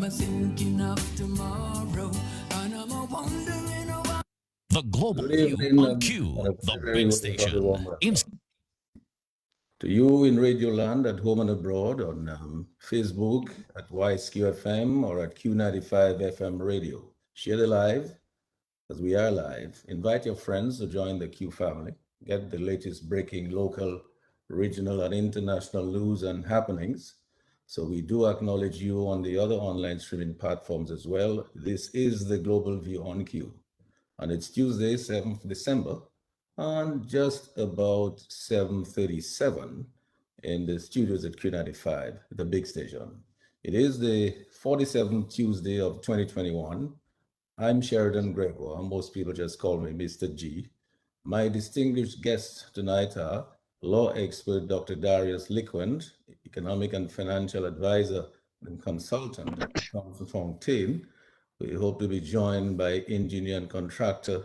thinking of tomorrow, and I'm wondering about The Global Good View evening on Q, and a the very, big very station. warm welcome. To you in Radio Land at home and abroad, on Facebook at YSQFM or at Q95 FM Radio. Share the live as we are live. Invite your friends to join the Q family. Get the latest breaking local, regional, and international news and happenings. So we do acknowledge you on the other online streaming platforms as well. This is the Global View on Q. And it's Tuesday, 7th December, and just about 7:37 in the studios at Q95, the big station. It is the 47th Tuesday of 2021. I'm Sheridan Gregoire. Most people just call me Mr. G. My distinguished guests tonight are law expert Dr. Darius Lecointe, economic and financial advisor and consultant at Fontaine. We hope to be joined by engineer and contractor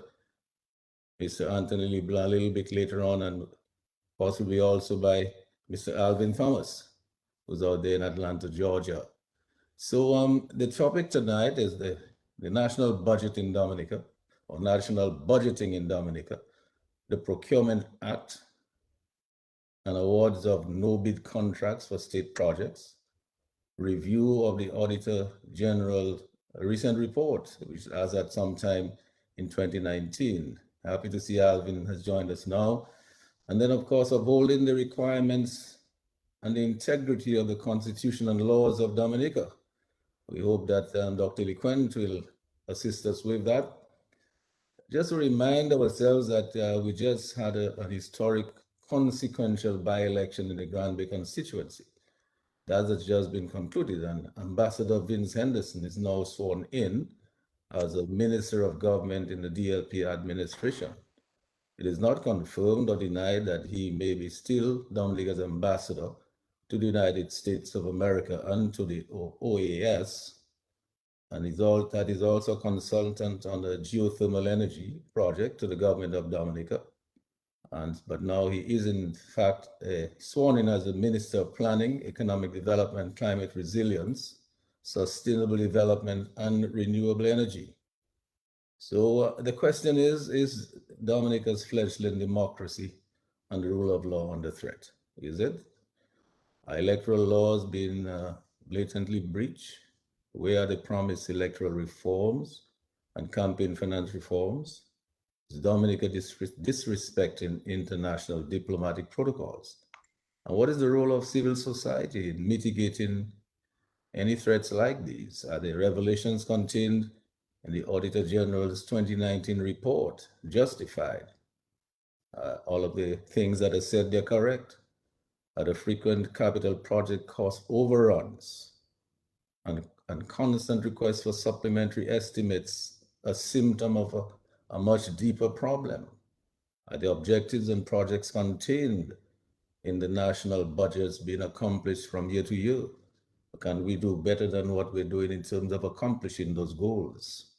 Mr. Anthony LeBlanc a little bit later on, and possibly also by Mr. Alvin Thomas, who's out there in Atlanta, Georgia. So the topic tonight is the national budget in Dominica, or national budgeting in Dominica, the Procurement Act, and awards of no-bid contracts for state projects, review of the Auditor General recent report, which was at some time in 2019. Happy to see Alvin has joined us now. And then, of course, upholding the requirements and the integrity of the Constitution and laws of Dominica. We hope that Dr. Lecointe will assist us with that. Just to remind ourselves that we just had an historic consequential by-election in the Grand Bay constituency. That has just been concluded, and Ambassador Vince Henderson is now sworn in as a Minister of Government in the DLP administration. It is not confirmed or denied that he may be still Dominica's ambassador to the United States of America and to the OAS, and that is also consultant on the geothermal energy project to the government of Dominica. But now he is in fact sworn in as the Minister of Planning, Economic Development, Climate Resilience, Sustainable Development, and Renewable Energy. So the question is Dominica's fledgling democracy and the rule of law under threat? Is it? Are electoral laws being blatantly breached? Where are the promised electoral reforms and campaign finance reforms? Is Dominica disrespecting international diplomatic protocols? And what is the role of civil society in mitigating any threats like these? Are the revelations contained in the Auditor General's 2019 report justified? All of the things that are said, they're correct. Are the frequent capital project cost overruns and constant requests for supplementary estimates a symptom of a much deeper problem? Are the objectives and projects contained in the national budgets being accomplished from year to year? Can we do better than what we're doing in terms of accomplishing those goals?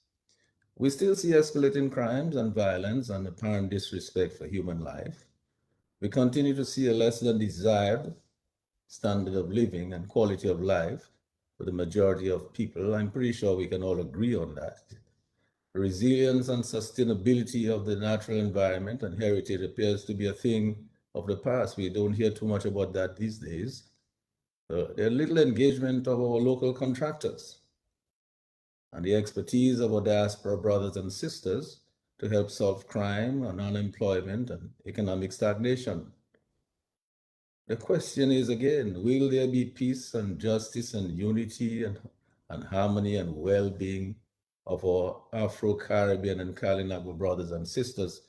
We still see escalating crimes and violence and apparent disrespect for human life. We continue to see a less than desired standard of living and quality of life for the majority of people. I'm pretty sure we can all agree on that. Resilience and sustainability of the natural environment and heritage appears to be a thing of the past. We don't hear too much about that these days. There's little engagement of our local contractors and the expertise of our diaspora brothers and sisters to help solve crime and unemployment and economic stagnation. The question is again, will there be peace and justice and unity and harmony and well-being of our Afro-Caribbean and Kalinago brothers and sisters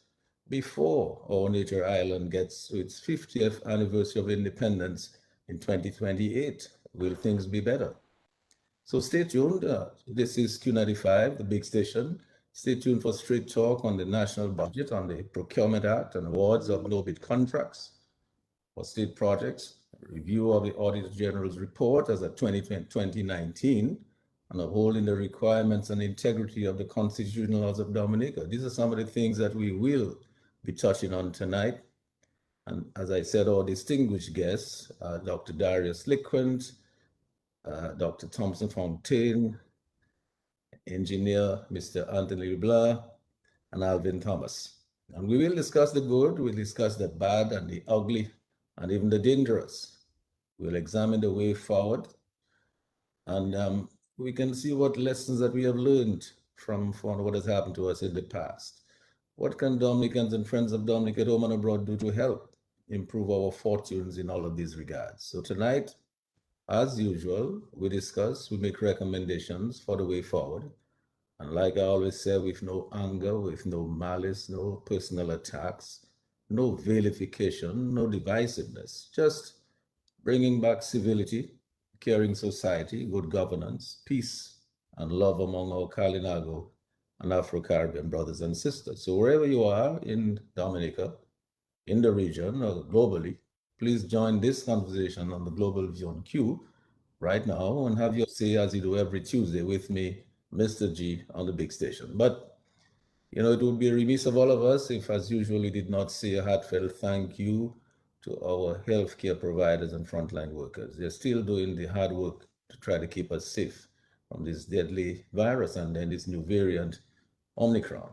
before our nature island gets to its 50th anniversary of independence in 2028? Will things be better? So stay tuned. This is Q95, the big station. Stay tuned for straight talk on the national budget, on the Procurement Act and awards of no-bid contracts for state projects, review of the Auditor General's report as of 2019, and upholding the requirements and integrity of the constitutional laws of Dominica. These are some of the things that we will be touching on tonight. And as I said, our distinguished guests, Dr. Darius Lecointe, Dr. Thomson Fontaine, engineer Mr. Anthony LeBlanc, and Alvin Thomas. And we will discuss the good, we'll discuss the bad and the ugly, and even the dangerous. We'll examine the way forward, and we can see what lessons that we have learned from what has happened to us in the past. What can Dominicans and friends of Dominica at home and abroad do to help improve our fortunes in all of these regards? So tonight, as usual, we discuss, we make recommendations for the way forward. And like I always say, with no anger, with no malice, no personal attacks, no vilification, no divisiveness, just bringing back civility, caring society, good governance, peace, and love among our Kalinago and Afro-Caribbean brothers and sisters. So wherever you are in Dominica, in the region, or globally, please join this conversation on the Global View on Q right now and have your say as you do every Tuesday with me, Mr. G, on the big station. But it would be remiss of all of us if, as usual, we did not say a heartfelt thank you to our healthcare providers and frontline workers. They're still doing the hard work to try to keep us safe from this deadly virus and then this new variant, Omicron.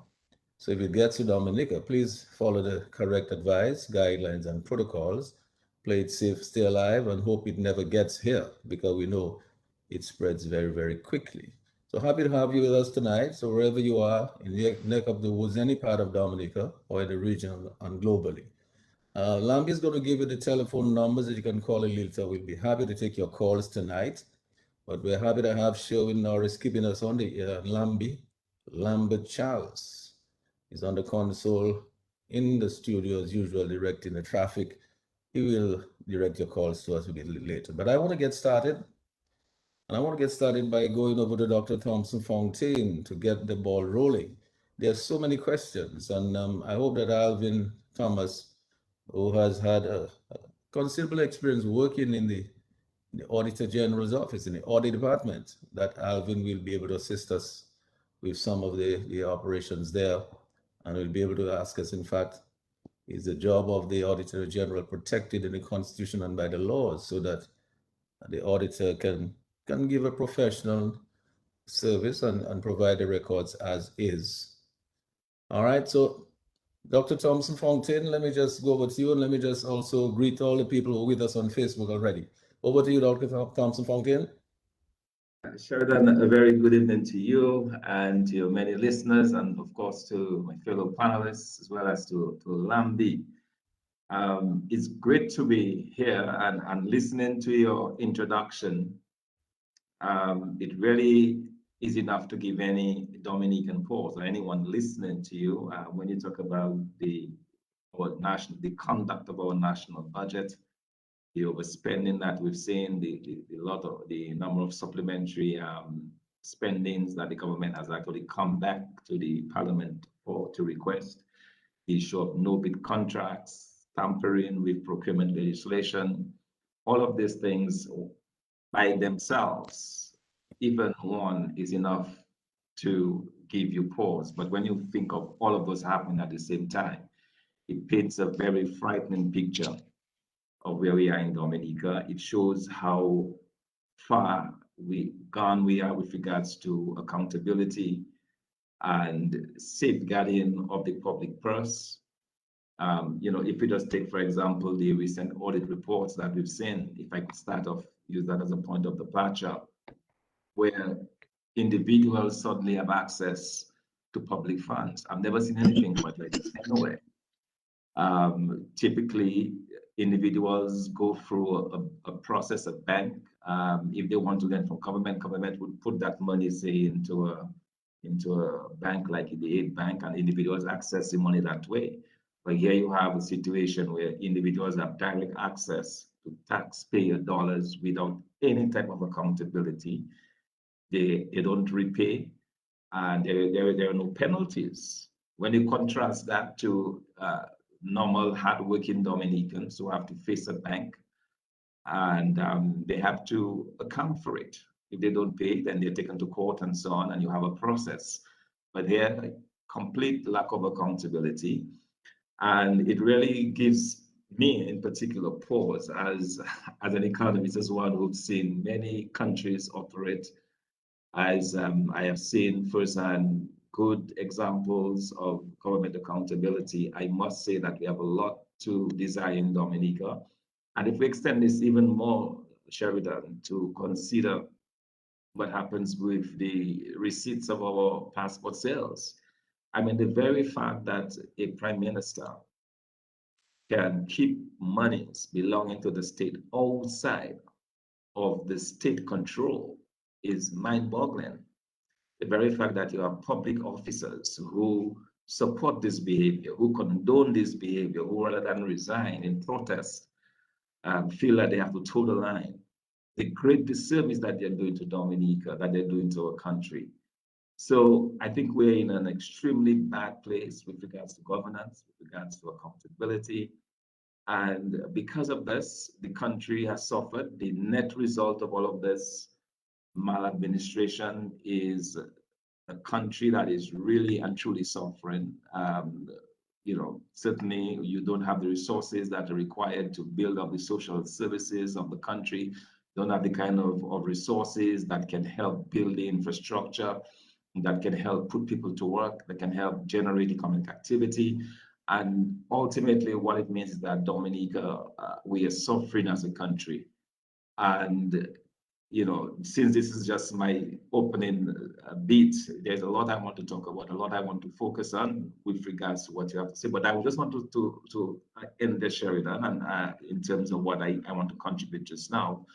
So if it gets to Dominica, please follow the correct advice, guidelines, and protocols. Play it safe, stay alive, and hope it never gets here because we know it spreads very, very quickly. So happy to have you with us tonight. So wherever you are, in the neck of the woods, any part of Dominica or in the region and globally. Lambi is going to give you the telephone numbers that you can call a later. We'll be happy to take your calls tonight. But we're happy to have Sherwin Norris keeping us on the air. Lambert Charles is on the console in the studio as usual, directing the traffic. He will direct your calls to us a bit later. But I want to get started. And I want to get started by going over to Dr. Thomson Fontaine to get the ball rolling. There's so many questions, and I hope that Alvin Thomas, who has had a considerable experience working in the Auditor General's office, in the audit department, that Alvin will be able to assist us with some of the operations there, and will be able to ask us, in fact, is the job of the Auditor General protected in the Constitution and by the laws so that the auditor can give a professional service and provide the records as is. All right, so Dr. Thomson Fontaine, let me just go over to you and let me just also greet all the people who are with us on Facebook already. Over to you, Dr. Thomson Fontaine. Sheridan, a very good evening to you and to your many listeners, and of course to my fellow panelists, as well as to Lambi. It's great to be here and listening to your introduction. It really is enough to give any Dominican pause or anyone listening to you when you talk about the conduct of our national budget, the overspending that we've seen, the number of supplementary spendings that the government has actually come back to the parliament to request, the issue of no-bid contracts, tampering with procurement legislation, all of these things by themselves, even one is enough to give you pause. But when you think of all of those happening at the same time, it paints a very frightening picture of where we are in Dominica. It shows how far we are with regards to accountability and safeguarding of the public purse. If we just take, for example, the recent audit reports that we've seen, if I could start off, use that as a point of departure, where individuals suddenly have access to public funds. I've never seen anything quite like this anywhere. Typically, individuals go through a process, a bank. If they want to lend from government would put that money, say, into a bank like the aid bank, and individuals access the money that way. But here you have a situation where individuals have direct access to taxpayer dollars without any type of accountability. They don't repay, and there are no penalties. When you contrast that to normal hardworking Dominicans who have to face a bank, and they have to account for it. If they don't pay, then they're taken to court and so on, and you have a process. But here, complete lack of accountability. And it really gives me in particular pause as an economist, as one who's seen many countries operate as I have seen firsthand good examples of government accountability, I must say that we have a lot to desire in Dominica. And if we extend this even more, Sheridan, to consider what happens with the receipts of our passport sales. I mean, the very fact that a prime minister can keep monies belonging to the state outside of the state control is mind-boggling. The very fact that you have public officers who support this behavior, who condone this behavior, who rather than resign in protest, feel that they have to toe the line. The great disservice that they're doing to Dominica, that they're doing to our country. So I think we're in an extremely bad place with regards to governance, with regards to accountability. And because of this, the country has suffered. The net result of all of this maladministration is a country that is really and truly suffering. Certainly you don't have the resources that are required to build up the social services of the country, don't have the kind of resources that can help build the infrastructure, that can help put people to work, that can help generate economic activity. And ultimately what it means is that Dominica, we are suffering as a country. And since this is just my opening beat, there's a lot I want to talk about, a lot I want to focus on with regards to what you have to say. But I just want to end the Sheridan and in terms of what I want to contribute just now.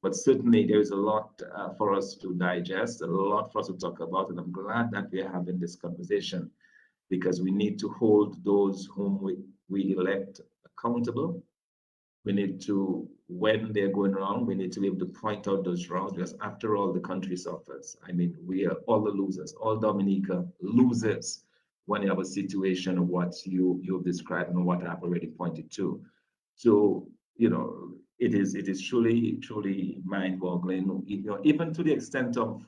But certainly there is a lot for us to digest, a lot for us to talk about, and I'm glad that we are having this conversation because we need to hold those whom we elect accountable. We need to, when they're going wrong, we need to be able to point out those wrongs because after all, the country suffers. I mean, we are all the losers, all Dominica losers when you have a situation of what you've described and what I've already pointed to. So, it is truly mind-boggling, even to the extent of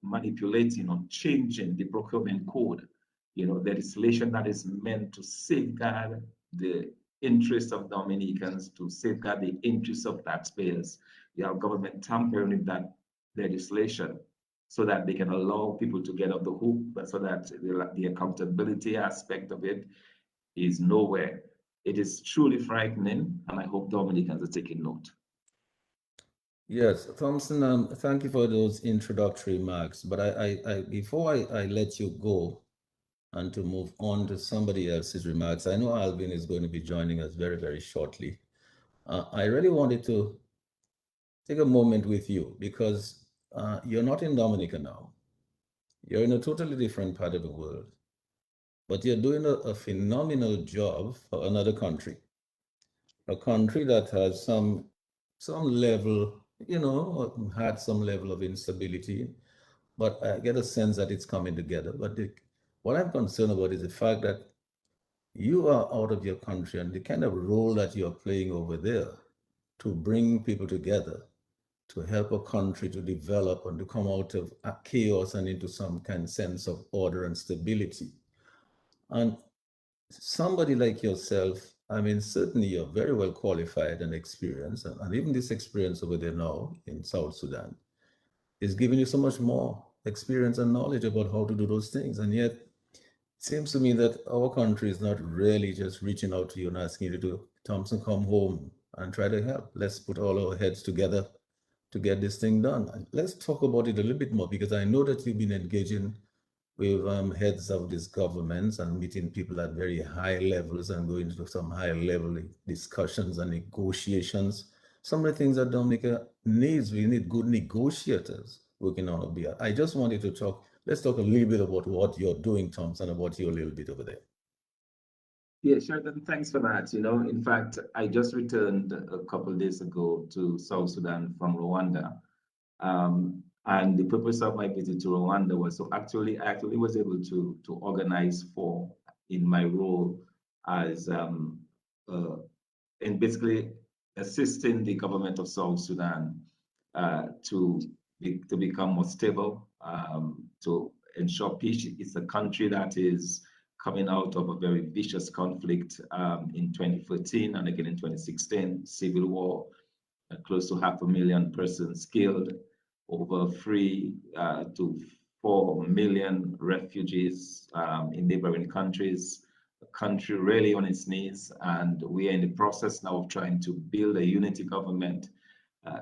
manipulating or changing the procurement code, legislation that is meant to safeguard the interests of Dominicans, to safeguard the interests of taxpayers. You have government tampering with that legislation so that they can allow people to get off the hook, but so that the accountability aspect of it is nowhere. It is truly frightening, and I hope Dominicans are taking note. Yes, Thomson, thank you for those introductory remarks. But before I let you go and to move on to somebody else's remarks, I know Alvin is going to be joining us very, very shortly. I really wanted to take a moment with you because you're not in Dominica now. You're in a totally different part of the world, but you're doing a phenomenal job for another country, a country that has some level, had some level of instability, but I get a sense that it's coming together. But what I'm concerned about is the fact that you are out of your country and the kind of role that you're playing over there to bring people together, to help a country to develop and to come out of chaos and into some kind of sense of order and stability. And somebody like yourself, I mean, certainly you're very well qualified and experienced, and even this experience over there now in South Sudan is giving you so much more experience and knowledge about how to do those things. And yet, it seems to me that our country is not really just reaching out to you and asking you to, Thomson, come home and try to help. Let's put all our heads together to get this thing done. And let's talk about it a little bit more because I know that you've been engaging with heads of these governments and meeting people at very high levels and going to some high level discussions and negotiations. Some of the things that Dominica needs, we need good negotiators working on our behalf. I just wanted to let's talk a little bit about what you're doing, Thomson, about your little bit over there. Yeah, Sheridan, thanks for that. In fact, I just returned a couple of days ago to South Sudan from Rwanda. And the purpose of my visit to Rwanda was I actually was able to organize in my role as in basically assisting the government of South Sudan to become more stable, to ensure peace. It's a country that is coming out of a very vicious conflict in 2014 and again in 2016, civil war, close to 500,000 persons killed. over 3 to 4 million refugees in neighboring countries, a country really on its knees. And we are in the process now of trying to build a unity government,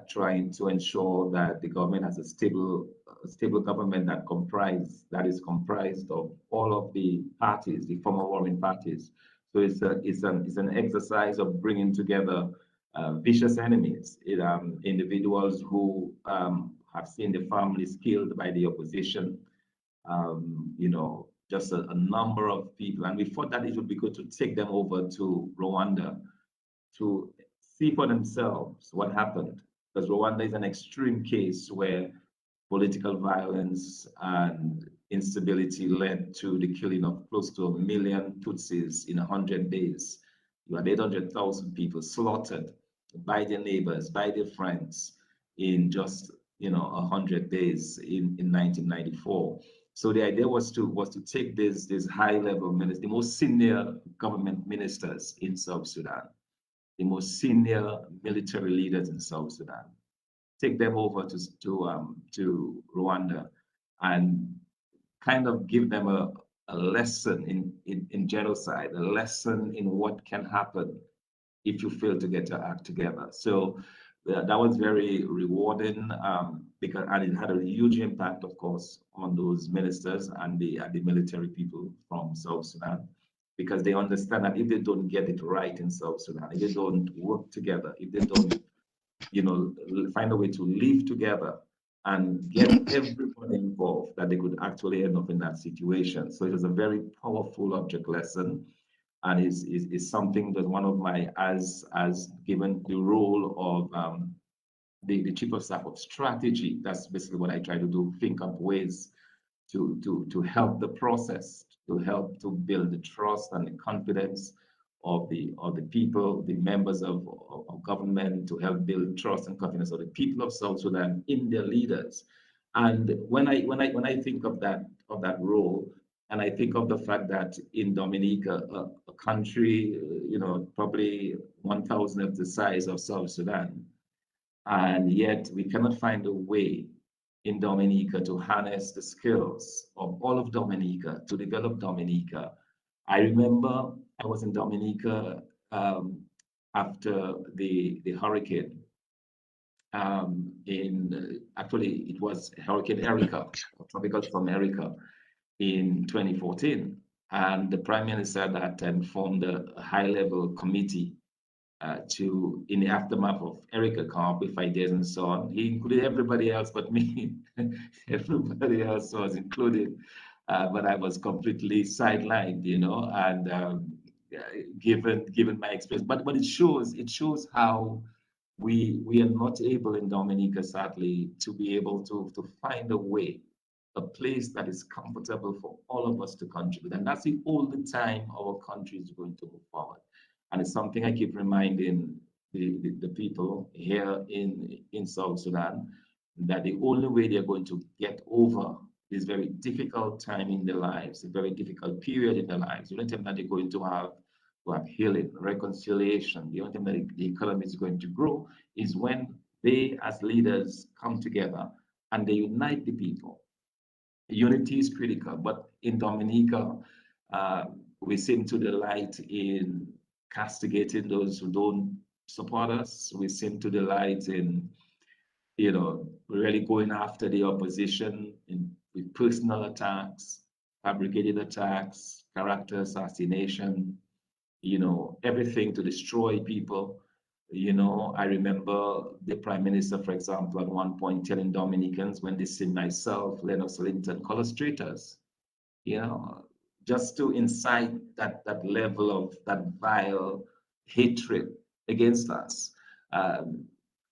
trying to ensure that the government has a stable government that is comprised of all of the parties, the former warring parties. So it's an exercise of bringing together vicious enemies, individuals who have seen their families killed by the opposition, just a number of people. And we thought that it would be good to take them over to Rwanda to see for themselves what happened. Because Rwanda is an extreme case where political violence and instability led to the killing of close to 1 million Tutsis in 100 days. You had 800,000 people slaughtered by their neighbors, by their friends in just 100 days in 1994. So the idea was to take these high-level ministers, the most senior government ministers in South Sudan, the most senior military leaders in South Sudan, take them over to Rwanda and kind of give them a lesson in genocide, a lesson in what can happen if you fail to get your act together. So that was very rewarding, because and it had a huge impact, of course, on those ministers and the military people from South Sudan, because they understand that if they don't get it right in South Sudan, if they don't work together, if they don't find a way to live together and get everybody involved, that they could actually end up in that situation. So it was a very powerful object lesson, and is something that one of my, as given the role of the chief of staff of strategy, that's basically what I try to do, think up ways to help the process, to help to build the trust and the confidence of the people, the members of government, to help build trust and confidence of the people of South Sudan in their leaders. And when I think of that role, and I think of the fact that in Dominica, a country, probably 1,000 of the size of South Sudan, and yet we cannot find a way in Dominica to harness the skills of all of Dominica, to develop Dominica. I remember I was in Dominica after the hurricane. Actually, it was Hurricane Erica, tropical storm Erica, in 2014. And the Prime Minister at that time formed a high-level committee in the aftermath of Erica come up with ideas and so on. He included everybody else but me. Everybody else was included, but I was completely sidelined, and given my experience. But it shows how we are not able in Dominica, sadly, to be able to find a way, a place that is comfortable for all of us to contribute. And that's the only time our country is going to move forward. And it's something I keep reminding the people here in South Sudan, that the only way they're going to get over this very difficult time in their lives, a very difficult period in their lives, the only time that they're going to have healing, reconciliation, the only time that the economy is going to grow is when they as leaders come together and they unite the people. Unity is critical, but in Dominica, we seem to delight in castigating those who don't support us. We seem to delight in, really going after the opposition with personal attacks, fabricated attacks, character assassination, everything to destroy people. I remember the Prime Minister, for example, at one point telling Dominicans when they see myself, Lennox Linton, call us traitors, just to incite that level of that vile hatred against us,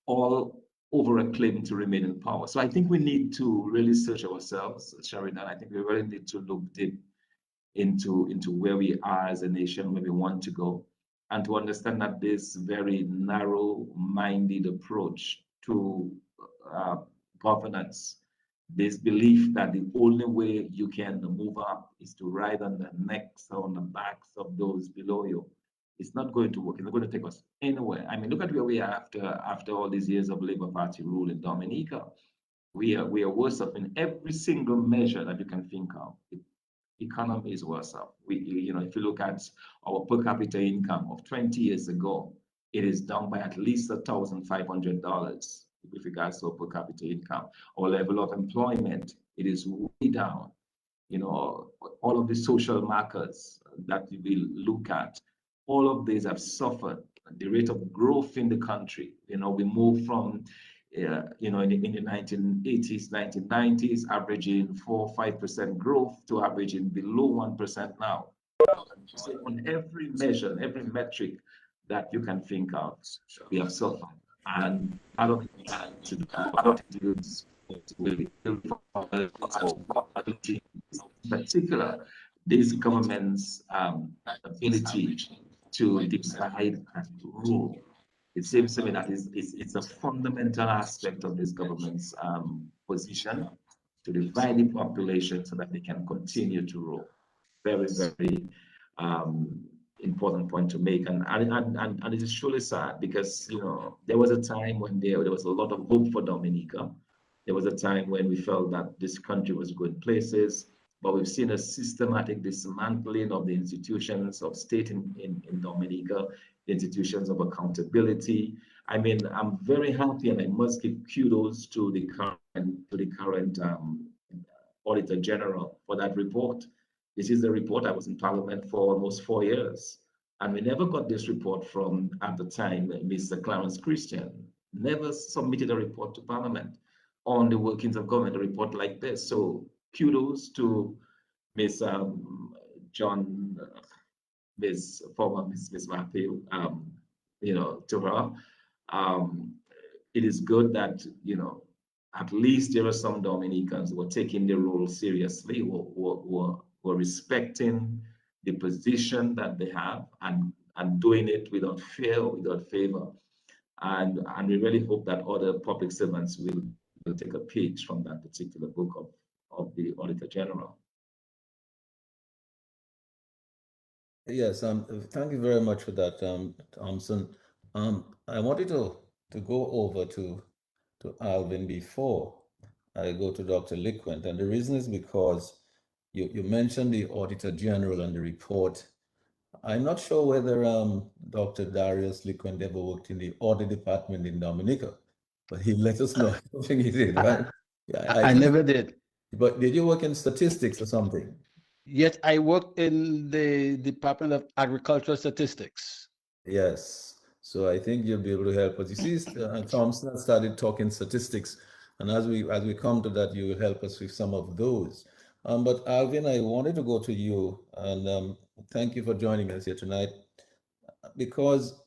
all over a claim to remain in power. So I think we need to really search ourselves, Sheridan. I think we really need to look deep into where we are as a nation, where we want to go, and to understand that this very narrow-minded approach to governance, this belief that the only way you can move up is to ride on the necks or on the backs of those below you, it's not going to work. It's not going to take us anywhere. I mean, look at where we are after all these years of Labour Party rule in Dominica. We are worse off in every single measure that you can think of. The economy is worse off. If you look at our per capita income of 20 years ago, it is down by at least $1,500 with regards to our per capita income. Our level of employment, it is way down. All of the social markers that we look at, all of these have suffered. The rate of growth in the country, we moved from, in the 1980s, 1990s, averaging 4 or 5% growth to averaging below 1% now. So on every measure, every metric that you can think of, we have suffered. And out of in particular, this government's ability to divide and rule. It seems to me that it's a fundamental aspect of this government's position to divide the population so that they can continue to rule. Very, very important point to make, and it is truly sad because there was a time when there was a lot of hope for Dominica. There was a time when we felt that this country was going places, but we've seen a systematic dismantling of the institutions of state in Dominica, the institutions of accountability. I mean, I'm very happy, and I must give kudos to the current Auditor General for that report. This is the report. I was in Parliament for almost 4 years, and we never got this report from, at the time, Mr. Clarence Christian. Never submitted a report to Parliament on the workings of government, a report like this. So kudos to Ms. Former Ms. Matthew, to her. It is good that, at least there are some Dominicans who are taking the role seriously, who are respecting the position that they have and doing it without fear, without favor. And we really hope that other public servants will take a page from that particular book of the Auditor General. Yes, thank you very much for that, Thomson. I wanted to go over to Alvin before I go to Dr. Lecointe, and the reason is because you mentioned the Auditor General and the report. I'm not sure whether Dr. Darius Lecointe ever worked in the audit department in Dominica, but he let us know. I don't think he did, right? Yeah, I never did. But did you work in statistics or something? Yes, I worked in the Department of Agricultural Statistics. Yes. So I think you'll be able to help us. You see, Thomson started talking statistics, and as we come to that, you will help us with some of those. But Alvin, I wanted to go to you, and thank you for joining us here tonight, because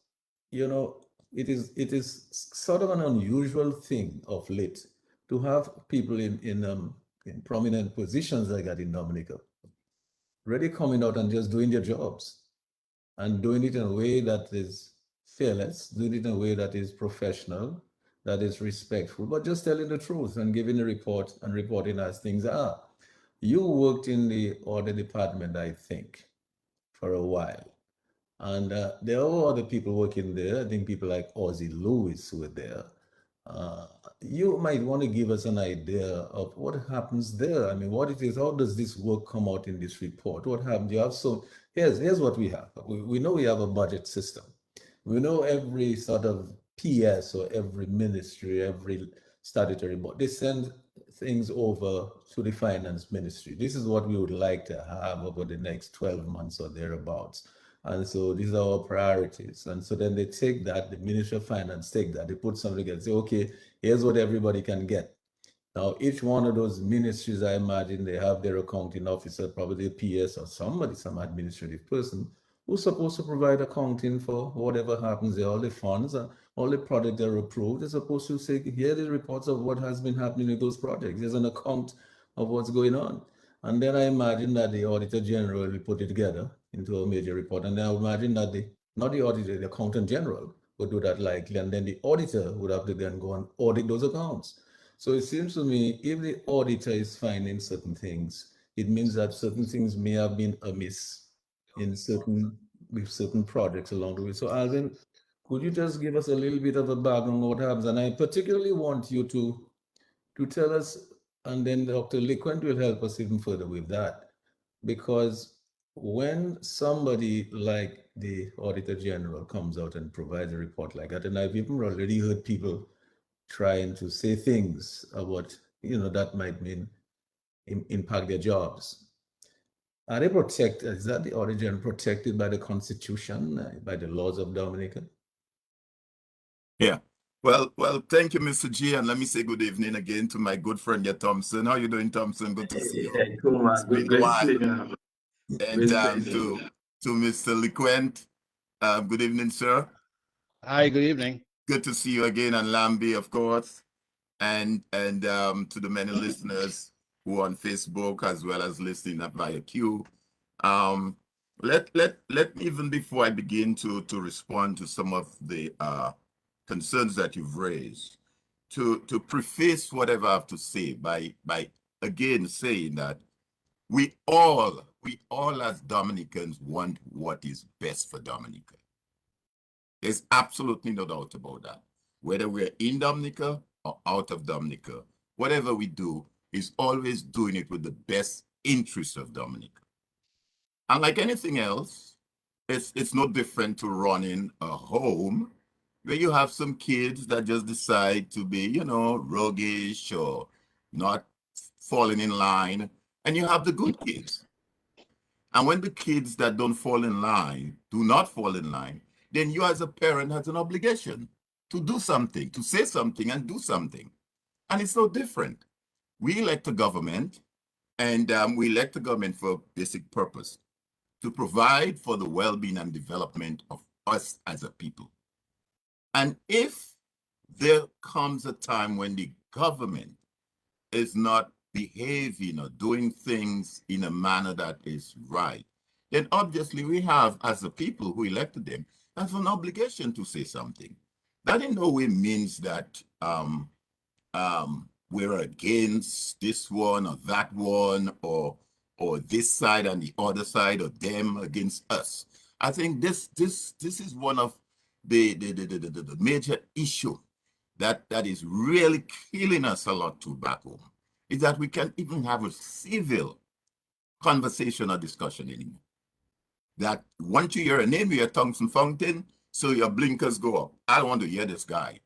it is sort of an unusual thing of late to have people in prominent positions like that in Dominica, really coming out and just doing their jobs and doing it in a way that is fearless, doing it in a way that is professional, that is respectful, but just telling the truth and giving a report and reporting as things are. You worked in the audit department, I think, for a while. And there are other people working there. I think people like Ozzie Lewis who were there. You might want to give us an idea of what happens there. I mean, what it is, how does this work come out in this report? What happens? You have here's what we have. We know we have a budget system. We know every sort of PS or every ministry, every statutory board, they send things over to the finance ministry. This is what we would like to have over the next 12 months or thereabouts. And so these are our priorities. And so then they take that, the Ministry of Finance take that, they put something together, say, okay, here's what everybody can get. Now, each one of those ministries, I imagine they have their accounting officer, probably a PS or somebody, some administrative person, who's supposed to provide accounting for whatever happens there, all the funds, all the projects that are approved. They're supposed to say, here are the reports of what has been happening with those projects. There's an account of what's going on. And then I imagine that the Auditor General will put it together into a major report. And then I imagine that not the auditor, the Accountant General would do that likely. And then the auditor would have to then go and audit those accounts. So it seems to me, if the auditor is finding certain things, it means that certain things may have been amiss with certain projects along the way. So Alvin, could you just give us a little bit of a background on what happens? And I particularly want you to to tell us, and then Dr. Lecointe will help us even further with that. Because when somebody like the Auditor General comes out and provides a report like that, and I've even already heard people trying to say things about, that might mean impact their jobs. Are they protected? Is that the Auditor General protected by the Constitution, by the laws of Dominica? Yeah. Well, thank you, Mr. G, and let me say good evening again to my good friend here, Thomson. How you doing, Thomson? Good to see you. Hey, cool, man. It's been a Great to while. see you. And to Mr. Lecointe, good evening, sir. Hi, good evening. Good to see you again, and Lambi, of course, and to the many listeners who are on Facebook as well as listening via Q. Let me, even before I begin to respond to some of the concerns that you've raised, to preface whatever I have to say by again saying that we all as Dominicans want what is best for Dominica. There's absolutely no doubt about that. Whether we're in Dominica or out of Dominica, whatever we do is always doing it with the best interest of Dominica. And like anything else, it's no different to running a home where you have some kids that just decide to be, roguish or not falling in line, and you have the good kids. And when the kids that don't fall in line, do not fall in line, then you as a parent has an obligation to do something, to say something and do something. And it's no different. We elect a government, and we elect the government for a basic purpose, to provide for the well-being and development of us as a people. And if there comes a time when the government is not behaving or doing things in a manner that is right, then obviously we have, as the people who elected them, have an obligation to say something. That in no way means that we're against this one or that one, or this side and the other side, or them against us. I think this is one of the major issue that is really killing us a lot too back home, is that we can't even have a civil conversation or discussion anymore. That once you hear a name, you hear Thomson Fontaine, so your blinkers go up. I don't want to hear this guy.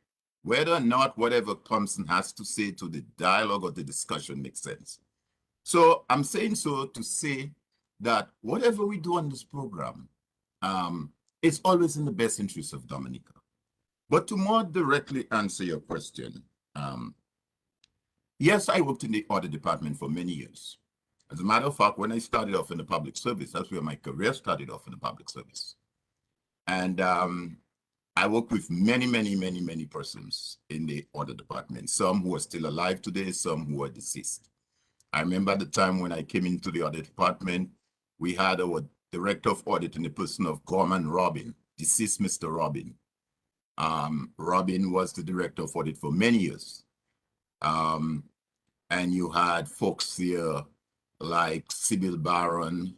Whether or not whatever Thomson has to say to the dialogue or the discussion makes sense. So I'm saying so to say that whatever we do on this program, it's always in the best interest of Dominica. But to more directly answer your question, yes, I worked in the audit department for many years. As a matter of fact, when I started off in the public service, that's where my career started off, in the public service. And I work with many persons in the audit department, some who are still alive today, some who are deceased. I remember the time when I came into the audit department, we had our director of audit in the person of Gorman Robin, deceased Mr. Robin. Robin was the director of audit for many years. And you had folks here like Sybil Barron,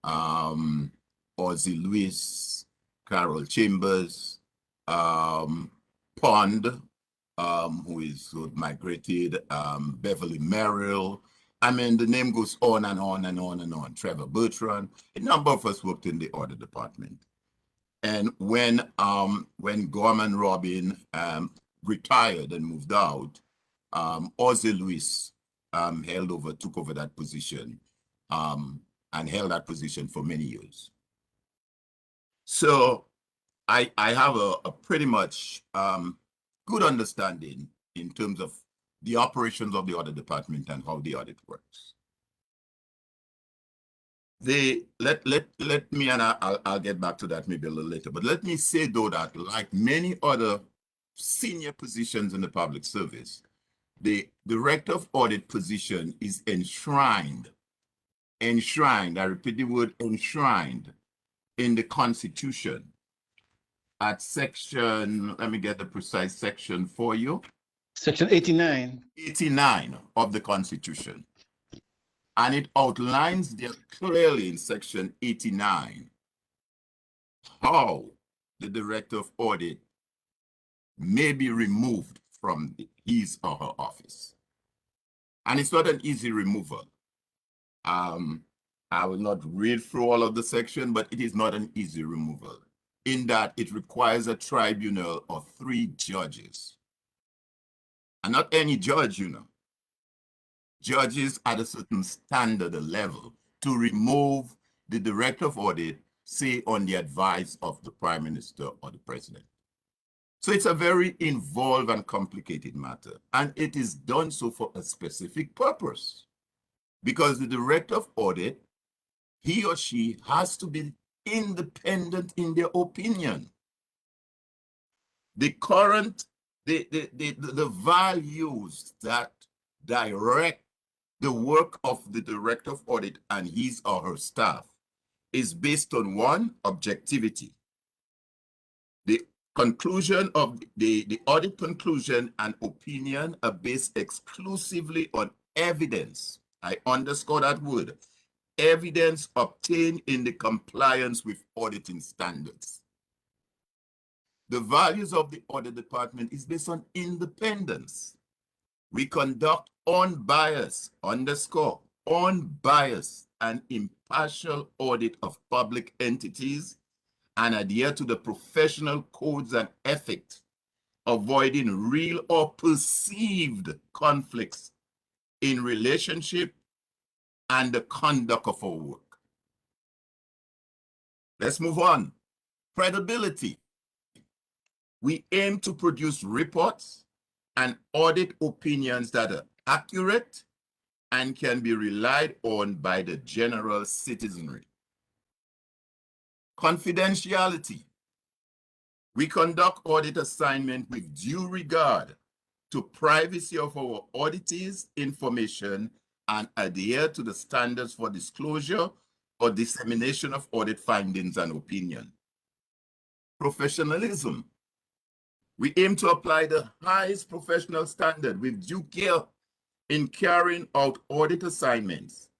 Ozzy Lewis, Carol Chambers, Pond, who migrated, Beverly Merrill. I mean, the name goes on and on and on and on. Trevor Bertrand. A number of us worked in the audit department. And when Gorman Robin retired and moved out, Ozzy Lewis took over that position, and held that position for many years. So I have a pretty much good understanding in terms of the operations of the audit department and how the audit works. Let me, and I'll get back to that maybe a little later, but let me say though that, like many other senior positions in the public service, the director of audit position is enshrined, I repeat the word enshrined, in the Constitution at section, let me get the precise section for you. Section 89. 89 of the Constitution. And it outlines there clearly in section 89 how the director of audit may be removed from his or her office. And it's not an easy removal. I will not read through all of the section, but it is not an easy removal in that it requires a tribunal of 3 judges. And not any judge, you know. Judges at a certain standard or level to remove the director of audit, say on the advice of the prime minister or the president. So it's a very involved and complicated matter. And it is done so for a specific purpose. Because the director of audit, he or she has to be independent in their opinion. The values that direct the work of the director of audit and his or her staff is based on 1, objectivity. The conclusion of the audit conclusion and opinion are based exclusively on evidence. I underscore that word. Evidence obtained in the compliance with auditing standards. The values of the audit department is based on independence. We conduct unbiased, underscore, unbiased and impartial audit of public entities and adhere to the professional codes and ethics, avoiding real or perceived conflicts in relationship and the conduct of our work. Let's move on. Credibility. We aim to produce reports and audit opinions that are accurate and can be relied on by the general citizenry. Confidentiality. We conduct audit assignment with due regard to privacy of our auditees' information and adhere to the standards for disclosure or dissemination of audit findings and opinion. Professionalism. We aim to apply the highest professional standard with due care in carrying out audit assignments.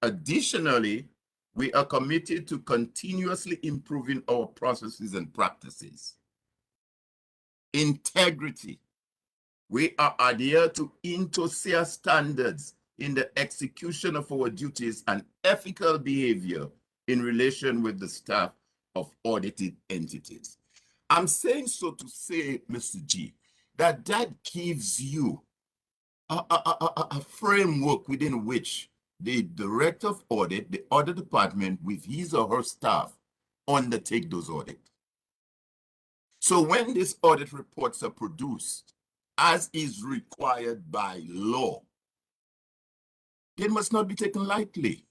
Additionally, we are committed to continuously improving our processes and practices. Integrity. We are adhere to INTOSEA standards in the execution of our duties and ethical behavior in relation with the staff of audited entities. I'm saying so to say, Mr. G, that gives you a framework within which the director of audit, the audit department with his or her staff undertake those audits. So when these audit reports are produced, as is required by law, they must not be taken lightly.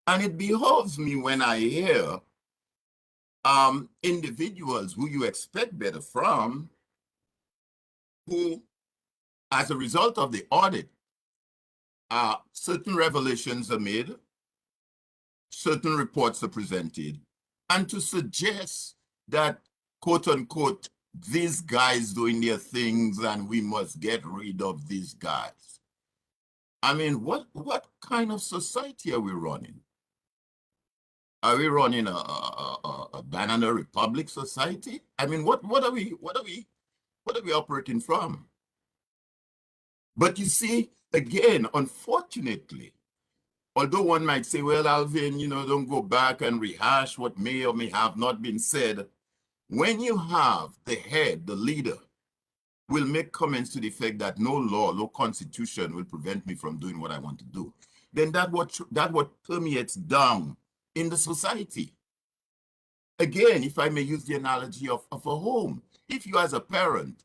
And it behoves me when I hear individuals who you expect better from, who, as a result of the audit, certain revelations are made, certain reports are presented, and to suggest that, quote unquote, these guys doing their things and we must get rid of these guys. I mean, what kind of society are we running? Are we running a banana republic society? I mean, what are we operating from? But you see, again, unfortunately, although one might say, well, Alvin, don't go back and rehash what may or may have not been said. When you have the head, the leader, will make comments to the effect that no law, no constitution will prevent me from doing what I want to do, then that what permeates down in the society. Again, if I may use the analogy of a home, if you as a parent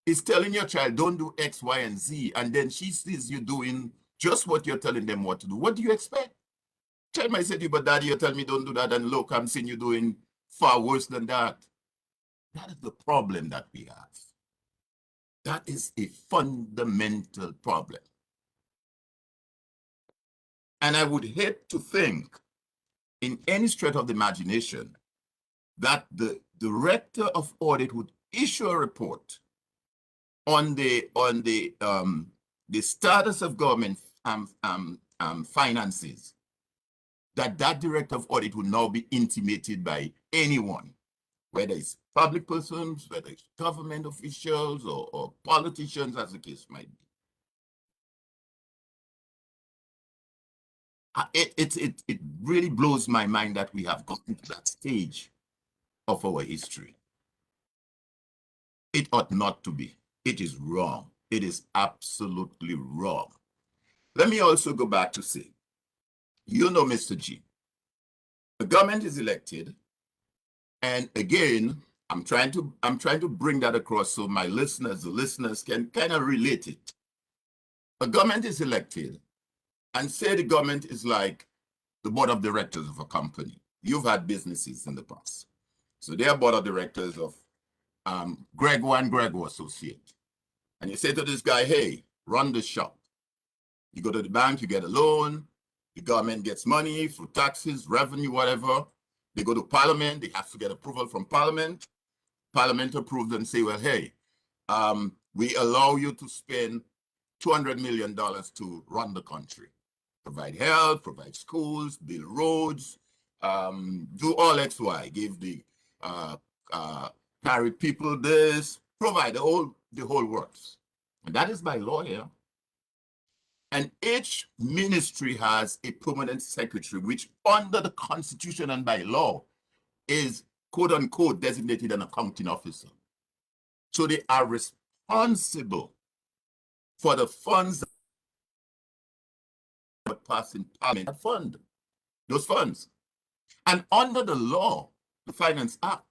is telling your child, don't do X, Y, and Z, and then she sees you doing just what you're telling them what to do, what do you expect? Child might say to you, but daddy, you tell me don't do that, and look, I'm seeing you doing far worse than that. That is the problem that we have. That is a fundamental problem. And I would hate to think, in any stretch of the imagination, that the director of audit would issue a report on the status of government finances, that director of audit would now be intimated by anyone, whether it's public persons, whether it's government officials or politicians, as the case might be. it really blows my mind that we have gotten to that stage of our history. It ought not to be. It is wrong. It is absolutely wrong. Let me also go back to say, you know, Mr. G, the government is elected, and again, I'm trying to bring that across so my listeners, the listeners can kind of relate it. A government is elected, and say the government is like the board of directors of a company. You've had businesses in the past. So they're board of directors of Gregoire and Gregoire Associate. And you say to this guy, hey, run the shop. You go to the bank, you get a loan, the government gets money for taxes, revenue, whatever. They go to Parliament, they have to get approval from Parliament. Parliament approves and say, well, hey, we allow you to spend $200 million to run the country. Provide health, provide schools, build roads, do all XY, give the carry people this, provide the whole works. And that is by law here. And each ministry has a permanent secretary, which under the Constitution and by law is quote unquote designated an accounting officer. So they are responsible for the funds that pass in Parliament fund, those funds. And under the law, the Finance Act,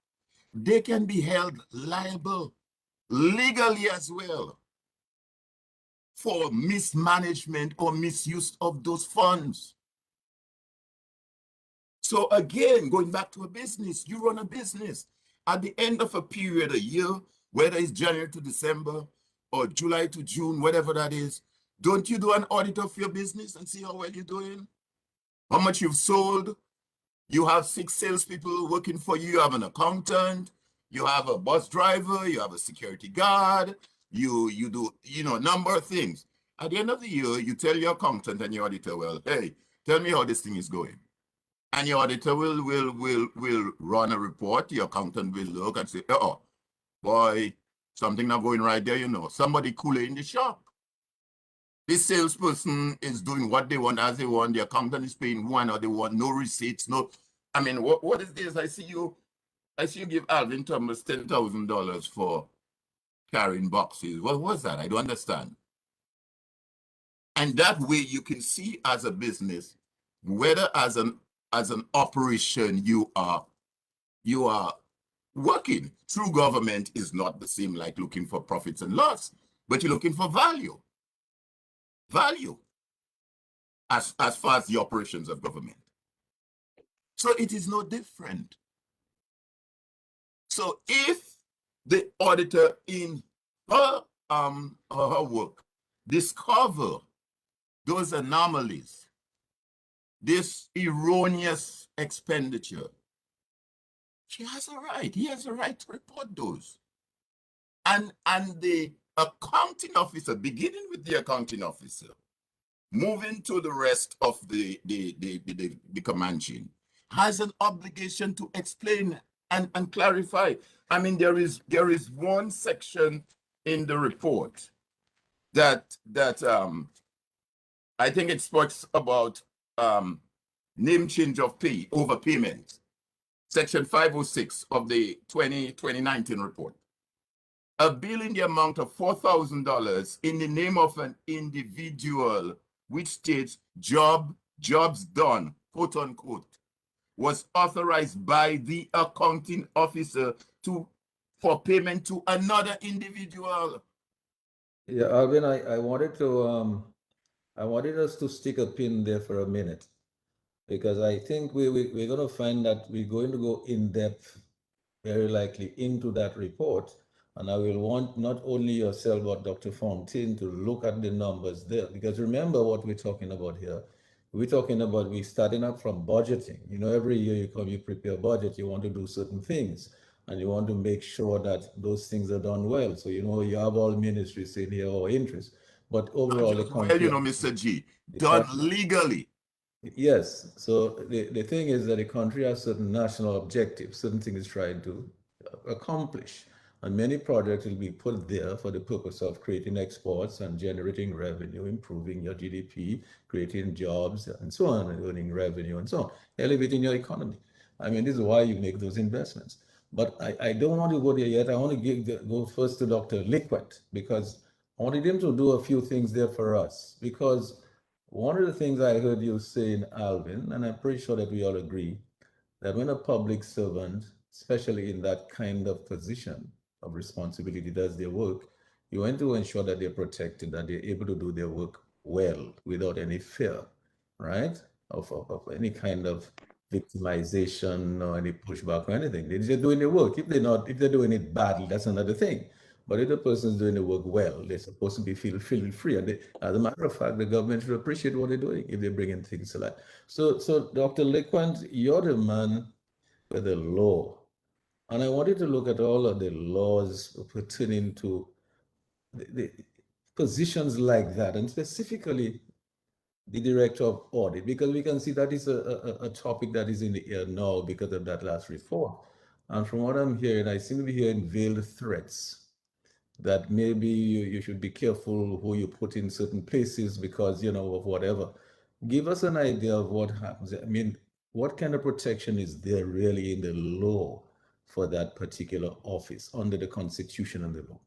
they can be held liable legally as well for mismanagement or misuse of those funds. So again, going back to a business, you run a business. At the end of a period, a year, whether it's January to December or July to June, whatever that is, don't you do an audit of your business and see how well you're doing? How much you've sold? You have 6 salespeople working for you. You have an accountant. You have a bus driver. You have a security guard. You do, a number of things. At the end of the year, you tell your accountant and your auditor, well, hey, tell me how this thing is going. And your auditor will run a report. Your accountant will look and say, oh, boy, something not going right there, Somebody cooler in the shop. This salesperson is doing what they want as they want. The accountant is paying one or they want no receipts. No, I mean, what is this? I see you give Alvin Thomas $10,000 for carrying boxes. What was that? I don't understand. And that way you can see as a business, whether as an operation you are working. True government is not the same like looking for profits and loss, but you're looking for value. Value as far as the operations of government. So it is no different. So if the auditor in her work discover those anomalies, this erroneous expenditure, she has a right, he has a right to report those. And the accounting officer, beginning with the accounting officer, moving to the rest of the command chain, has an obligation to explain and clarify. I mean, there is one section in the report that I think it speaks about name change of pay, overpayment. Section 506 of the 2019 report. A bill in the amount of $4,000 in the name of an individual, which states jobs done, quote unquote, was authorized by the accounting officer for payment to another individual. Yeah, Alvin, I wanted to I wanted us to stick a pin there for a minute, because I think we're going to find that we're going to go in depth, very likely, into that report. And I will want not only yourself, but Dr. Fontaine to look at the numbers there. Because remember what we're talking about here. We're talking about we're starting up from budgeting. Every year you prepare a budget, you want to do certain things. And you want to make sure that those things are done well. So, you have all ministries saying here our interest. But overall, the country... Well, Mr. G, done legally. Yes. So the thing is that the country has certain national objectives, certain things it's trying to accomplish. And many projects will be put there for the purpose of creating exports and generating revenue, improving your GDP, creating jobs, and so on, and earning revenue and so on, elevating your economy. I mean, this is why you make those investments. But I don't want to go there yet. I want to go first to Dr. Lecointe, because I wanted him to do a few things there for us. Because one of the things I heard you say in Alvin, and I'm pretty sure that we all agree, that when a public servant, especially in that kind of position of responsibility, does their work, you want to ensure that they're protected, that they're able to do their work well without any fear, right? Of any kind of victimization or any pushback or anything. They're just doing their work. If they're doing it badly, that's another thing. But if the person's doing the work well, they're supposed to be feeling free. And as a matter of fact, the government should appreciate what they're doing if they're bringing things to light. So Dr. Lecointe, you're the man with the law. And I wanted to look at all of the laws pertaining to the positions like that, and specifically the director of audit, because we can see that is a topic that is in the air now because of that last reform. And from what I'm hearing, I seem to be hearing veiled threats that maybe you should be careful who you put in certain places because, of whatever. Give us an idea of what happens. I mean, what kind of protection is there really in the law for that particular office under the Constitution and the law?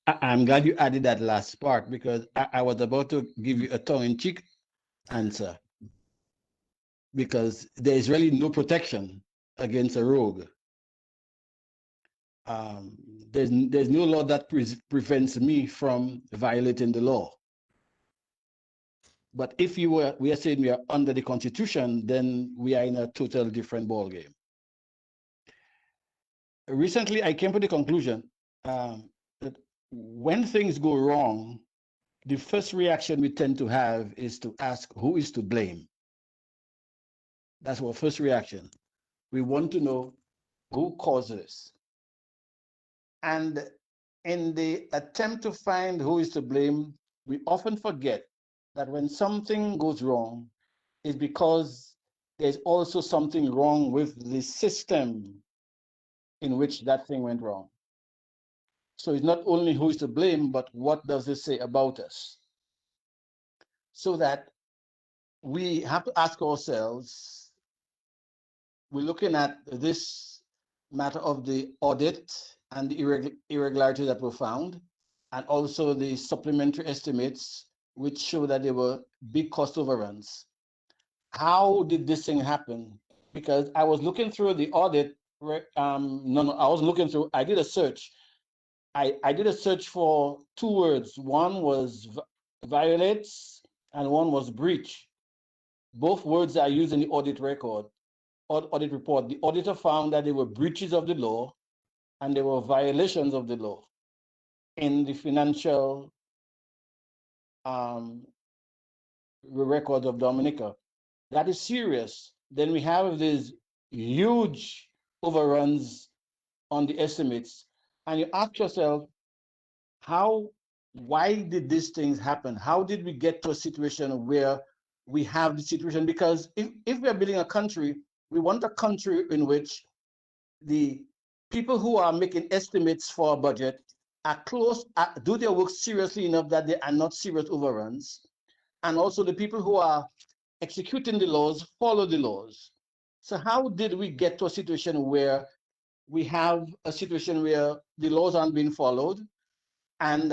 I'm glad you added that last part, because I was about to give you a tongue-in-cheek answer, because there is really no protection against a rogue. There's no law that prevents me from violating the law. But if we are saying we are under the Constitution, then we are in a total different ballgame. Recently, I came to the conclusion that when things go wrong, the first reaction we tend to have is to ask who is to blame. That's our first reaction. We want to know who caused this. And in the attempt to find who is to blame, we often forget that when something goes wrong, it's because there's also something wrong with the system in which that thing went wrong. So it's not only who is to blame, but what does it say about us? So that we have to ask ourselves, we're looking at this matter of the audit and the irregularities that were found, and also the supplementary estimates, which show that there were big cost overruns. How did this thing happen? Because I was looking through the audit, I did a search. I did a search for two words. One was violates and one was breach. Both words are used in the audit record, audit report. The auditor found that there were breaches of the law and there were violations of the law in the financial records of Dominica. That is serious. Then we have these huge overruns on the estimates, and you ask yourself, why did these things happen? How did we get to a situation where we have the situation? Because if we are building a country, we want a country in which the people who are making estimates for a budget are do their work seriously enough that they are not serious overruns. And also the people who are executing the laws follow the laws. So how did we get to a situation where we have a situation where the laws aren't being followed and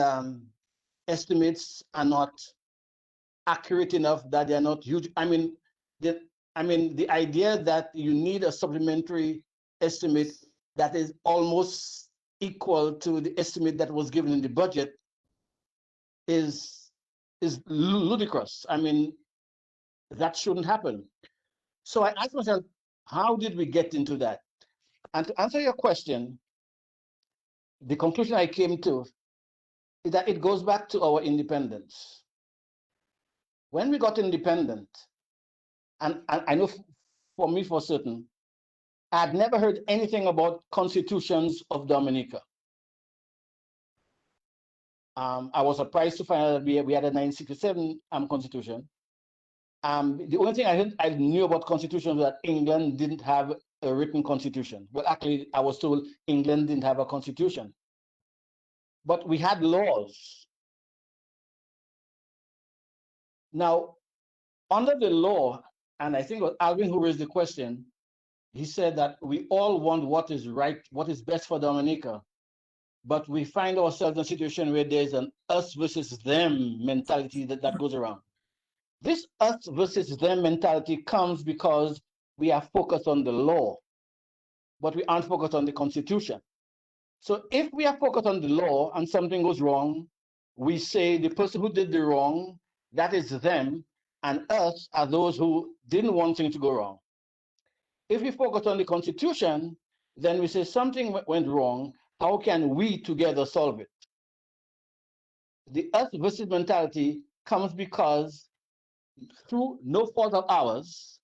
estimates are not accurate enough that they are not huge? I mean, the idea that you need a supplementary estimate that is almost equal to the estimate that was given in the budget is ludicrous. I mean, that shouldn't happen. So I asked myself, how did we get into that? And to answer your question, the conclusion I came to is that it goes back to our independence. When we got independent, and I know for me for certain, I had never heard anything about constitutions of Dominica. I was surprised to find out that we had a 1967 constitution. The only thing I knew about constitutions was that England didn't have a written constitution. Well, actually, I was told England didn't have a constitution, but we had laws. Now, under the law, and I think it was Alvin who raised the question, he said that we all want what is right, what is best for Dominica, but we find ourselves in a situation where there's an us versus them mentality that goes around. This us versus them mentality comes because we are focused on the law, but we aren't focused on the Constitution. So if we are focused on the law and something goes wrong, we say the person who did the wrong, that is them, and us are those who didn't want things to go wrong. If we focus on the Constitution, then we say something went wrong, how can we together solve it? The us versus mentality comes because through no fault of ours,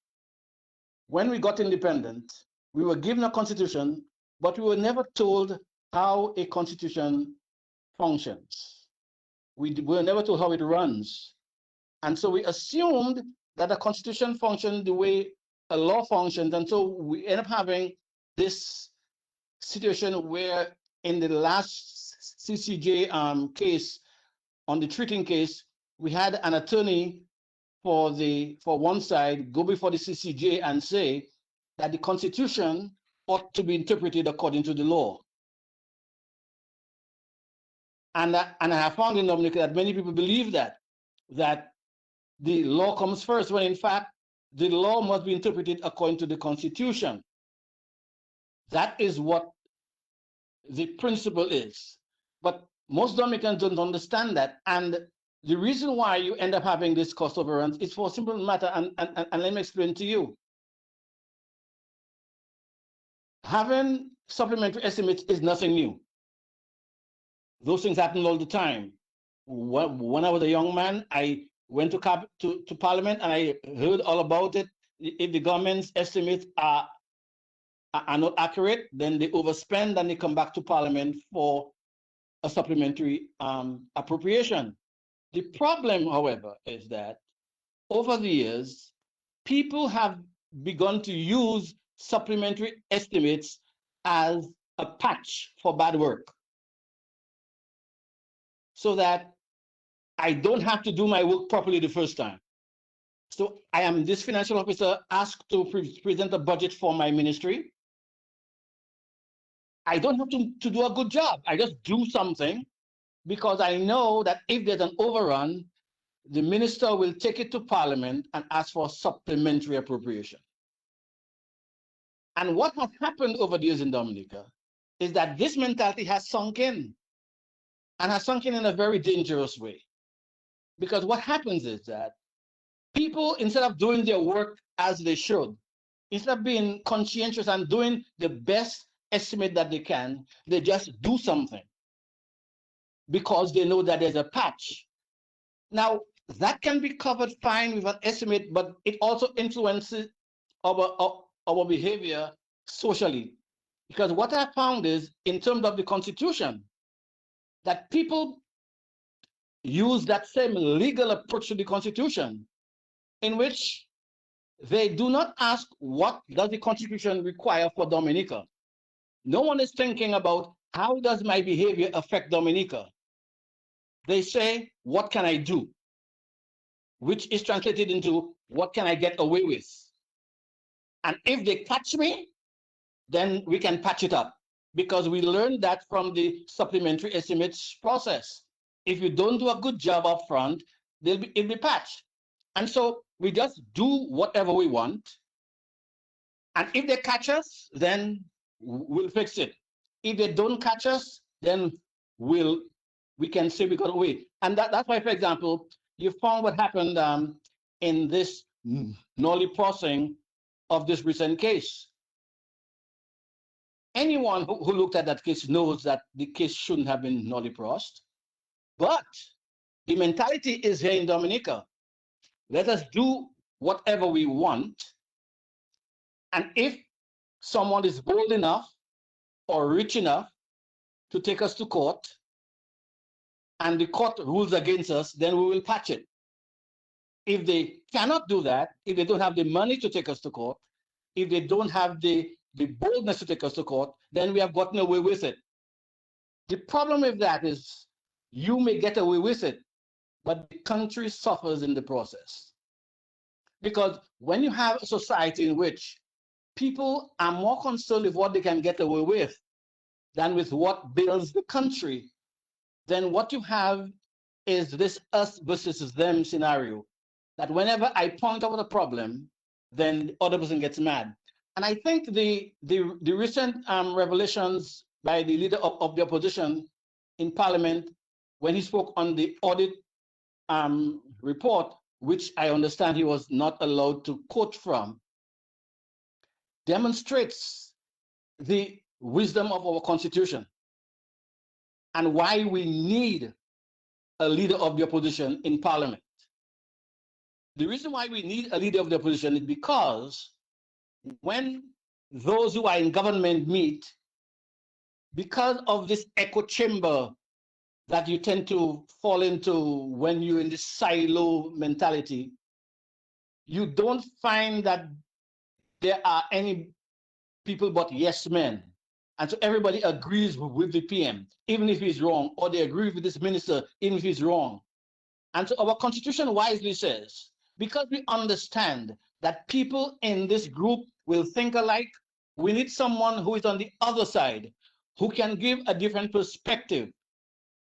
when we got independent, we were given a constitution, but we were never told how a constitution functions. We were never told how it runs. And so we assumed that a constitution functioned the way a law functions. And so we end up having this situation where in the last CCJ case, on the treating case, we had an attorney for one side go before the CCJ and say that the Constitution ought to be interpreted according to the law. And I have found in Dominica that many people believe that the law comes first, when in fact, the law must be interpreted according to the Constitution. That is what the principle is. But most Dominicans don't understand that. And the reason why you end up having this cost overruns is for a simple matter, and let me explain to you. Having supplementary estimates is nothing new. Those things happen all the time. When I was a young man, I went to Parliament and I heard all about it. If the government's estimates are not accurate, then they overspend and they come back to Parliament for a supplementary appropriation. The problem, however, is that over the years, people have begun to use supplementary estimates as a patch for bad work, so that I don't have to do my work properly the first time. So I am this financial officer asked to present a budget for my ministry. I don't have to do a good job. I just do something because I know that if there's an overrun, the minister will take it to Parliament and ask for supplementary appropriation. And what has happened over the years in Dominica is that this mentality has sunk in, and has sunk in a very dangerous way. Because what happens is that people, instead of doing their work as they should, instead of being conscientious and doing the best estimate that they can, they just do something because they know that there's a patch. Now, that can be covered fine with an estimate, but it also influences our behavior socially. Because what I found is, in terms of the Constitution, that people use that same legal approach to the Constitution, in which they do not ask what does the Constitution require for Dominica. No one is thinking about how does my behavior affect Dominica. They say, what can I do? Which is translated into, what can I get away with? And if they catch me, then we can patch it up, because we learned that from the supplementary estimates process. If you don't do a good job up front, it'll be patched. And so we just do whatever we want. And if they catch us, then we'll fix it. If they don't catch us, then we can say we got away. And that's why, for example, you found what happened in this nollie processing of this recent case. Anyone who looked at that case knows that the case shouldn't have been nollie processed. But the mentality is here in Dominica. Let us do whatever we want. And if someone is bold enough or rich enough to take us to court, and the court rules against us, then we will patch it. If they cannot do that, if they don't have the money to take us to court, if they don't have the the boldness to take us to court, then we have gotten away with it. The problem with that is you may get away with it, but the country suffers in the process. Because when you have a society in which people are more concerned with what they can get away with than with what builds the country, then what you have is this us versus them scenario, that whenever I point out a problem, then the other person gets mad. And I think the recent revelations by the leader of the opposition in Parliament, when he spoke on the audit report, which I understand he was not allowed to quote from, demonstrates the wisdom of our Constitution and why we need a leader of the opposition in Parliament. The reason why we need a leader of the opposition is because when those who are in government meet, because of this echo chamber that you tend to fall into when you're in this silo mentality, you don't find that there are any people but yes men. And so everybody agrees with the PM, even if he's wrong, or they agree with this minister, even if he's wrong. And so our Constitution wisely says, because we understand that people in this group will think alike, we need someone who is on the other side, who can give a different perspective.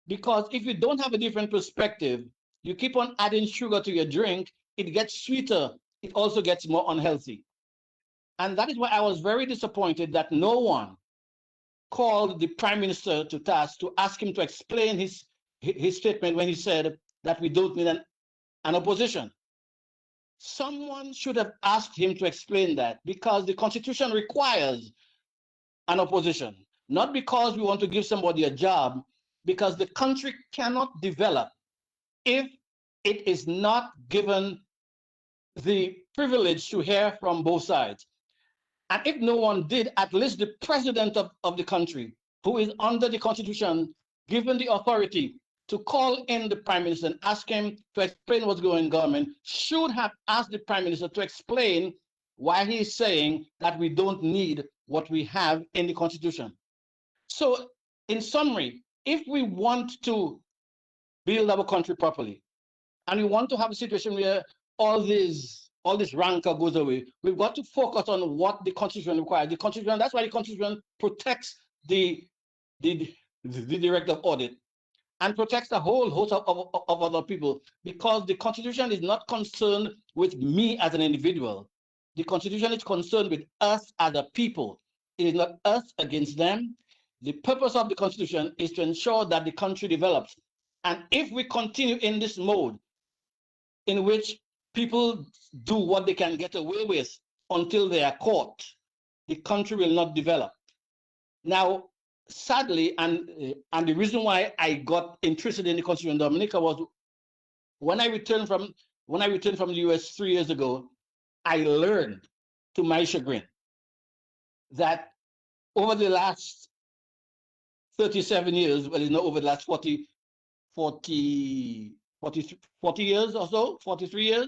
Because if you don't have a different perspective, you keep on adding sugar to your drink, it gets sweeter, it also gets more unhealthy. And that is why I was very disappointed that no one called the Prime Minister to task to ask him to explain his statement when he said that we don't need an opposition. Someone should have asked him to explain that, because the Constitution requires an opposition, not because we want to give somebody a job, because the country cannot develop if it is not given the privilege to hear from both sides. And if no one did, at least the president of the country, who is under the Constitution, given the authority to call in the Prime Minister and ask him to explain what's going on in government, should have asked the Prime Minister to explain why he's saying that we don't need what we have in the Constitution. So, in summary, if we want to build our country properly, and we want to have a situation where all this rancor goes away, we've got to focus on what the Constitution requires. The Constitution, that's why the Constitution protects the Director of Audit and protects a whole host of other people, because the Constitution is not concerned with me as an individual. The Constitution is concerned with us as a people. It is not us against them. The purpose of the Constitution is to ensure that the country develops. And if we continue in this mode in which people do what they can get away with until they are caught, the country will not develop. Now, sadly, and the reason why I got interested in the Constitution in Dominica was when I returned from the US 3 years ago, I learned, to my chagrin, that over the last 37 years, well, it's not over the last 40 years or so, 43 years,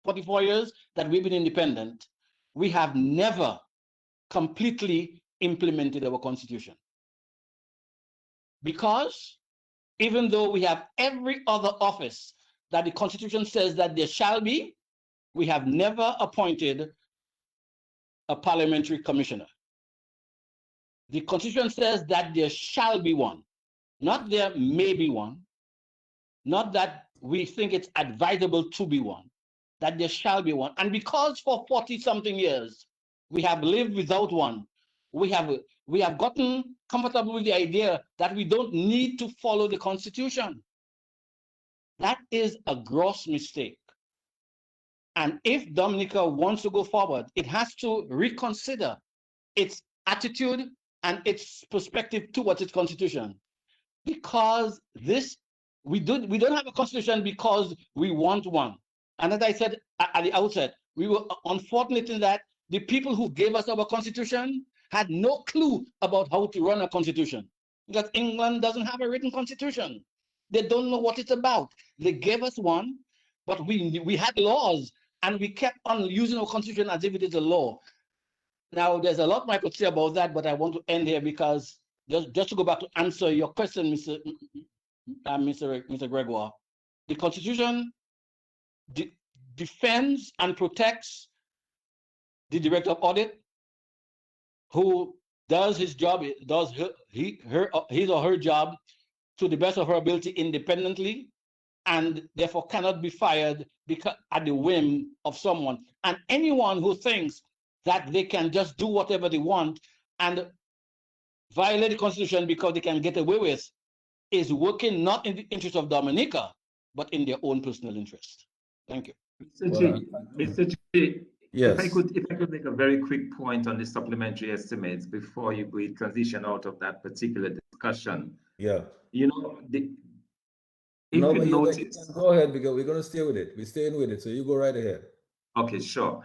44 years that we've been independent, we have never completely implemented our Constitution. Because even though we have every other office that the Constitution says that there shall be, we have never appointed a parliamentary commissioner. The Constitution says that there shall be one, not there may be one, not that we think it's advisable to be one, that there shall be one. And because for 40-something years we have lived without one, we have gotten comfortable with the idea that we don't need to follow the Constitution. That is a gross mistake. And if Dominica wants to go forward, it has to reconsider its attitude and its perspective towards its Constitution. Because we don't have a Constitution because we want one. And as I said at the outset, we were unfortunate in that the people who gave us our Constitution had no clue about how to run a Constitution. Because England doesn't have a written Constitution. They don't know what it's about. They gave us one, but we had laws, and we kept on using our Constitution as if it is a law. Now, there's a lot I could say about that, but I want to end here because just to go back to answer your question, Mr. Gregoire, the Constitution defends and protects the Director of Audit, who does his job, does his or her job to the best of her ability independently, and therefore cannot be fired because at the whim of someone. And anyone who thinks that they can just do whatever they want and violate the Constitution because they can get away with is working not in the interest of Dominica, but in their own personal interest. Thank you. Mr. G, Yes. if I could make a very quick point on the supplementary estimates before we transition out of that particular discussion. Yeah. You know, if No, you but notice, go ahead, because we're going to stay with it. We're staying with it, so you go right ahead. okay, sure.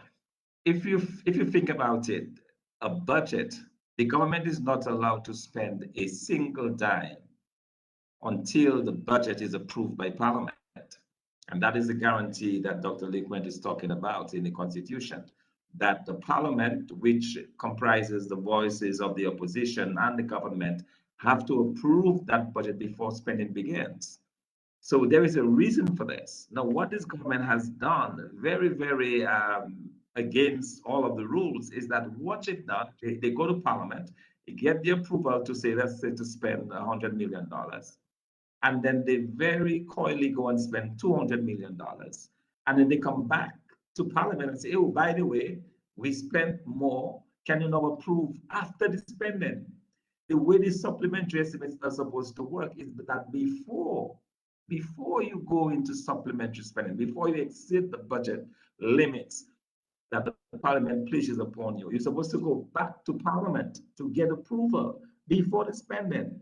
If you think about it, a budget, the government is not allowed to spend a single dime until the budget is approved by Parliament. And that is the guarantee that Dr. Lecointe is talking about in the Constitution, that the Parliament, which comprises the voices of the opposition and the government, have to approve that budget before spending begins. So there is a reason for this. Now, what this government has done, very, very against all of the rules, is that what they've done, they go to Parliament, they get the approval to say, let's say, to spend $100 million. And then they very coyly go and spend $200 million. And then they come back to Parliament and say, oh, by the way, we spent more. Can you now approve after the spending? The way the supplementary estimates are supposed to work is that before you go into supplementary spending, before you exceed the budget limits that the Parliament places upon you, you're supposed to go back to Parliament to get approval before the spending.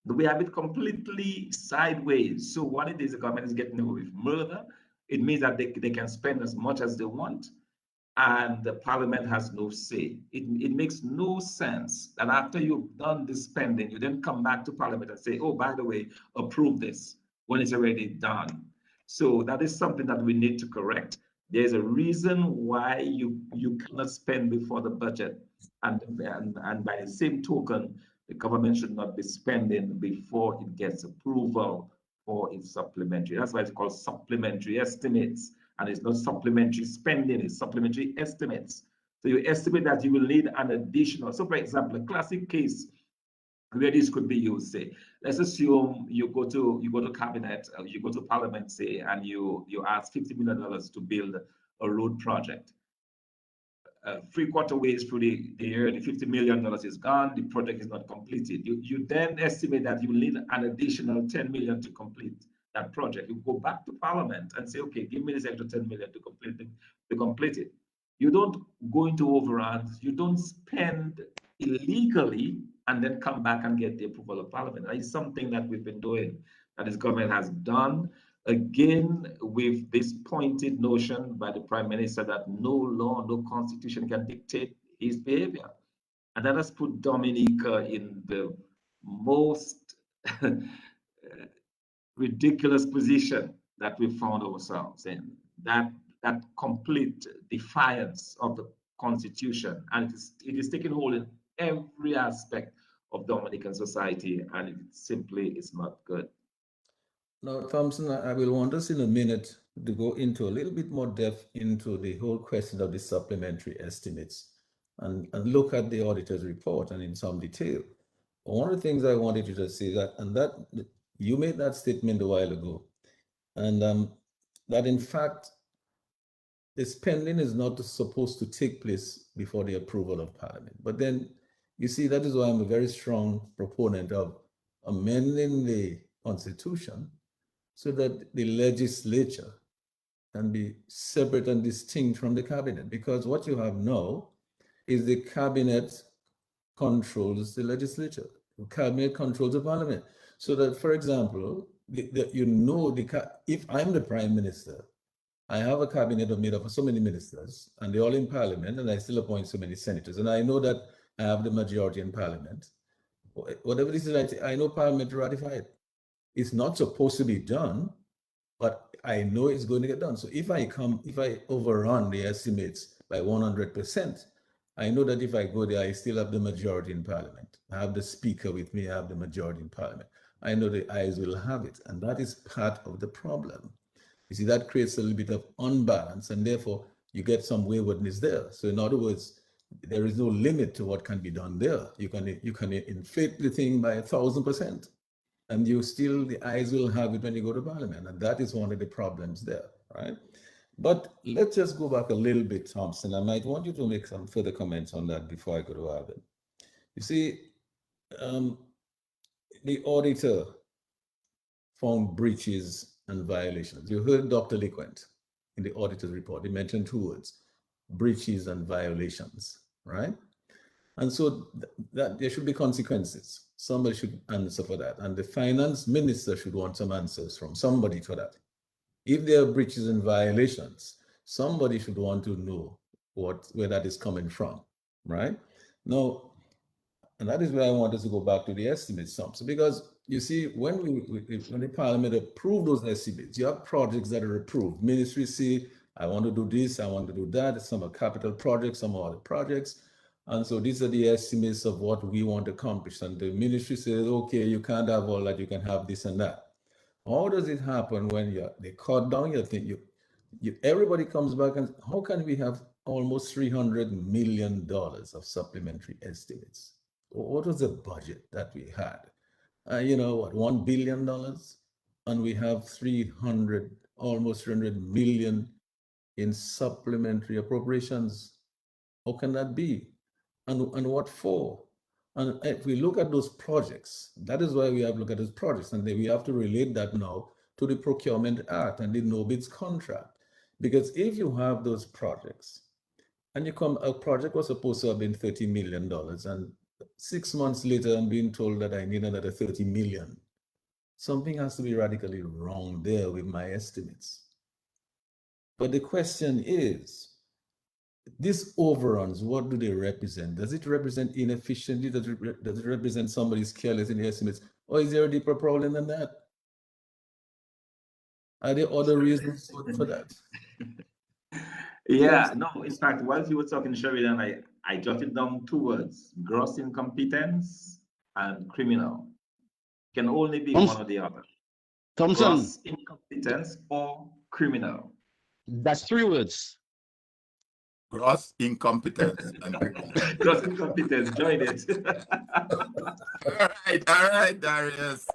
We have it completely sideways. So what it is, the government is getting away with murder. It means that they can spend as much as they want, and the Parliament has no say. It makes no sense that after you've done the spending, you then come back to Parliament and say, oh, by the way, approve this when it's already done. So that is something that we need to correct. There's a reason why you cannot spend before the budget. And by the same token, the government should not be spending before it gets approval for its supplementary. That's why it's called supplementary estimates. And it's not supplementary spending, it's supplementary estimates. So you estimate that you will need an additional. So for example, a classic case where this could be used, say, let's assume you go to cabinet, you go to Parliament, say, and you ask $50 million to build a road project. 3/4 ways through the year, the $50 million is gone, the project is not completed. You then estimate that you need an additional $10 million to complete that project. You go back to Parliament and say, okay, give me this extra $10 million to complete it. You don't go into overruns, you don't spend illegally and then come back and get the approval of Parliament. That is something that we've been doing, that this government has done. Again, with this pointed notion by the Prime Minister that no law, no constitution can dictate his behavior. And that has put Dominica in the most ridiculous position that we found ourselves in. That complete defiance of the Constitution. And it is taking hold in every aspect of Dominican society, and it simply is not good. Now, Thomson, I will want us in a minute to go into a little bit more depth into the whole question of the supplementary estimates and look at the auditor's report and in some detail. One of the things I wanted you to say that you made that statement a while ago, and that in fact, the spending is not supposed to take place before the approval of Parliament. But then, you see, that is why I'm a very strong proponent of amending the Constitution so that the legislature can be separate and distinct from the cabinet. Because what you have now is the cabinet controls the legislature. The cabinet controls the Parliament. So that, for example, if I'm the Prime Minister, I have a cabinet made up of so many ministers, and they're all in Parliament, and I still appoint so many senators. And I know that I have the majority in Parliament. Whatever this is, I know Parliament to ratify it. It's not supposed to be done, but I know it's going to get done. So if I overrun the estimates by 100%, I know that if I go there, I still have the majority in parliament. I have the speaker with me, I have the majority in parliament. I know the ayes will have it, and that is part of the problem. You see, that creates a little bit of unbalance, and therefore you get some waywardness there. So in other words, there is no limit to what can be done there. You can inflate the thing by 1,000%, and you still, the ayes will have it when you go to parliament, and that is one of the problems there, right? But let's just go back a little bit, Thomson. I might want you to make some further comments on that before I go to Alvin. You see, the auditor found breaches and violations. You heard Dr. Lecointe in the auditor's report. He mentioned two words, breaches and violations, right? And so that there should be consequences. Somebody should answer for that. And the finance minister should want some answers from somebody for that. If there are breaches and violations, somebody should want to know where that is coming from, right? Now, and that is where I want us to go back to the estimates, Thompson, because you see, when the parliament approved those estimates, you have projects that are approved. Ministries say, I want to do this, I want to do that. Some are capital projects, some are other projects. And so these are the estimates of what we want to accomplish. And the ministry says, okay, you can't have all that, you can have this and that. How does it happen when they cut down your thing? Everybody comes back and how can we have almost $300 million of supplementary estimates? What was the budget that we had? $1 billion, and we have almost 300 million in supplementary appropriations. How can that be? And what for? And if we look at those projects, that is why we have to look at those projects, and then we have to relate that now to the Procurement Act and the no-bids contract. Because if you have those projects, and a project was supposed to have been $30 million, and 6 months later I'm being told that I need another 30 million, something has to be radically wrong there with my estimates. But the question is, these overruns, what do they represent? Does it represent inefficiency? Does it represent somebody's careless in the estimates? Or is there a deeper problem than that? Are there other reasons for that? Yeah, no, in fact, while you were talking, Sheridan, I jotted down two words, gross incompetence and criminal. Can only be one or the other. Thomson. Gross incompetence or criminal. That's 3 words. Gross incompetence and Gross incompetence, join it. all right, Darius.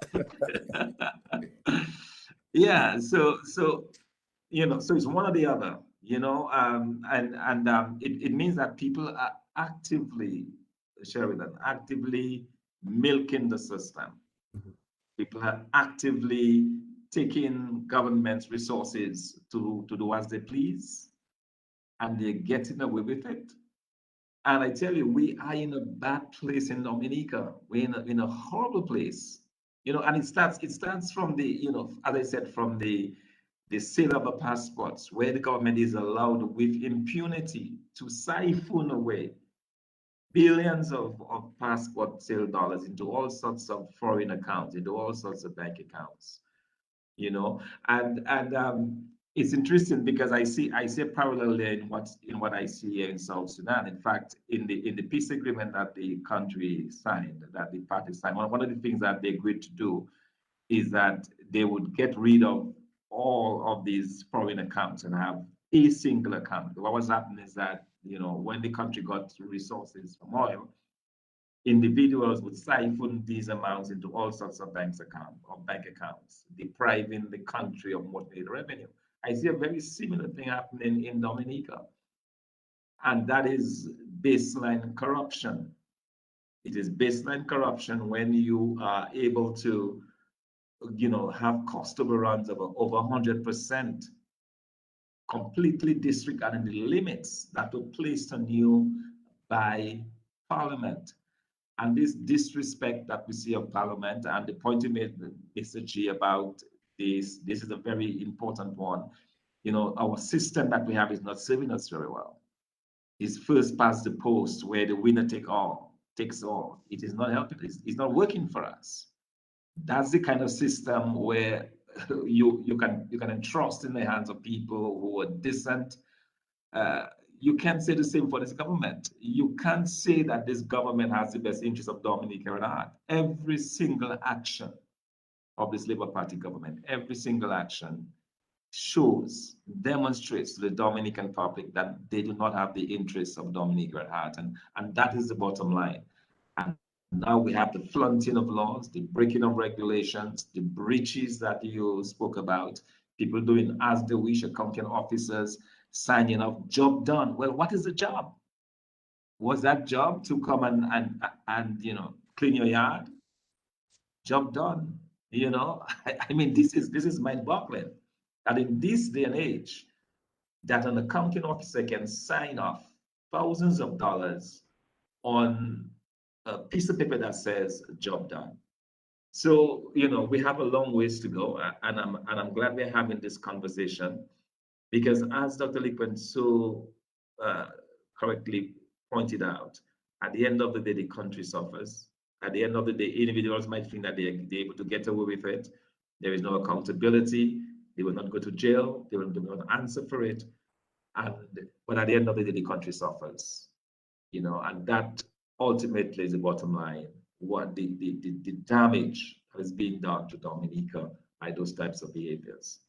Yeah, so it's one or the other, it means that people are actively, Sheridan, actively milking the system. People are actively taking government's resources to do as they please, and they're getting away with it. And I tell you, we are in a bad place in Dominica. We're in a horrible place, and it starts from the, as I said, from the sale of the passports, where the government is allowed with impunity to siphon away billions of passport sale dollars into all sorts of foreign accounts, into all sorts of bank accounts, and it's interesting because I see a parallel there in what I see here in South Sudan. In fact, in the peace agreement that the country signed, that the parties signed, one of the things that they agreed to do is that they would get rid of all of these foreign accounts and have a single account. What was happening is that, when the country got resources from oil, individuals would siphon these amounts into all sorts of bank accounts, depriving the country of what made revenue. I see a very similar thing happening in Dominica, and that is baseline corruption. It is baseline corruption when you are able to, have cost overruns of over 100%, completely disregarding the limits that were placed on you by Parliament. And this disrespect that we see of Parliament, and the point you made, Mr. G, about this is a very important one. Our system that we have is not serving us very well. It's first past the post, where the winner takes all. It is not helping. It's not working for us. That's the kind of system where you can entrust in the hands of people who are decent, you can't say the same for this government. You can't say that this government has the best interest of Dominica or not. Every single action of this Labour Party government, every single action shows, demonstrates to the Dominican public that they do not have the interests of Dominica at heart. And that is the bottom line. And now we have the flaunting of laws, the breaking of regulations, the breaches that you spoke about, people doing as they wish, accounting officers signing off, job done. Well, what is the job? Was that job to come and clean your yard? Job done. I mean, this is mind-boggling that in this day and age, that an accounting officer can sign off thousands of dollars on a piece of paper that says job done. So, we have a long ways to go, and I'm glad we're having this conversation, because as Dr. Lecointe so correctly pointed out, at the end of the day, the country suffers. At the end of the day, individuals might think that they're able to get away with it. There is no accountability. They will not go to jail. They will not answer for it. But at the end of the day, the country suffers. And that ultimately is the bottom line. What the damage that is being done to Dominica by those types of behaviors.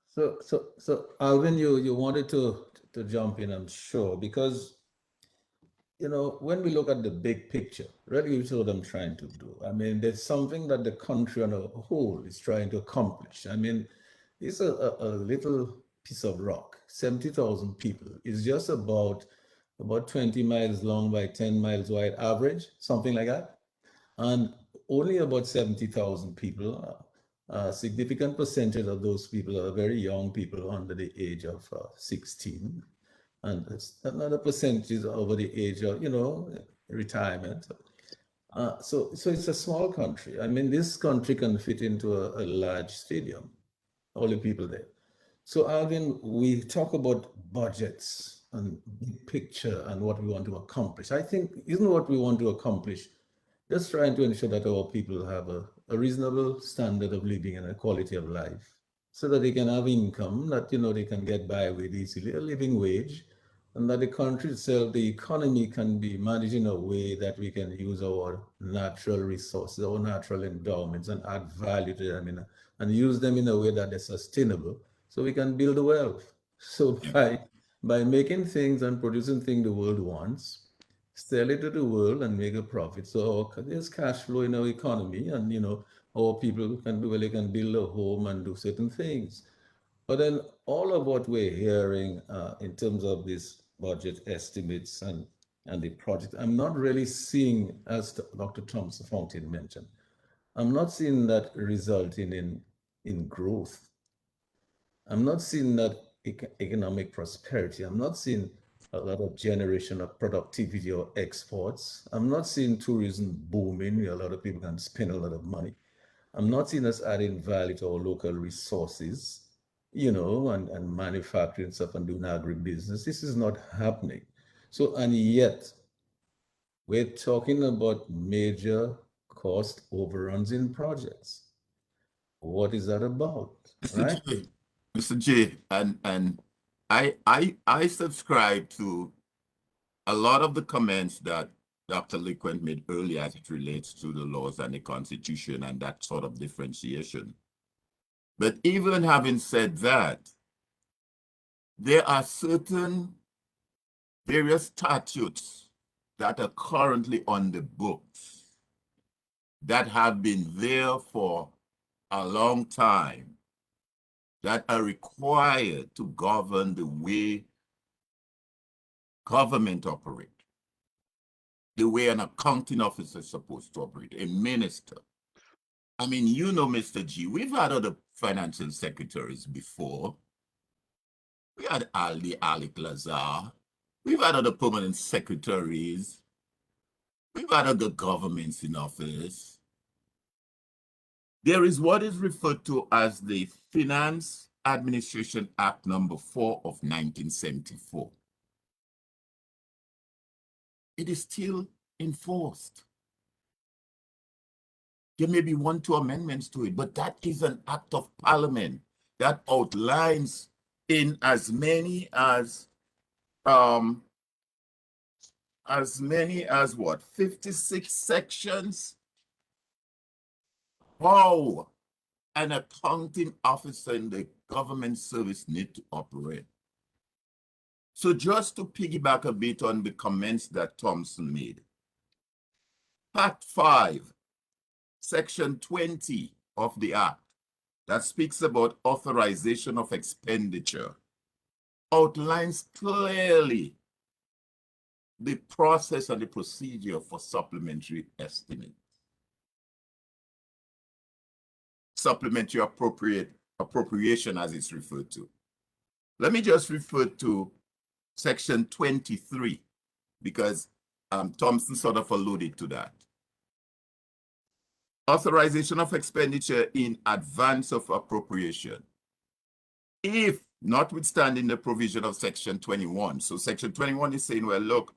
So Alvin, you wanted to jump in, I'm sure, because when we look at the big picture, really is what I'm trying to do. I mean, there's something that the country on a whole is trying to accomplish. I mean, it's a little piece of rock, 70,000 people. It's just about 20 miles long by 10 miles wide average, something like that. And only about 70,000 people, a significant percentage of those people are very young people under the age of 16. And another percentage is over the age of, retirement. So it's a small country. I mean, this country can fit into a large stadium, all the people there. So Alvin, we talk about budgets and big picture and what we want to accomplish. I think, isn't what we want to accomplish just trying to ensure that our people have a reasonable standard of living and a quality of life, so that they can have income that, they can get by with easily, a living wage, and that the country itself, the economy, can be managed in a way that we can use our natural resources, our natural endowments, and add value to them and use them in a way that is sustainable, so we can build wealth. So by making things and producing things the world wants, sell it to the world and make a profit. So there's cash flow in our economy, and our people can build a home and do certain things. But then all of what we're hearing in terms of these budget estimates and the project, I'm not really seeing, as Dr. Thomson Fontaine mentioned, I'm not seeing that resulting in growth. I'm not seeing that economic prosperity. I'm not seeing a lot of generation of productivity or exports. I'm not seeing tourism booming. A lot of people can spend a lot of money. I'm not seeing us adding value to our local resources, and manufacturing stuff and doing agribusiness. This is not happening. So, and yet, we're talking about major cost overruns in projects. What is that about? Right? Mr. J, and I subscribe to a lot of the comments that Dr. Lecointe made earlier as it relates to the laws and the Constitution and that sort of differentiation. But even having said that, there are certain various statutes that are currently on the books that have been there for a long time, that are required to govern the way government operate, the way an accounting officer is supposed to operate, a minister. I mean, Mr. G, we've had other financial secretaries before. We had Alec Lazar. We've had other permanent secretaries. We've had other governments in office. There is what is referred to as the Finance Administration Act number 4 of 1974. It is still enforced. There may be 1, 2 amendments to it, but that is an act of parliament that outlines in as many as what, 56 sections. Wow, an accounting officer in the government service need to operate. So just to piggyback a bit on the comments that Thomson made, Part 5, Section 20 of the Act, that speaks about authorization of expenditure, outlines clearly the process and the procedure for supplementary estimate. Supplementary appropriation, as it's referred to. Let me just refer to Section 23, because Thomson sort of alluded to that. Authorization of expenditure in advance of appropriation. If, notwithstanding the provision of Section 21, so Section 21 is saying, well, look,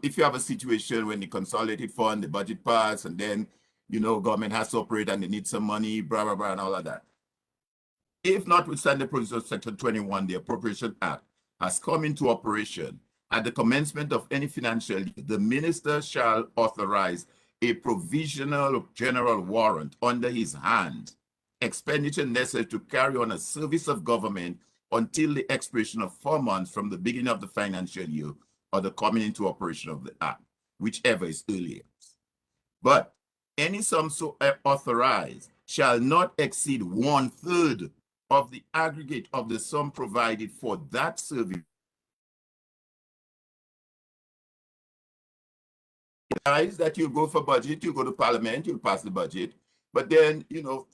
if you have a situation when the consolidated fund, the budget pass, and then, you know, government has to operate and they need some money, blah, blah, blah, and all of that. If, notwithstanding the provision of Section 21, the Appropriation Act has come into operation, at the commencement of any financial year, the minister shall authorize a provisional general warrant under his hand, expenditure necessary to carry on a service of government until the expiration of 4 months from the beginning of the financial year or the coming into operation of the act, whichever is earlier. But any sum so authorized shall not exceed 1/3 of the aggregate of the sum provided for that service. That you go for budget, you go to parliament, you'll pass the budget, but then, you know,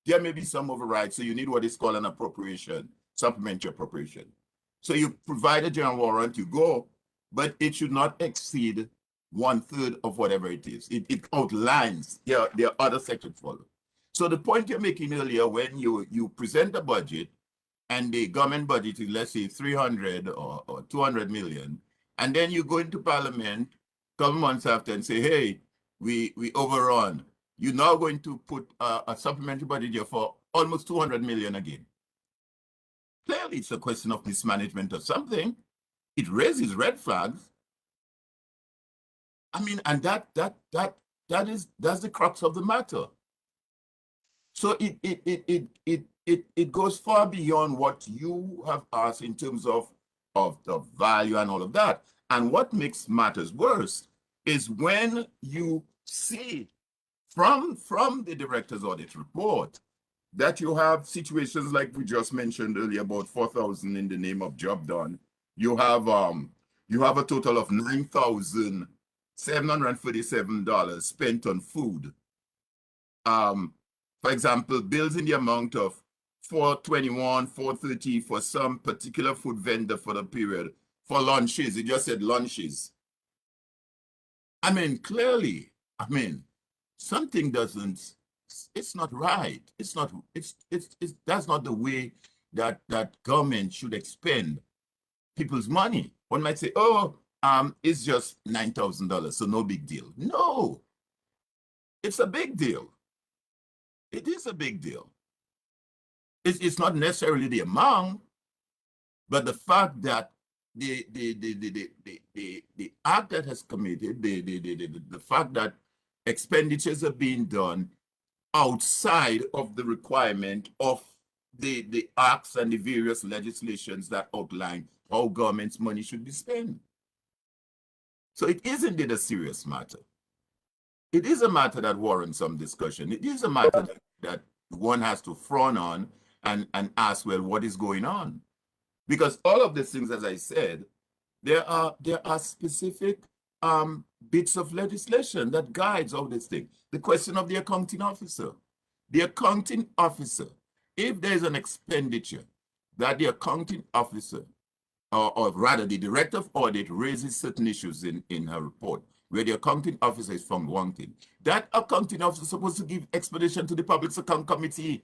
there may be some override, so you need what is called an appropriation, supplementary appropriation. So you provide a general warrant, you go, but it should not exceed 1/3 of whatever it is. It outlines, there are other sections follow. So the point you're making earlier, when you present a budget and the government budget is, let's say, 300 or 200 million, and then you go into parliament a couple months after and say, hey, we overrun. You're now going to put a supplementary budget here for almost 200 million again. Clearly, it's a question of mismanagement or something. It raises red flags. I mean, and that's the crux of the matter. So it goes far beyond what you have asked in terms of the value and all of that. And what makes matters worse is when you see from the director's audit report that you have situations like we just mentioned earlier, about 4,000 in the name of job done. You have a total of $9,737 spent on food. For example, bills in the amount of $421, $430 for some particular food vendor for the period for lunches. It just said lunches. I mean, clearly, I mean, something doesn't, it's not right. It's not, that's not the way that government should expend people's money. One might say, oh, it's just $9,000, so no big deal. No, it's a big deal. It is a big deal. It's not necessarily the amount, but the fact that the act that has committed, the fact that expenditures are being done outside of the requirement of the acts and the various legislations that outline how government's money should be spent. So it is indeed a serious matter. It is a matter that warrants some discussion. It is a matter that one has to frown on and ask, well, what is going on? Because all of these things, as I said, there are specific bits of legislation that guides all this thing. The question of the accounting officer. The accounting officer, if there's an expenditure that the accounting officer, or rather the director of audit raises certain issues in her report, where the accounting officer is found wanting, that accounting officer is supposed to give explanation to the Public Account Committee.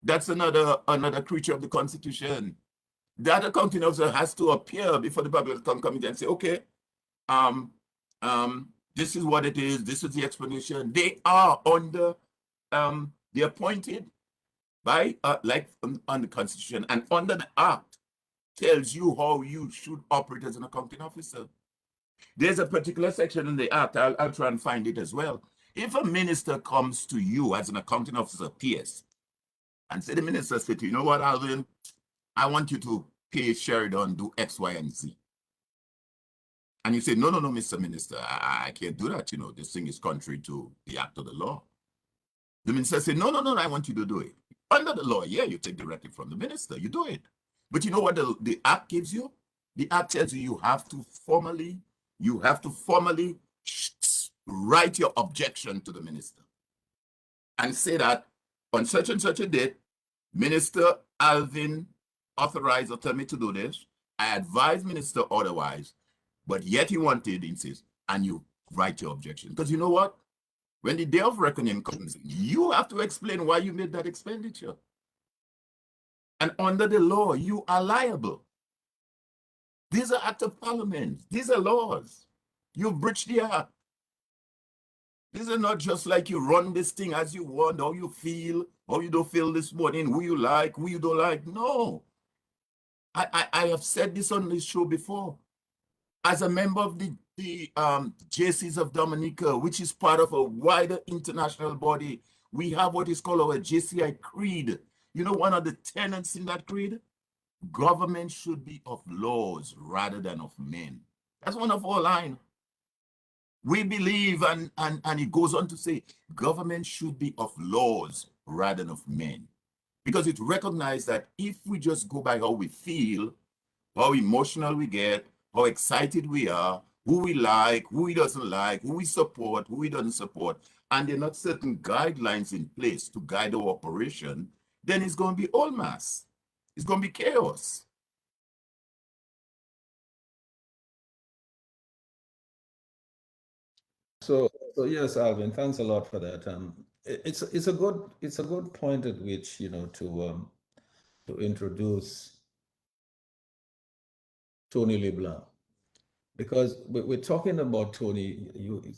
That's another creature of the Constitution. That accounting officer has to appear before the Public Account Committee and say, okay, this is what it is, this is the explanation. They are under the appointed by like on the Constitution and under the Act tells you how you should operate as an accounting officer. There's a particular section in the Act, I'll try and find it as well. If a minister comes to you as an accounting officer, PS, and say the minister said to you, you know what, Alvin, I want you to pay Sheridan, do X, Y, and Z. And you say, no, Mr. Minister, I can't do that. You know, this thing is contrary to the act of the law. The minister says, no, I want you to do it. Under the law, yeah, you take directive from the minister, you do it. But you know what the act gives you? The act tells you you have to formally write your objection to the minister and say that on such and such a date, Minister Alvin authorized or tell me to do this. I advise minister otherwise, but yet he wanted, insists, and you write your objection. Because you know what? When the day of reckoning comes, you have to explain why you made that expenditure. And under the law, you are liable. These are acts of parliament. These are laws. You breached the act. These are not just like you run this thing as you want, how you feel, how you don't feel this morning, who you like, who you don't like. No. I have said this on this show before. As a member of the JCs of Dominica, which is part of a wider international body, we have what is called our JCI creed. You know, one of the tenets in that creed? Government should be of laws rather than of men. That's one of our lines. We believe, and it goes on to say, government should be of laws rather than of men. Because it recognizes that if we just go by how we feel, how emotional we get, how excited we are, who we like, who we doesn't like, who we support, who we doesn't support, and there are not certain guidelines in place to guide our operation, then it's going to be all mass. It's going to be chaos. So yes, Alvin, thanks a lot for that. It's a good point at which, you know, to introduce Tony LeBlanc, because we're talking about Tony.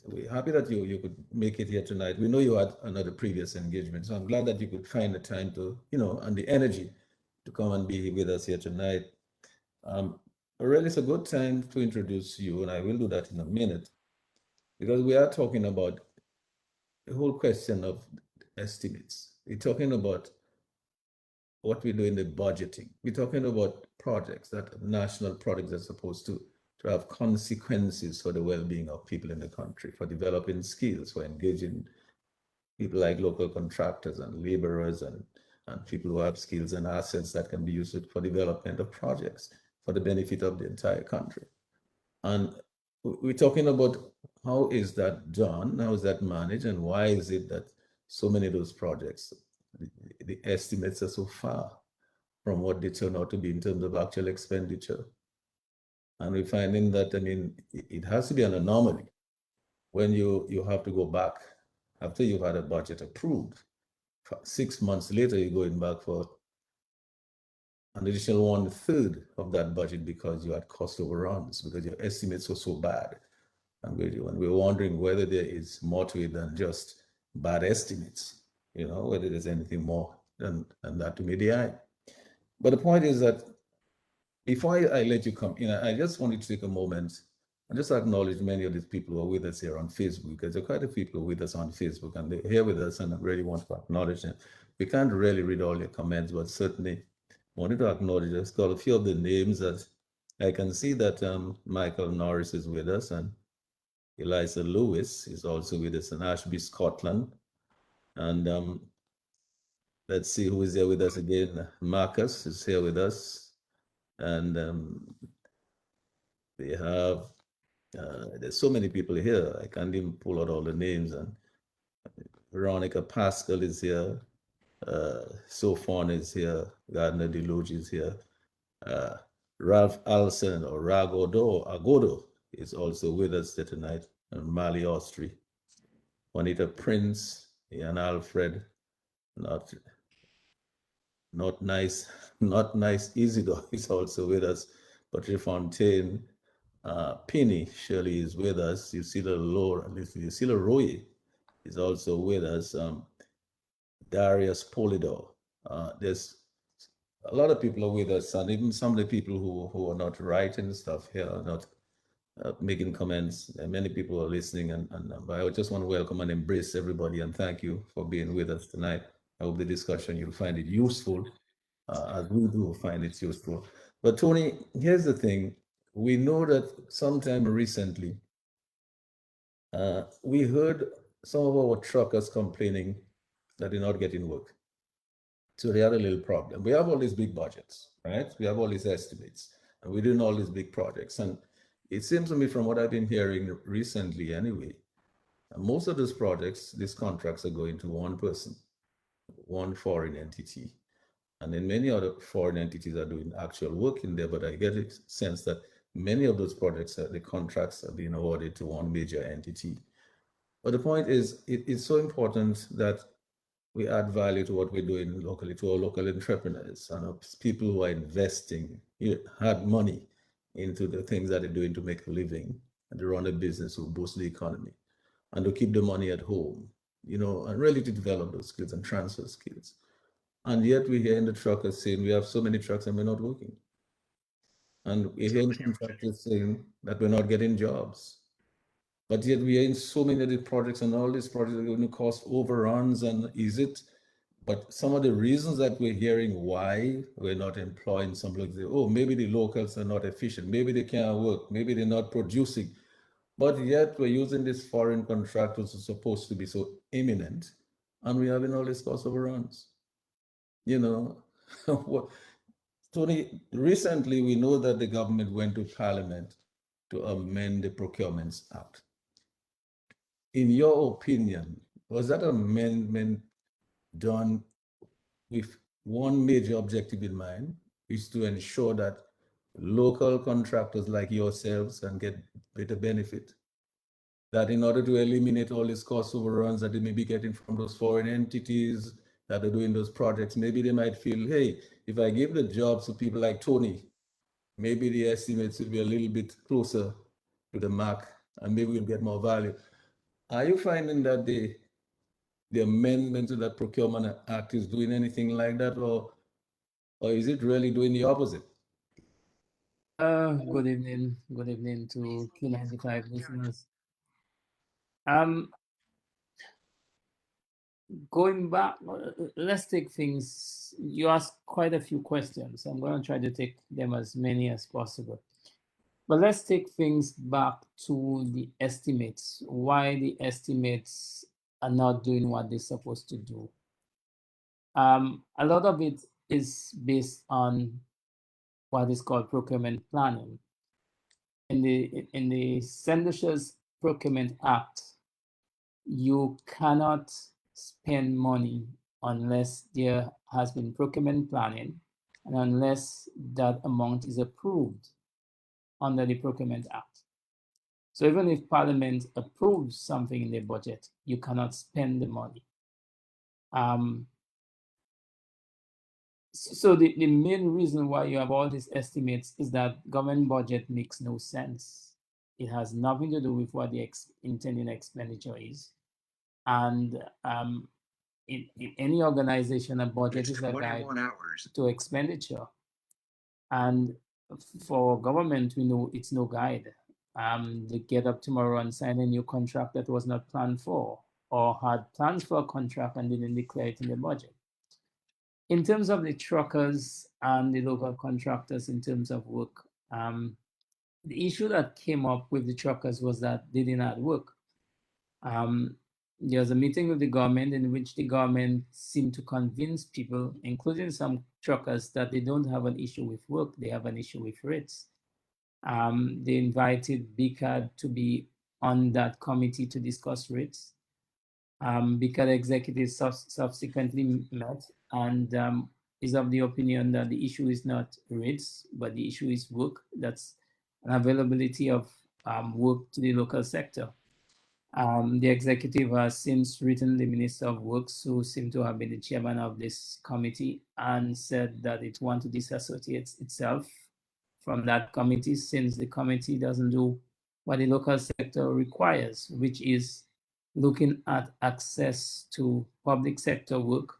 We're happy that you could make it here tonight. We know you had another previous engagement, so I'm glad that you could find the time to, you know, and the energy to come and be with us here tonight. Really, it's a good time to introduce you, and I will do that in a minute, because we are talking about the whole question of estimates. We're talking about what we do in the budgeting. We're talking about projects, that national projects are supposed to have consequences for the well-being of people in the country, for developing skills, for engaging people like local contractors and laborers and people who have skills and assets that can be used for development of projects for the benefit of the entire country. And we're talking about how is that done, how is that managed, and why is it that so many of those projects, the estimates are so far from what they turn out to be in terms of actual expenditure. And we're finding that, I mean, it has to be an anomaly when you have to go back after you've had a budget approved. 6 months later, you're going back for an additional 1/3 of that budget because you had cost overruns, because your estimates were so bad. And we're wondering whether there is more to it than just bad estimates, you know, whether there's anything more than that to meet the eye. But the point is that before I let you come in, I just wanted to take a moment and just acknowledge many of these people who are with us here on Facebook, because there are quite a few people with us on Facebook and they're here with us, and I really want to acknowledge them. We can't really read all your comments, but certainly wanted to acknowledge just call a few of the names that I can see that Michael Norris is with us, and Eliza Lewis is also with us, in Ashby, Scotland. And let's see who is there with us again. Marcus is here with us. And we have, there's so many people here, I can't even pull out all the names. And Veronica Pascal is here. Sophon is here. Gardner Deluge is here. Ralph Alson or Agodo is also with us there tonight. And Mali Austri. Juanita Prince, Ian Alfred, not nice Isidore is also with us. Patricia Fontaine, Penny Shirley is with us. Lucilla Roy is also with us. Darius Polidor, There's a lot of people are with us, and even some of the people who are not writing stuff here, are not making comments. And many people are listening, and but I just want to welcome and embrace everybody and thank you for being with us tonight. I hope the discussion you'll find it useful, as we do find it useful. But Tony, here's the thing: we know that sometime recently, we heard some of our truckers complaining that they're not getting work. So they had a little problem. We have all these big budgets, right? We have all these estimates, and we're doing all these big projects. And it seems to me, from what I've been hearing recently anyway, most of those projects, these contracts are going to one person, one foreign entity. And then many other foreign entities are doing actual work in there, but I get a sense that many of those projects, the contracts are being awarded to one major entity. But the point is, it's so important that we add value to what we're doing locally, to our local entrepreneurs and people who are investing hard money into the things that they're doing to make a living and to run a business to boost the economy and to keep the money at home, and really to develop those skills and transfer skills. And yet we hear in the truckers saying we have so many trucks and we're not working. And we hear contractors saying that we're not getting jobs. But yet we are in so many of the projects, and all these projects are going to cost overruns. And but some of the reasons that we're hearing why we're not employing some like, oh, maybe the locals are not efficient, maybe they can't work, maybe they're not producing. But yet we're using these foreign contractors who are supposed to be so imminent, and we're having all these cost overruns. Tony, recently we know that the government went to Parliament to amend the Procurement Act. In your opinion, was that amendment done with one major objective in mind, is to ensure that local contractors like yourselves can get better benefit? That in order to eliminate all these cost overruns that they may be getting from those foreign entities that are doing those projects, maybe they might feel, hey, if I give the jobs to people like Tony, maybe the estimates will be a little bit closer to the mark and maybe we'll get more value. Are you finding that the amendment to that Procurement Act is doing anything like that, or is it really doing the opposite? Good evening. Good evening to Q95 listeners. Going back, let's take things. You asked quite a few questions. I'm going to try to take them as many as possible. But let's take things back to the estimates. Why the estimates are not doing what they're supposed to do. A lot of it is based on what is called procurement planning. In the Sendershires Procurement Act, you cannot spend money unless there has been procurement planning and unless that amount is approved under the Procurement Act. So even if Parliament approves something in the budget, you cannot spend the money. So the main reason why you have all these estimates is that government budget makes no sense. It has nothing to do with what the intended expenditure is. And in any organization, a budget is a guide to expenditure. And for government, we know it's no guide. They get up tomorrow and sign a new contract that was not planned for, or had plans for a contract and didn't declare it in the budget. In terms of the truckers and the local contractors, in terms of work, the issue that came up with the truckers was that they didn't have work. There was a meeting with the government in which the government seemed to convince people, including some truckers, that they don't have an issue with work, they have an issue with rates. They invited BCAD to be on that committee to discuss rates. BCAD executives subsequently met and is of the opinion that the issue is not rates, but the issue is work. That's an availability of work to the local sector. The executive has since written the Minister of Works, who seemed to have been the chairman of this committee, and said that it wants to disassociate itself from that committee, since the committee doesn't do what the local sector requires, which is looking at access to public sector work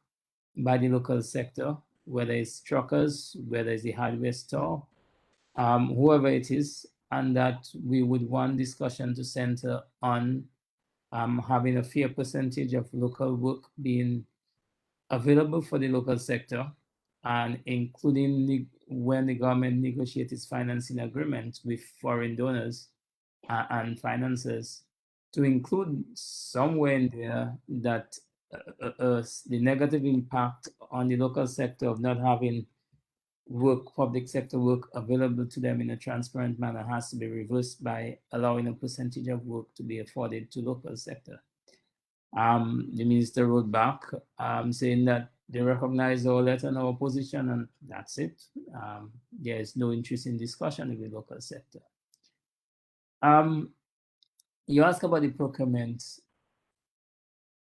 by the local sector, whether it's truckers, whether it's the hardware store, whoever it is, and that we would want discussion to center on having a fair percentage of local work being available for the local sector, and including when the government negotiates its financing agreement with foreign donors and financiers, to include somewhere in there that the negative impact on the local sector of not having public sector work available to them in a transparent manner has to be reversed by allowing a percentage of work to be afforded to local sector. The minister wrote back saying that they recognize our letter and our position, and that's it. There is no interest in discussion with the local sector. You ask about the Procurement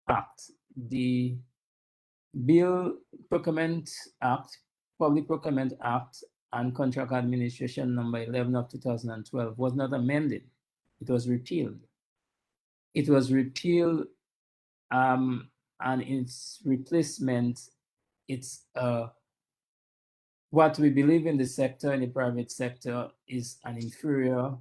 Act. The Procurement Act, Public Procurement Act, and Contract Administration number 11 of 2012 was not amended. It was repealed. It was repealed, and its replacement, it's what we believe in the sector, in the private sector, is an inferior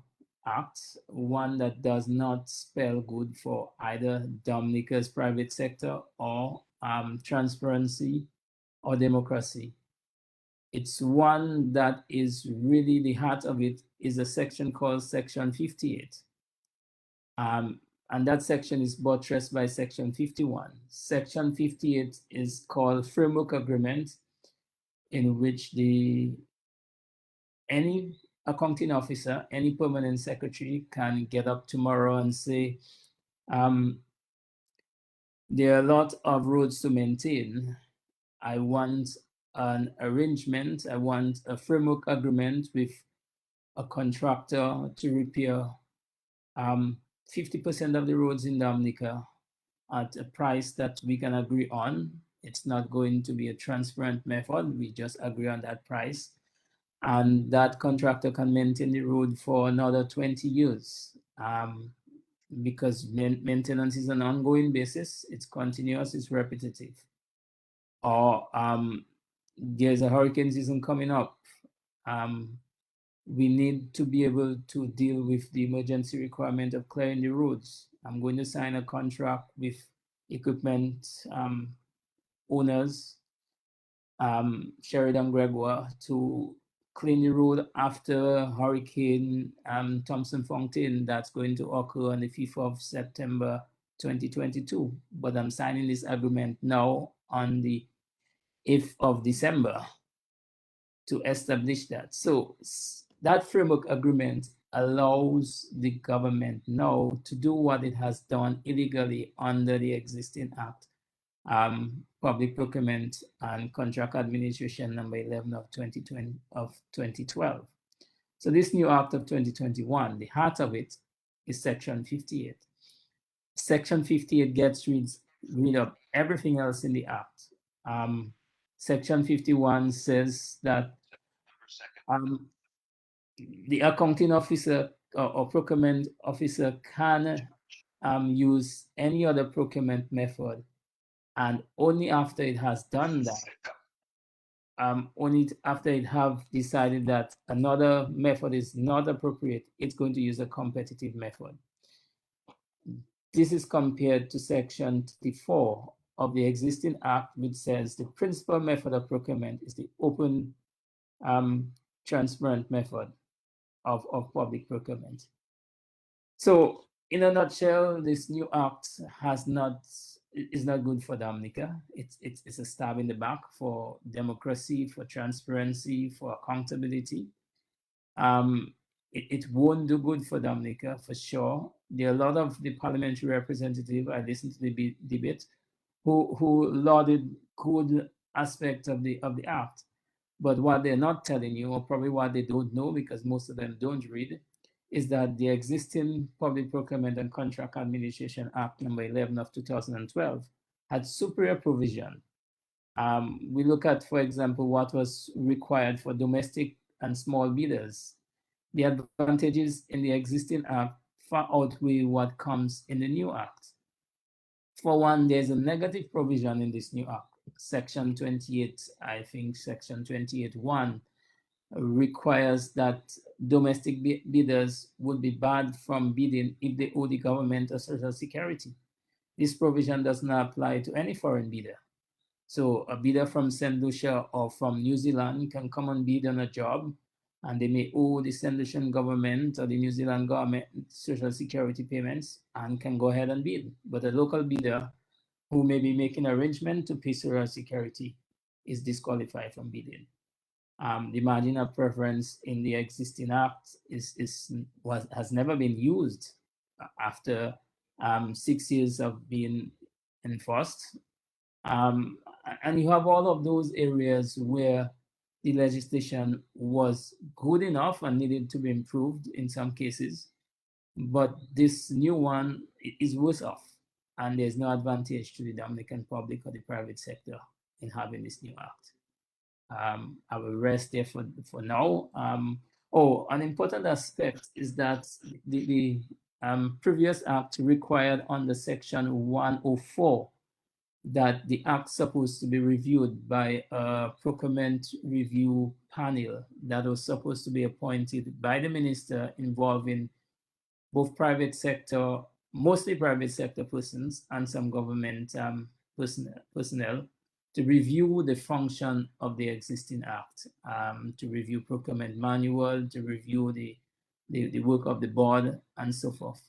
act, one that does not spell good for either Dominica's private sector or transparency or democracy. It's one that is really, the heart of it is a section called Section 58. And that section is buttressed by Section 51. Section 58 is called Framework Agreement, in which any accounting officer, any permanent secretary can get up tomorrow and say, there are a lot of roads to maintain. I want an arrangement, I want a framework agreement with a contractor to repair 50% of the roads in Dominica at a price that we can agree on. It's not going to be a transparent method. We just agree on that price. And that contractor can maintain the road for another 20 years because maintenance is an ongoing basis. It's continuous, it's repetitive. Or there's a hurricane season coming up. We need to be able to deal with the emergency requirement of clearing the roads. I'm going to sign a contract with equipment owners, Sheridan, Gregoire, to clean the road after Hurricane Thomson Fontaine that's going to occur on the 5th of September 2022. But I'm signing this agreement now on the 8th of December to establish that. So that framework agreement allows the government now to do what it has done illegally under the existing act, Public Procurement and Contract Administration number 11 of 2012. So this new act of 2021, the heart of it is Section 58. Section 58 gets rid of everything else in the act. Section 51 says that the accounting officer or procurement officer can use any other procurement method, and only after it has done that, only after it have decided that another method is not appropriate, it's going to use a competitive method. This is compared to Section 34 of the existing act, which says the principal method of procurement is the open, transparent method of public procurement. So in a nutshell, this new act is not good for Dominica. It's a stab in the back for democracy, for transparency, for accountability. It won't do good for Dominica, for sure. There are a lot of the parliamentary representatives, I listened to the debate, who lauded good aspects of the act. But what they're not telling you, or probably what they don't know, because most of them don't read, is that the existing Public Procurement and Contract Administration Act number 11 of 2012 had superior provision. We look at, for example, what was required for domestic and small bidders. The advantages in the existing act far outweigh what comes in the new act. For one, there's a negative provision in this new act. Section 28, I think Section 28(1) requires that domestic bidders would be barred from bidding if they owe the government a social security. This provision does not apply to any foreign bidder. So a bidder from St. Lucia or from New Zealand can come and bid on a job, and they may owe the St. Lucian government or the New Zealand government social security payments and can go ahead and bid. But a local bidder who may be making arrangement to pay social security is disqualified from bidding. The margin of preference in the existing act has never been used after 6 years of being enforced. And you have all of those areas where the legislation was good enough and needed to be improved in some cases, but this new one is worse off, and there's no advantage to the Dominican public or the private sector in having this new act. I will rest there for now. An important aspect is that the previous act required under Section 104 that the act supposed to be reviewed by a procurement review panel that was supposed to be appointed by the minister, involving both private sector, mostly private sector persons, and some government personnel to review the function of the existing act, to review procurement manual, to review the work of the board, and so forth.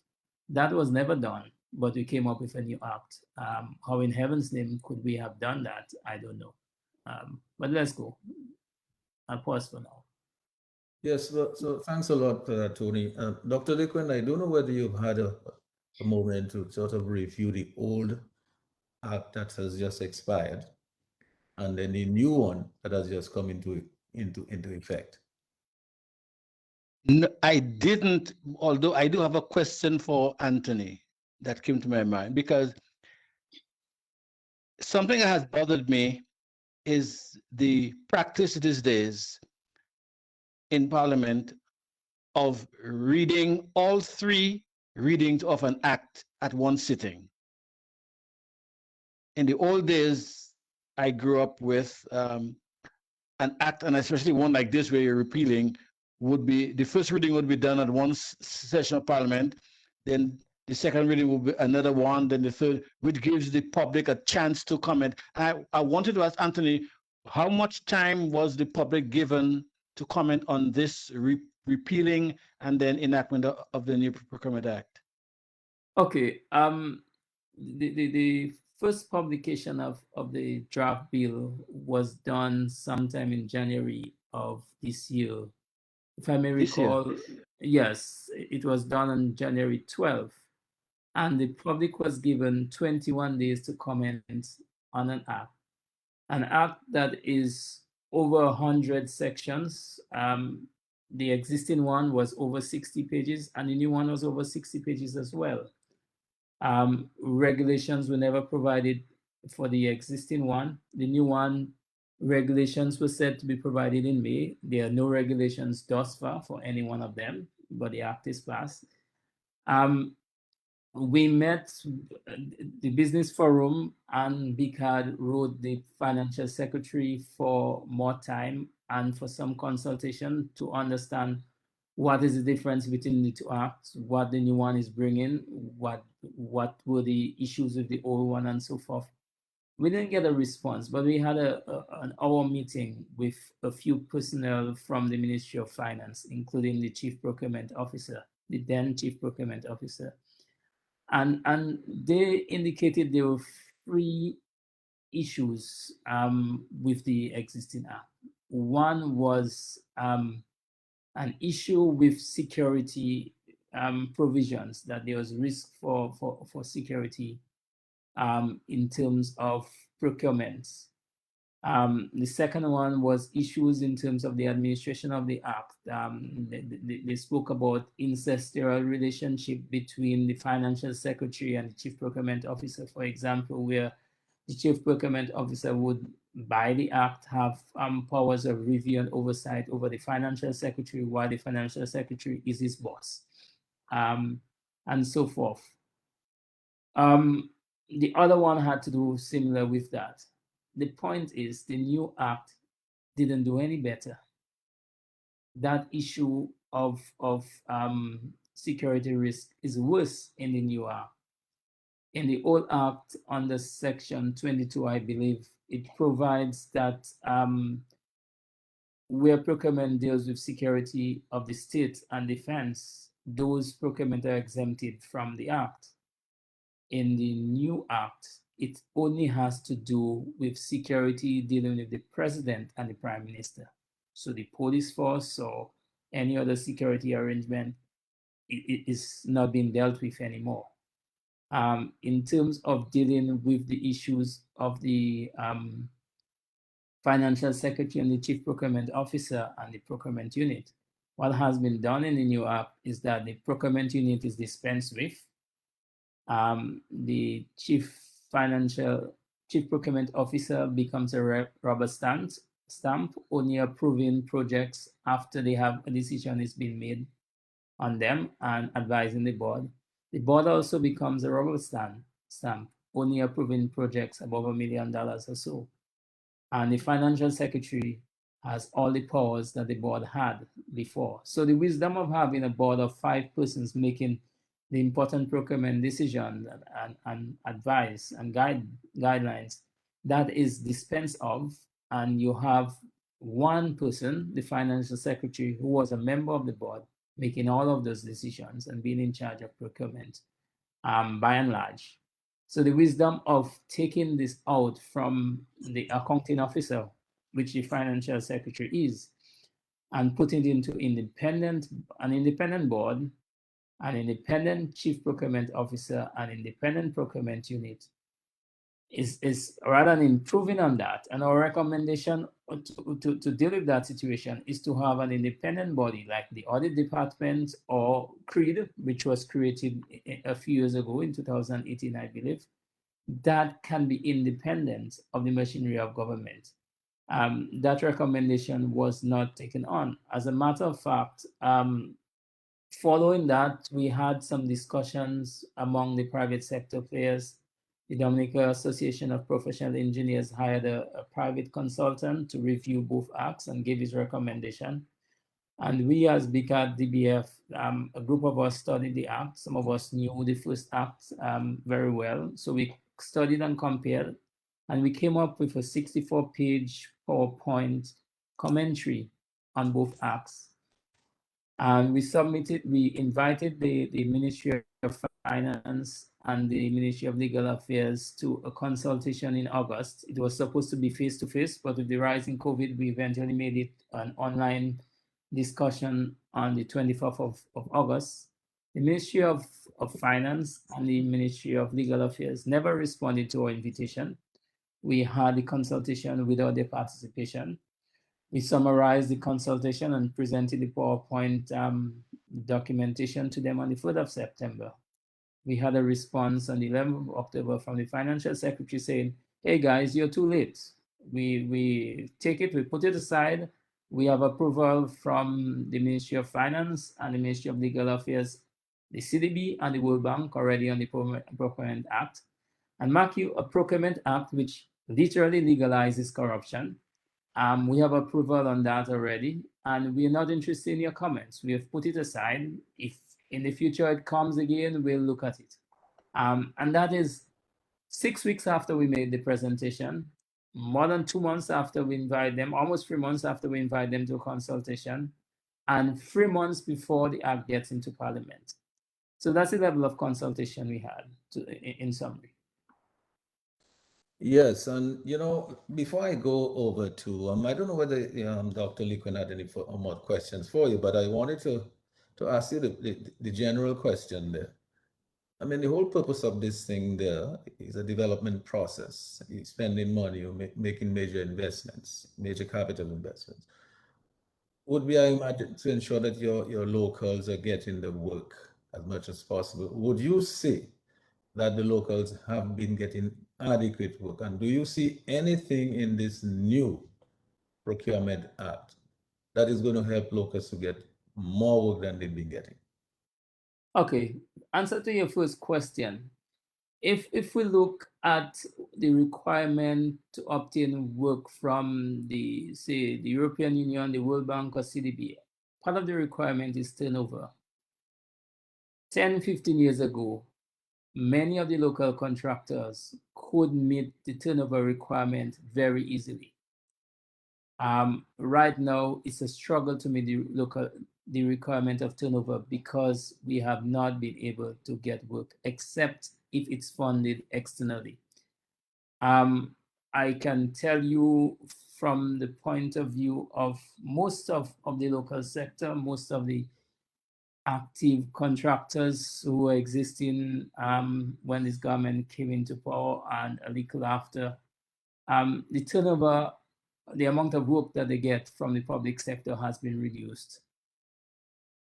That was never done, but we came up with a new act. How in heaven's name could we have done that? I don't know. But let's go. I'll pause for now. Yes, so thanks a lot, Tony. Dr. Lecointe, I don't know whether you've had a moment to sort of review the old act that has just expired and then the new one that has just come into effect. No, I didn't, although I do have a question for Anthony that came to my mind, because something that has bothered me is the practice these days in Parliament of reading all three readings of an act at one sitting. In the old days, I grew up with an act, and especially one like this where you're repealing, would be, the first reading would be done at one session of Parliament, then the second reading will be another one, then the third, which gives the public a chance to comment. I wanted to ask Anthony, how much time was the public given to comment on this repealing and then enactment of the new Procurement Act? Okay. The first publication of the draft bill was done sometime in January of this year. If I may recall, yes, it was done on January 12th, and the public was given 21 days to comment on an act that is over 100 sections. The existing one was over 60 pages, and the new one was over 60 pages as well. Regulations were never provided for the existing one. The new one, regulations were said to be provided in May. There are no regulations thus far for any one of them, but the act is passed. We met the business forum, and BCAD wrote the financial secretary for more time and for some consultation to understand what is the difference between the two acts, what the new one is bringing, what were the issues with the old one, and so forth. We didn't get a response, but we had an hour meeting with a few personnel from the Ministry of Finance, including the Chief Procurement Officer, the then Chief Procurement Officer. And they indicated there were 3 issues with the existing act. One was an issue with security provisions, that there was risk for security in terms of procurements. The second one was issues in terms of the administration of the act. They spoke about incestual relationship between the financial secretary and the chief procurement officer, for example, where the chief procurement officer would, by the act, have powers of review and oversight over the financial secretary, while the financial secretary is his boss, and so forth. The other one had to do similar with that. the point is the new act didn't do any better. That issue of security risk is worse in the new act. In the old act under section 22, I believe, it provides that where procurement deals with security of the state and defense, those procurement are exempted from the act. In the new act, it only has to do with security dealing with the president and the prime minister. So the police force or any other security arrangement is not being dealt with anymore. In terms of dealing with the issues of the financial secretary and the chief procurement officer and the procurement unit, what has been done in the new act is that the procurement unit is dispensed with. The chief procurement officer becomes a rubber stamp, only approving projects after they have a decision is being made on them and advising the board. The board also becomes a rubber stamp, only approving projects above $1 million or so. And the financial secretary has all the powers that the board had before. So the wisdom of having a board of 5 persons making the important procurement decisions and advice and guidelines, that is dispensed of, and you have one person, the financial secretary, who was a member of the board, making all of those decisions and being in charge of procurement, by and large. So the wisdom of taking this out from the accounting officer, which the financial secretary is, and putting it into an independent board, an independent chief procurement officer, an independent procurement unit, is rather than improving on that. And our recommendation to deal with that situation is to have an independent body like the audit department or CREED, which was created a few years ago in 2018, I believe, that can be independent of the machinery of government. That recommendation was not taken on. As a matter of fact, following that, we had some discussions among the private sector players. The Dominica Association of Professional Engineers hired a private consultant to review both acts and give his recommendation. And we as BCAT DBF, a group of us studied the act. Some of us knew the first act very well. So we studied and compared, and we came up with a 64-page PowerPoint commentary on both acts. And we invited the Ministry of Finance and the Ministry of Legal Affairs to a consultation in August. It was supposed to be face-to-face, but with the rise in COVID, we eventually made it an online discussion on the 24th of August. The Ministry of Finance and the Ministry of Legal Affairs never responded to our invitation. We had the consultation without their participation. We summarized the consultation and presented the PowerPoint documentation to them on the 3rd of September. We had a response on the 11th of October from the financial secretary saying, hey guys, you're too late. We take it, we put it aside. We have approval from the Ministry of Finance and the Ministry of Legal Affairs, the CDB and the World Bank already on the Procurement Act. And mark you, a Procurement Act which literally legalizes corruption. We have approval on that already, and we're not interested in your comments. We have put it aside. If in the future it comes again, we'll look at it. And that is 6 weeks after we made the presentation, more than 2 months after we invite them, almost 3 months after we invite them to a consultation, and 3 months before the act gets into Parliament. So that's the level of consultation we had, in summary. Yes, and before I go over to, I don't know whether Dr. Lecointe had any more questions for you, but I wanted to ask you the general question there. I mean, the whole purpose of this thing there is a development process. You're spending money, you're making major investments, major capital investments. Would be, I imagine, to ensure that your locals are getting the work as much as possible. Would you say that the locals have been getting adequate work? And do you see anything in this new Procurement Act that is going to help locals to get more work than they've been getting? Okay, answer to your first question. if we look at the requirement to obtain work from the, say, the European Union, the World Bank, or CDB, part of the requirement is turnover. 10, 15 years ago, many of the local contractors could meet the turnover requirement very easily. Right now, it's a struggle to meet the requirement of turnover because we have not been able to get work, except if it's funded externally. I can tell you from the point of view of most of the local sector, most of the active contractors who were existing when this government came into power and a little after, the turnover, the amount of work that they get from the public sector has been reduced,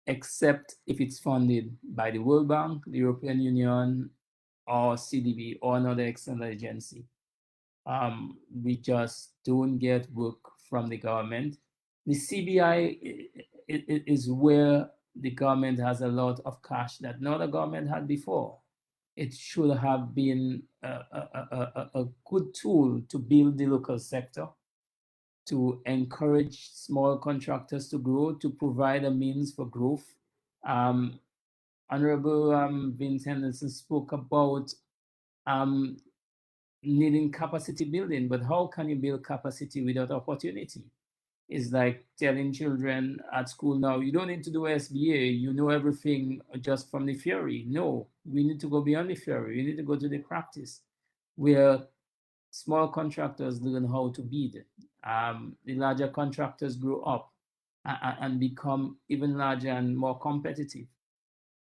except if it's funded by the World Bank, the European Union, or CDB, or another external agency. We just don't get work from the government. The CBI is where the government has a lot of cash that no other government had before. It should have been a good tool to build the local sector, to encourage small contractors to grow, to provide a means for growth. Honorable Vince Henderson spoke about needing capacity building, but how can you build capacity without opportunity? It's like telling children at school now, you don't need to do SBA, you know everything just from the theory. No, we need to go beyond the theory, we need to go to the practice, where small contractors learn how to bid. The larger contractors grow up and become even larger and more competitive.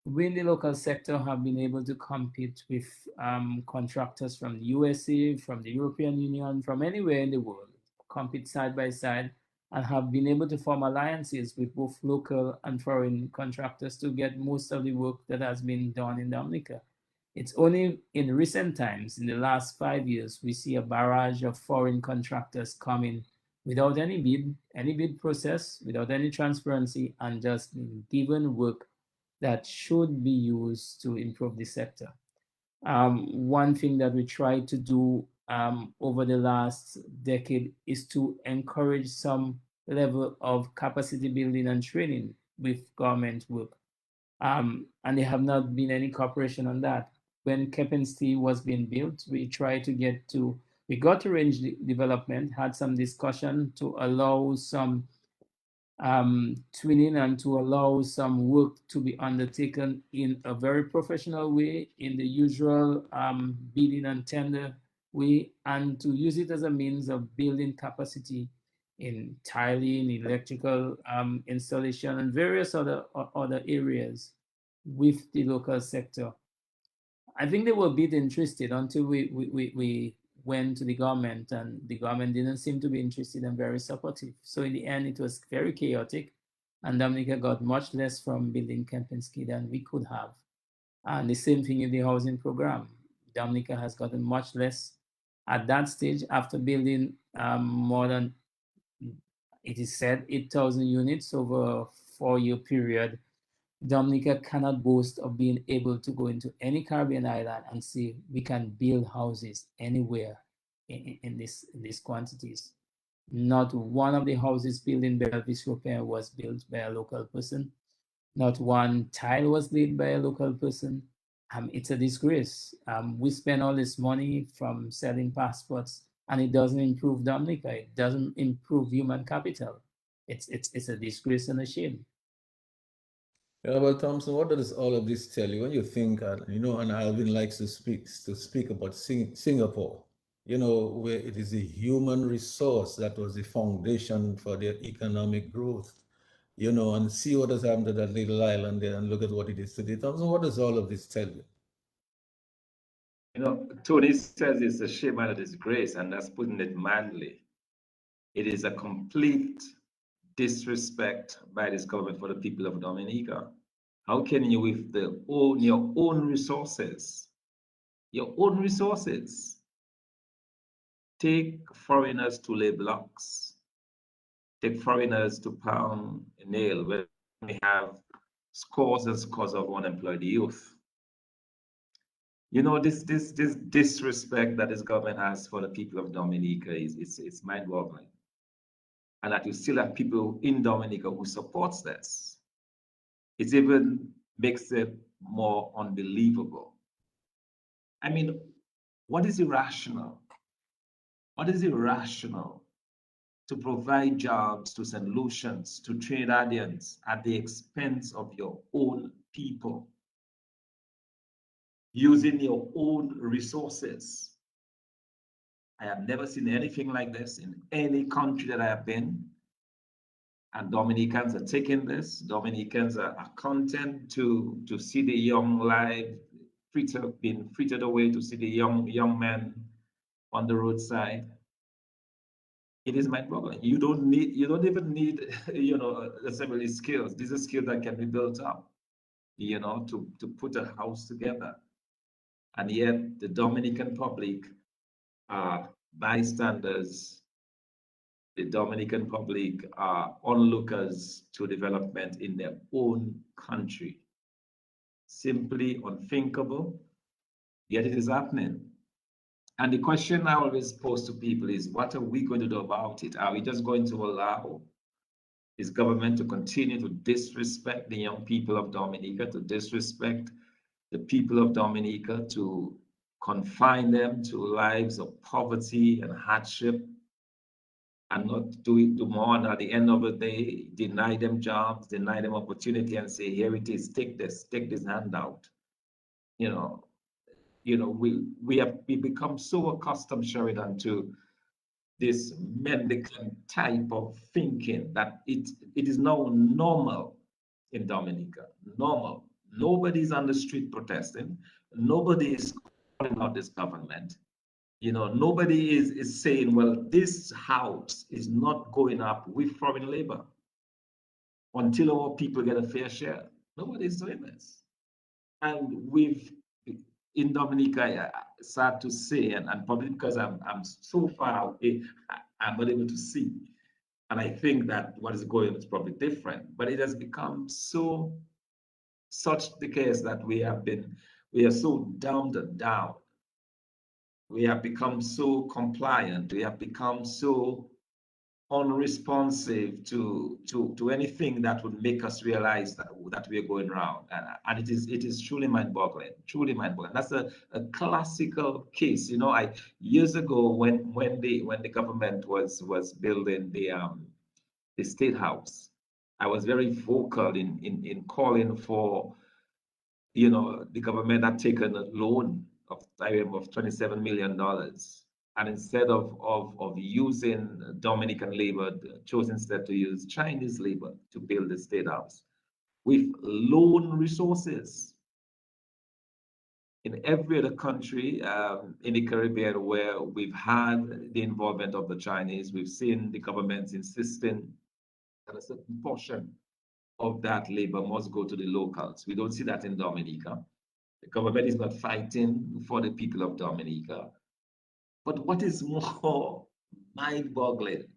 We in the local sector have been able to compete with contractors from the USA, from the European Union, from anywhere in the world, compete side by side, and have been able to form alliances with both local and foreign contractors to get most of the work that has been done in Dominica. It's only in recent times, in the last 5 years, we see a barrage of foreign contractors coming without any bid process, without any transparency, and just being given work that should be used to improve the sector. One thing that we tried to do over the last decade is to encourage some level of capacity building and training with government work. And there have not been any cooperation on that. When Keppensteel was being built, we got to range development, had some discussion to allow some twinning and to allow some work to be undertaken in a very professional way, in the usual bidding and tender way, and to use it as a means of building capacity in tiling, electrical installation, and various other areas with the local sector. I think they were a bit interested until we went to the government, and the government didn't seem to be interested and very supportive. So in the end, it was very chaotic, and Dominica got much less from building Kempinski than we could have. And the same thing in the housing program. Dominica has gotten much less at that stage after building more than, it is said, 8,000 units over a 4-year period. Dominica cannot boast of being able to go into any Caribbean island and say we can build houses anywhere in these quantities. Not one of the houses built in Belvis Repair was built by a local person. Not one tile was laid by a local person. It's a disgrace. We spend all this money from selling passports, and it doesn't improve Dominica. It doesn't improve human capital. It's a disgrace and a shame. Yeah, well, Thomson, what does all of this tell you? When you think, and Alvin likes to speak about Singapore, where it is the human resource that was the foundation for their economic growth, and see what has happened to that little island there and look at what it is today. Thomson, what does all of this tell you? Tony says it's a shame and a disgrace, and that's putting it mildly. It is a complete disrespect by this government for the people of Dominica. How can you, with your own resources, take foreigners to LeBlanc, take foreigners to pound a nail when we have scores and scores of unemployed youth? You know, this disrespect that this government has for the people of Dominica it's mind-boggling. And that you still have people in Dominica who supports this. It even makes it more unbelievable. I mean, what is irrational? What is irrational to provide jobs to St. Lucians, to Trinidadians at the expense of your own people, using your own resources? I have never seen anything like this in any country that I have been. And Dominicans are taking this. Dominicans are content to see the young life being frittered away, to see the young men on the roadside. It is mind-boggling. You don't even need, you know, assembly skills. These are skills that can be built up, you know, to put a house together. And yet the Dominican public are bystanders. The Dominican public are onlookers to development in their own country. Simply unthinkable, yet it is happening. And the question I always pose to people is, what are we going to do about it? Are we just going to allow this government to continue to disrespect the young people of Dominica, to disrespect the people of Dominica, to confine them to lives of poverty and hardship, and not do more, and at the end of the day, deny them jobs, deny them opportunity, and say, here it is, take this handout. We become so accustomed, Sheridan, to this mendicant type of thinking that it is now normal in Dominica. Normal. Nobody's on the street protesting. Nobody is calling out this government. You know, nobody is saying, well, this house is not going up with foreign labor until our people get a fair share. Nobody's doing this. And in Dominica, sad to say, and probably because I'm so far away, I'm not able to see. And I think that what is going on is probably different, but it has become such the case that we are so dumbed down. We have become so compliant. We have become so unresponsive to anything that would make us realize that we are going wrong. And it is truly mind-boggling, truly mind-boggling. That's a classical case. You know, years ago when the government was building the State House, I was very vocal in calling for, you know, the government had taken a loan of $27 million. And instead of using Dominican labor, chose instead to use Chinese labor to build the State House with loan resources. In every other country in the Caribbean where we've had the involvement of the Chinese, we've seen the governments insisting that a certain portion of that labor must go to the locals. We don't see that in Dominica. The government is not fighting for the people of Dominica. But what is more mind-boggling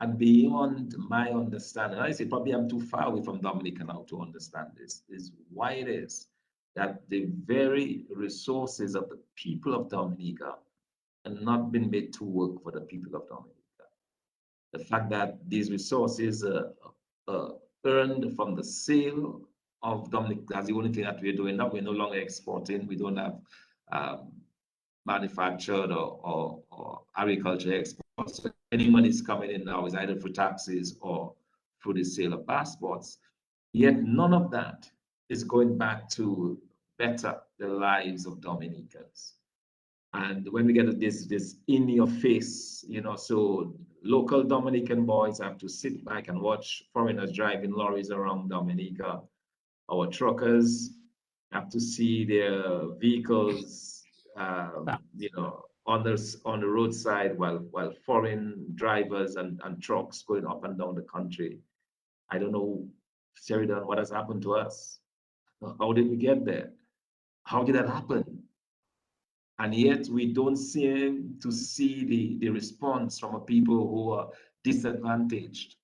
and beyond my understanding, I say probably I'm too far away from Dominica now to understand this, is why it is that the very resources of the people of Dominica have not been made to work for the people of Dominica. The fact that these resources are earned from the sale of Dominica, that's the only thing that we're doing now. We're no longer exporting. We don't have manufactured or agriculture exports. So any money is coming in now is either through taxes or through the sale of passports. Yet none of that is going back to better the lives of Dominicans. And when we get to this in your face, you know, so local Dominican boys have to sit back and watch foreigners driving lorries around Dominica. Our truckers have to see their vehicles, you know, on the roadside while foreign drivers and trucks going up and down the country. I don't know, Sheridan, what has happened to us? How did we get there? How did that happen? And yet we don't seem to see the response from people who are disadvantaged.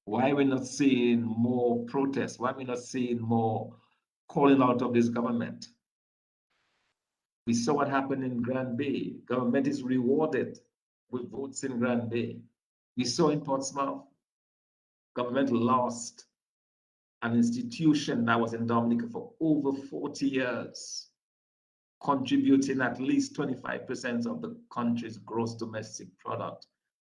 Why are we not seeing more protests? Why are we not seeing more calling out of this government? We saw what happened in Grand Bay. Government is rewarded with votes in Grand Bay. We saw in Portsmouth, government lost an institution that was in Dominica for over 40 years, contributing at least 25% of the country's gross domestic product.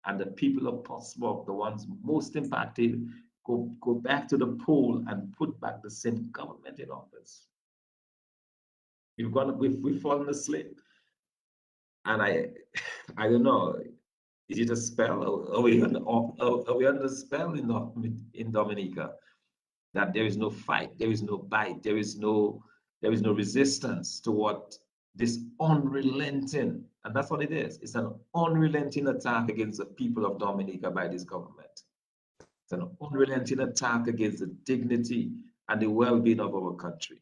And the people of Portsmouth, the ones most impacted, go back to the poll and put back the same government in office. We've fallen asleep. And I don't know, is it a spell? Are we under spell in Dominica? That there is no fight, there is no bite, there is no resistance to what this unrelenting, and that's what it is. It's an unrelenting attack against the people of Dominica by this government. It's an unrelenting attack against the dignity and the well-being of our country.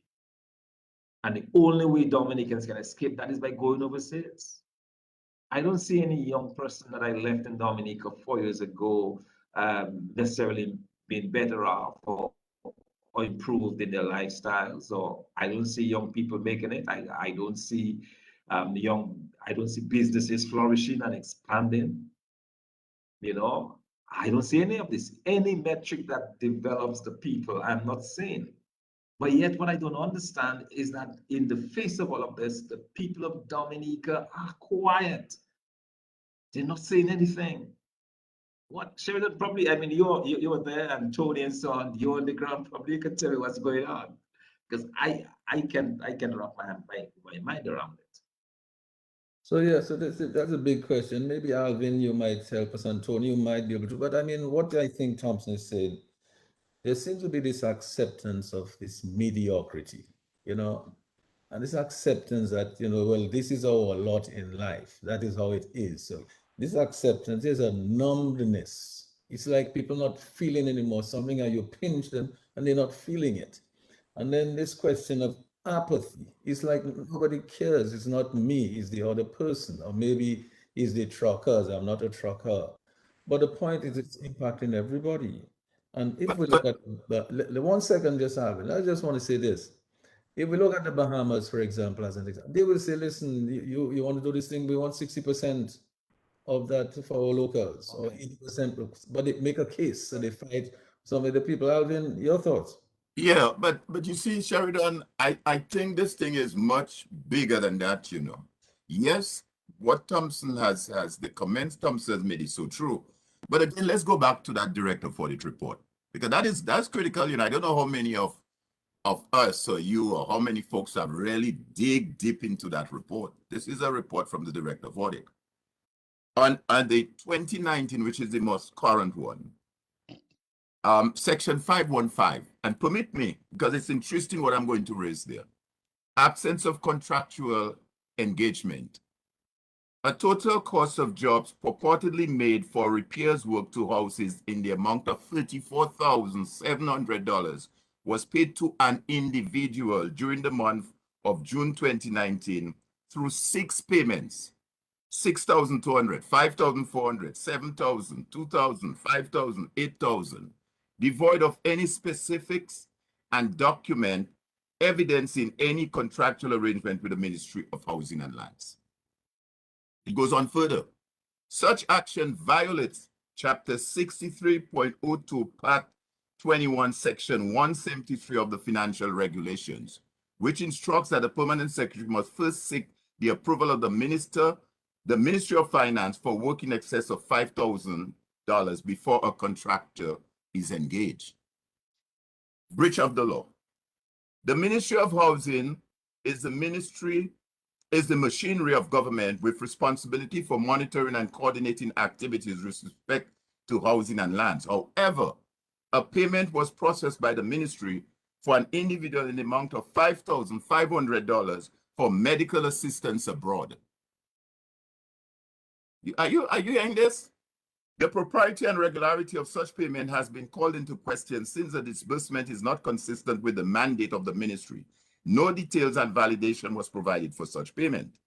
And the only way Dominicans can escape that is by going overseas. I don't see any young person that I left in Dominica 4 years ago necessarily being better off or improved in their lifestyles, or I don't see young people making it. I don't see I don't see businesses flourishing and expanding. You know, I don't see any of this. Any metric that develops the people, I'm not seeing. But yet what I don't understand is that in the face of all of this, the people of Dominica are quiet. They're not saying anything. What, Sheridan, probably, I mean, you were there, and Tony and so on, you're on the ground, probably you can tell me what's going on. Because I can wrap my mind around it. So yeah, so that's a big question. Maybe Alvin, you might help us, and Tony, you might be able to. But I mean, what I think Thomson said, there seems to be this acceptance of this mediocrity, you know, and this acceptance that, you know, well, this is our lot in life. That is how it is. So this acceptance is a numbness. It's like people not feeling anymore something, and you pinch them and they're not feeling it. And then this question of apathy, it's like nobody cares. It's not me, it's the other person. Or maybe it's the truckers. I'm not a trucker. But the point is, it's impacting everybody. And if we look at the 1 second, just Alvin, I just want to say this. If we look at the Bahamas, for example, as an example, they will say, listen, you want to do this thing, we want 60% of that for our locals, or 80%, but they make a case, so they fight some of the people. Alvin, your thoughts? Yeah, but you see, Sheridan, I think this thing is much bigger than that, you know. Yes, what Thomson has the comments Thomson has made is so true. But again, let's go back to that director of audit report, because that's critical. You know, I don't know how many of us or you or how many folks have really dig deep into that report. This is a report from the director of audit on the 2019, which is the most current one. Section 515, and permit me, because it's interesting what I'm going to raise there. Absence of contractual engagement. A total cost of jobs purportedly made for repairs work to houses in the amount of $34,700 was paid to an individual during the month of June 2019 through 6 payments. 6,200, 5,400, 7,000, 2,000, 5,000, 8,000, devoid of any specifics and document evidencing any contractual arrangement with the Ministry of Housing and Lands. It goes on further. Such action violates Chapter 63.02, Part 21, Section 173 of the Financial Regulations, which instructs that the Permanent Secretary must first seek the approval of the Ministry of Finance for work in excess of $5,000 before a contractor is engaged. Breach of the law. The Ministry of Housing is the machinery of government with responsibility for monitoring and coordinating activities with respect to housing and lands. However, a payment was processed by the ministry for an individual in the amount of $5,500 for medical assistance abroad. Are you hearing this? The propriety and regularity of such payment has been called into question since the disbursement is not consistent with the mandate of the ministry. No details and validation was provided for such payment.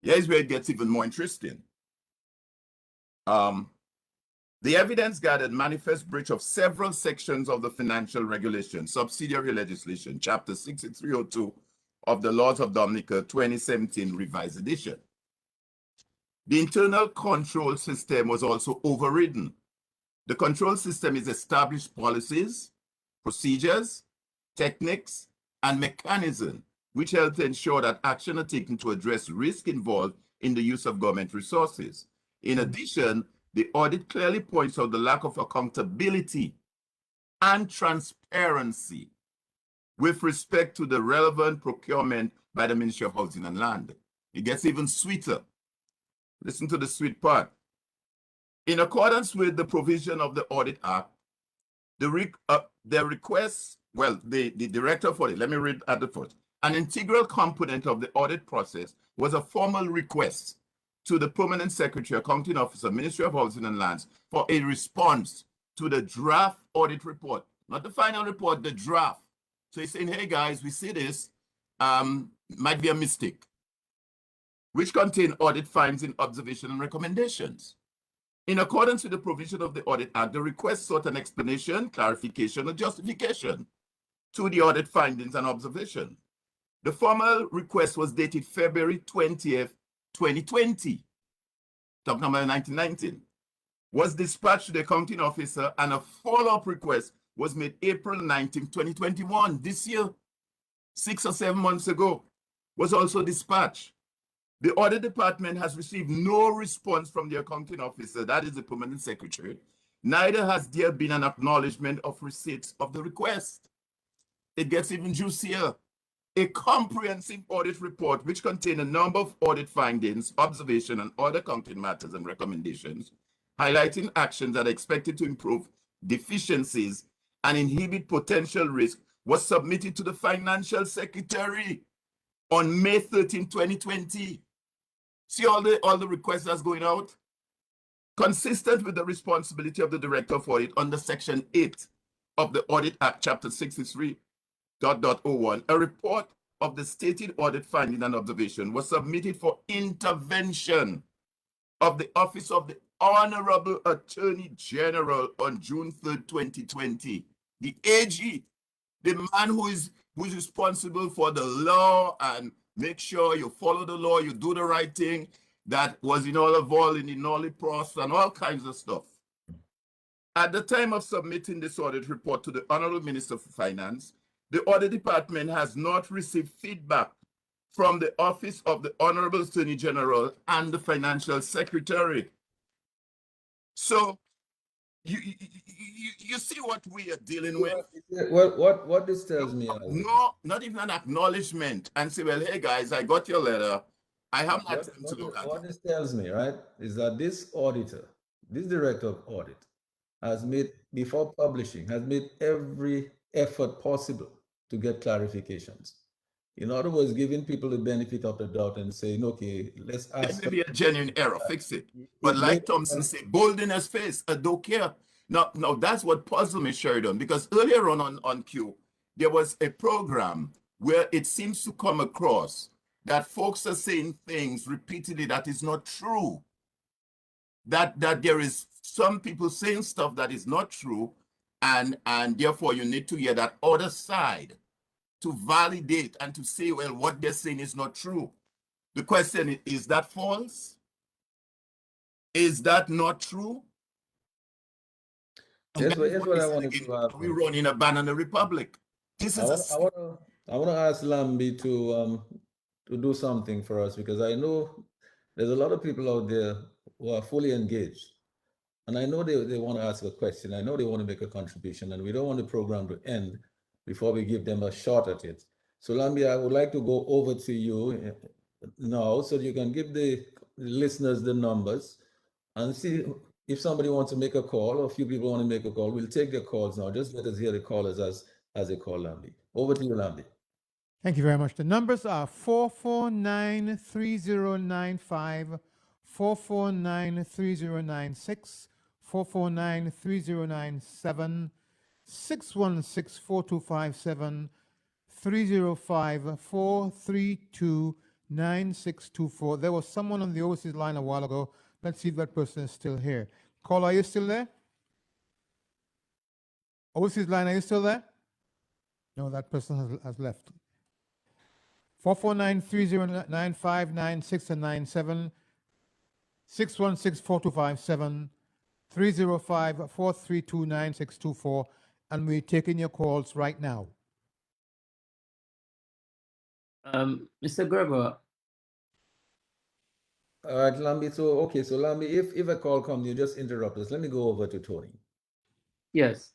Here's where it gets even more interesting. The evidence gathered manifests breach of several sections of the financial regulation, subsidiary legislation, Chapter 6302, of the Laws of Dominica 2017 revised edition. The internal control system was also overridden. The control system is established policies, procedures, techniques, and mechanisms which help to ensure that action are taken to address risk involved in the use of government resources. In addition, the audit clearly points out the lack of accountability and transparency with respect to the relevant procurement by the Ministry of Housing and Land. It gets even sweeter. Listen to the sweet part. In accordance with the provision of the Audit Act, the director for it, let me read at the first. An integral component of the audit process was a formal request to the Permanent Secretary, Accounting Officer, Ministry of Housing and Lands, for a response to the draft audit report, not the final report, the draft. So he's saying, hey guys, we see this, might be a mistake, which contain audit findings and observation and recommendations. In accordance with the provision of the Audit Act, the request sought an explanation, clarification, or justification to the audit findings and observation. The formal request was dated February 20th, 2020, talking about 1919, was dispatched to the accounting officer, and a follow-up request was made April 19, 2021, this year, 6 or 7 months ago, was also dispatched. The audit department has received no response from the accounting officer, that is the permanent secretary. Neither has there been an acknowledgement of receipts of the request. It gets even juicier. A comprehensive audit report which contains a number of audit findings, observation, and other accounting matters and recommendations, highlighting actions that are expected to improve deficiencies and inhibit potential risk, was submitted to the financial secretary on May 13, 2020. See all the requests that's going out? Consistent with the responsibility of the Director of Audit under Section 8 of the Audit Act, Chapter 63.01, a report of the stated audit finding and observation was submitted for intervention of the Office of the Honorable Attorney General on June 3rd, 2020. The AG, the man who is responsible for the law and make sure you follow the law, you do the right thing, that was in all of all in the Nolly process and all kinds of stuff. At the time of submitting this audit report to the Honorable Minister for Finance, the Audit Department has not received feedback from the Office of the Honorable Attorney General and the Financial Secretary. So you see what we are dealing with? Well, what this tells me, Alvin, no, not even an acknowledgement and say, well, hey guys, I got your letter. I haven't had time to look at what it. this tells me, right, is that this auditor, this director of audit, has made, before publishing, has made every effort possible to get clarifications. In other words, giving people the benefit of the doubt and saying, okay, let's ask. It may be a genuine error, fix it. But like Thomson said, bold in his face, I don't care. Now that's what puzzled me, Sheridan, because earlier on Q, there was a program where it seems to come across that folks are saying things repeatedly that is not true. That there is some people saying stuff that is not true, and therefore you need to hear that other side to validate and to say, well, what they're saying is not true. The question is that false? Is that not true? Here's what I wanted to ask. We running a banana republic. This is I want to ask Lambi to do something for us, because I know there's a lot of people out there who are fully engaged, and I know they want to ask a question. I know they want to make a contribution, and we don't want the program to end before we give them a shot at it. So Lambi, I would like to go over to you now so you can give the listeners the numbers and see if somebody wants to make a call, or a few people want to make a call. We'll take their calls now. Just let us hear the callers as they call Lambi. Over to you, Lambi. Thank you very much. The numbers are 449-3095, 449-3096, 449-3097, 616-4257, 305-432-9624. There was someone on the overseas line a while ago. Let's see if that person is still here. Caller, are you still there? Overseas line, are you still there? No, that person has left. 449-309-596 and 97, 616-4257, 305-432-9624, and we're taking your calls right now. Mr. Gregoire, All right, Lambi. So Lambi, if a call comes, you just interrupt us. Let me go over to Tony. yes.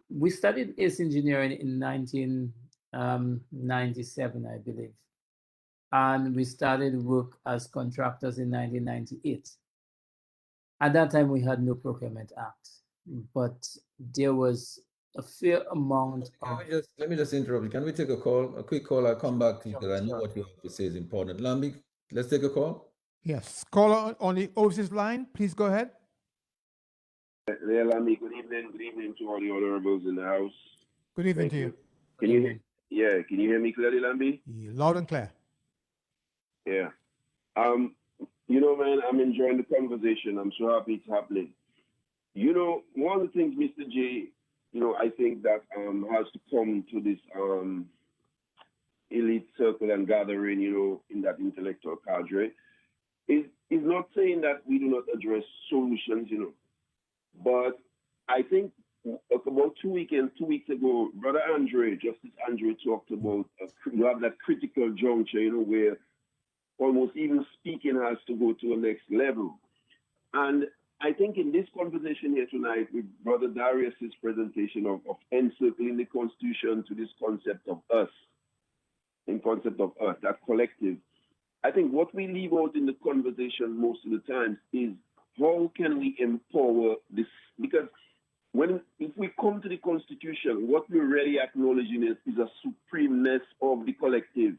We studied ACE engineering in 1997, I believe. And we started work as contractors in 1998. At that time, we had no Procurement Act, but there was a fair amount of... Let me just interrupt you. Can we take a call, a quick call? I'll come back to you because I know Sure. what you have to say is important. Lambi, let's take a call. Yes, caller on the overseas line, please go ahead. Lambi, good evening to all the honorables in the house. Good evening Thank to you. Can you can you hear me clearly, Lambi? Yeah, loud and clear. Yeah. You know, man, I'm enjoying the conversation. I'm so happy it's happening. You know, one of the things, Mr. J, you know, I think that has to come to this elite circle and gathering, you know, in that intellectual cadre, is not saying that we do not address solutions, you know. But I think about 2 weeks ago, Brother Andre, Justice Andre, talked about you have that critical juncture, you know, where almost even speaking has to go to a next level. And I think in this conversation here tonight with Brother Darius's presentation of encircling the Constitution to this concept of us, that collective, I think what we leave out in the conversation most of the times is how can we empower this? Because if we come to the Constitution, what we're really acknowledging is a supremeness of the collective,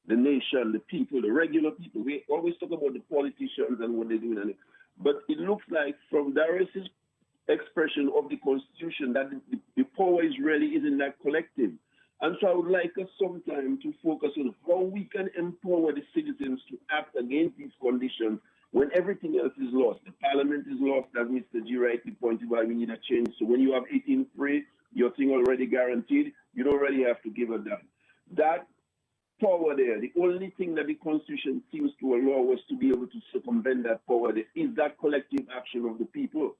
the nation, the people, the regular people. We always talk about the politicians and what they're doing, but it looks like from Darius's expression of the Constitution that the power is really in that collective. And so I would like us sometime to focus on how we can empower the citizens to act against these conditions when everything else is lost. The parliament is lost, as Mr. G rightly pointed out, we need a change. So when you have 18-3, your thing already guaranteed, you don't really have to give a damn. That power there, the only thing that the Constitution seems to allow us to be able to circumvent that power there is that collective action of the people.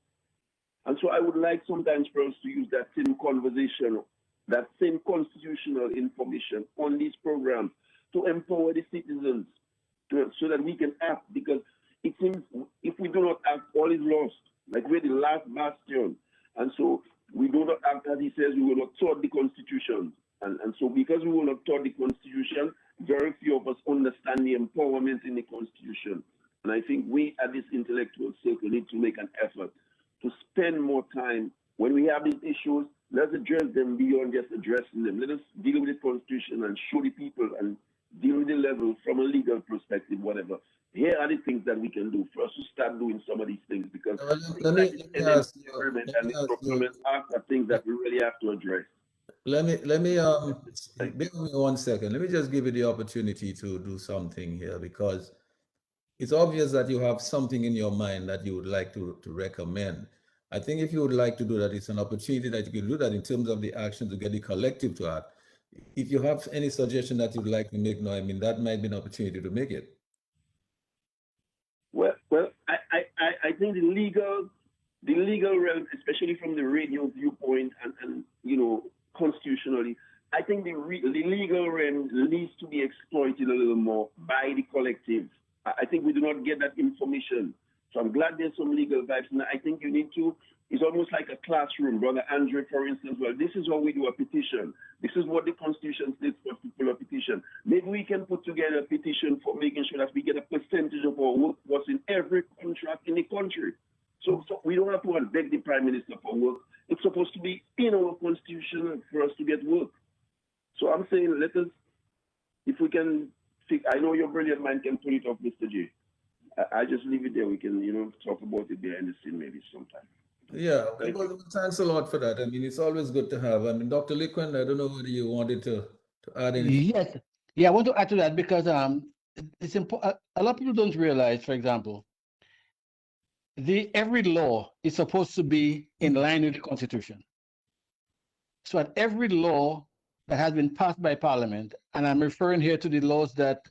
And so I would like sometimes for us to use that same conversation, that same constitutional information on these programs to empower the citizens so that we can act, because it seems if we do not act, all is lost. Like we're the last bastion. And so we do not act, as he says, we will not taught the Constitution. And so because we will not taught the Constitution, very few of us understand the empowerment in the Constitution. And I think we at this intellectual circle need to make an effort to spend more time. When we have these issues, let's address them beyond just addressing them. Let us deal with the Constitution and show the people and deal with the level from a legal perspective, whatever. Here are the things that we can do for us to start doing some of these things, because Let me ask you, Procurement Act are things that we really have to address. Let me give me 1 second. Let me just give you the opportunity to do something here, because it's obvious that you have something in your mind that you would like to recommend. I think if you would like to do that, it's an opportunity that you can do that in terms of the action to get the collective to act. If you have any suggestion that you'd like to make, no, I mean, that might be an opportunity to make it. Well, I think the legal realm, especially from the radio viewpoint and you know, constitutionally, I think the legal realm needs to be exploited a little more by the collective. I think we do not get that information. So I'm glad there's some legal vibes. And I think you need to, it's almost like a classroom. Brother Andre, for instance, well, this is how we do a petition. This is what the Constitution states for us to pull a petition. Maybe we can put together a petition for making sure that we get a percentage of our workforce in every contract in the country. So we don't have to beg the Prime Minister for work. It's supposed to be in our Constitution for us to get work. So I'm saying, let us, if we can, I know your brilliant mind can pull it off, Mr. J. I just leave it there. We can, you know, talk about it behind the scene maybe sometime. Yeah, well, thanks a lot for that. I mean, it's always good to have. I mean, Dr. Lecointe, I don't know whether you wanted to add anything. Yes. Yeah, I want to add to that because it's important. A lot of people don't realize, for example, every law is supposed to be in line with the Constitution. So that every law that has been passed by Parliament, and I'm referring here to the laws that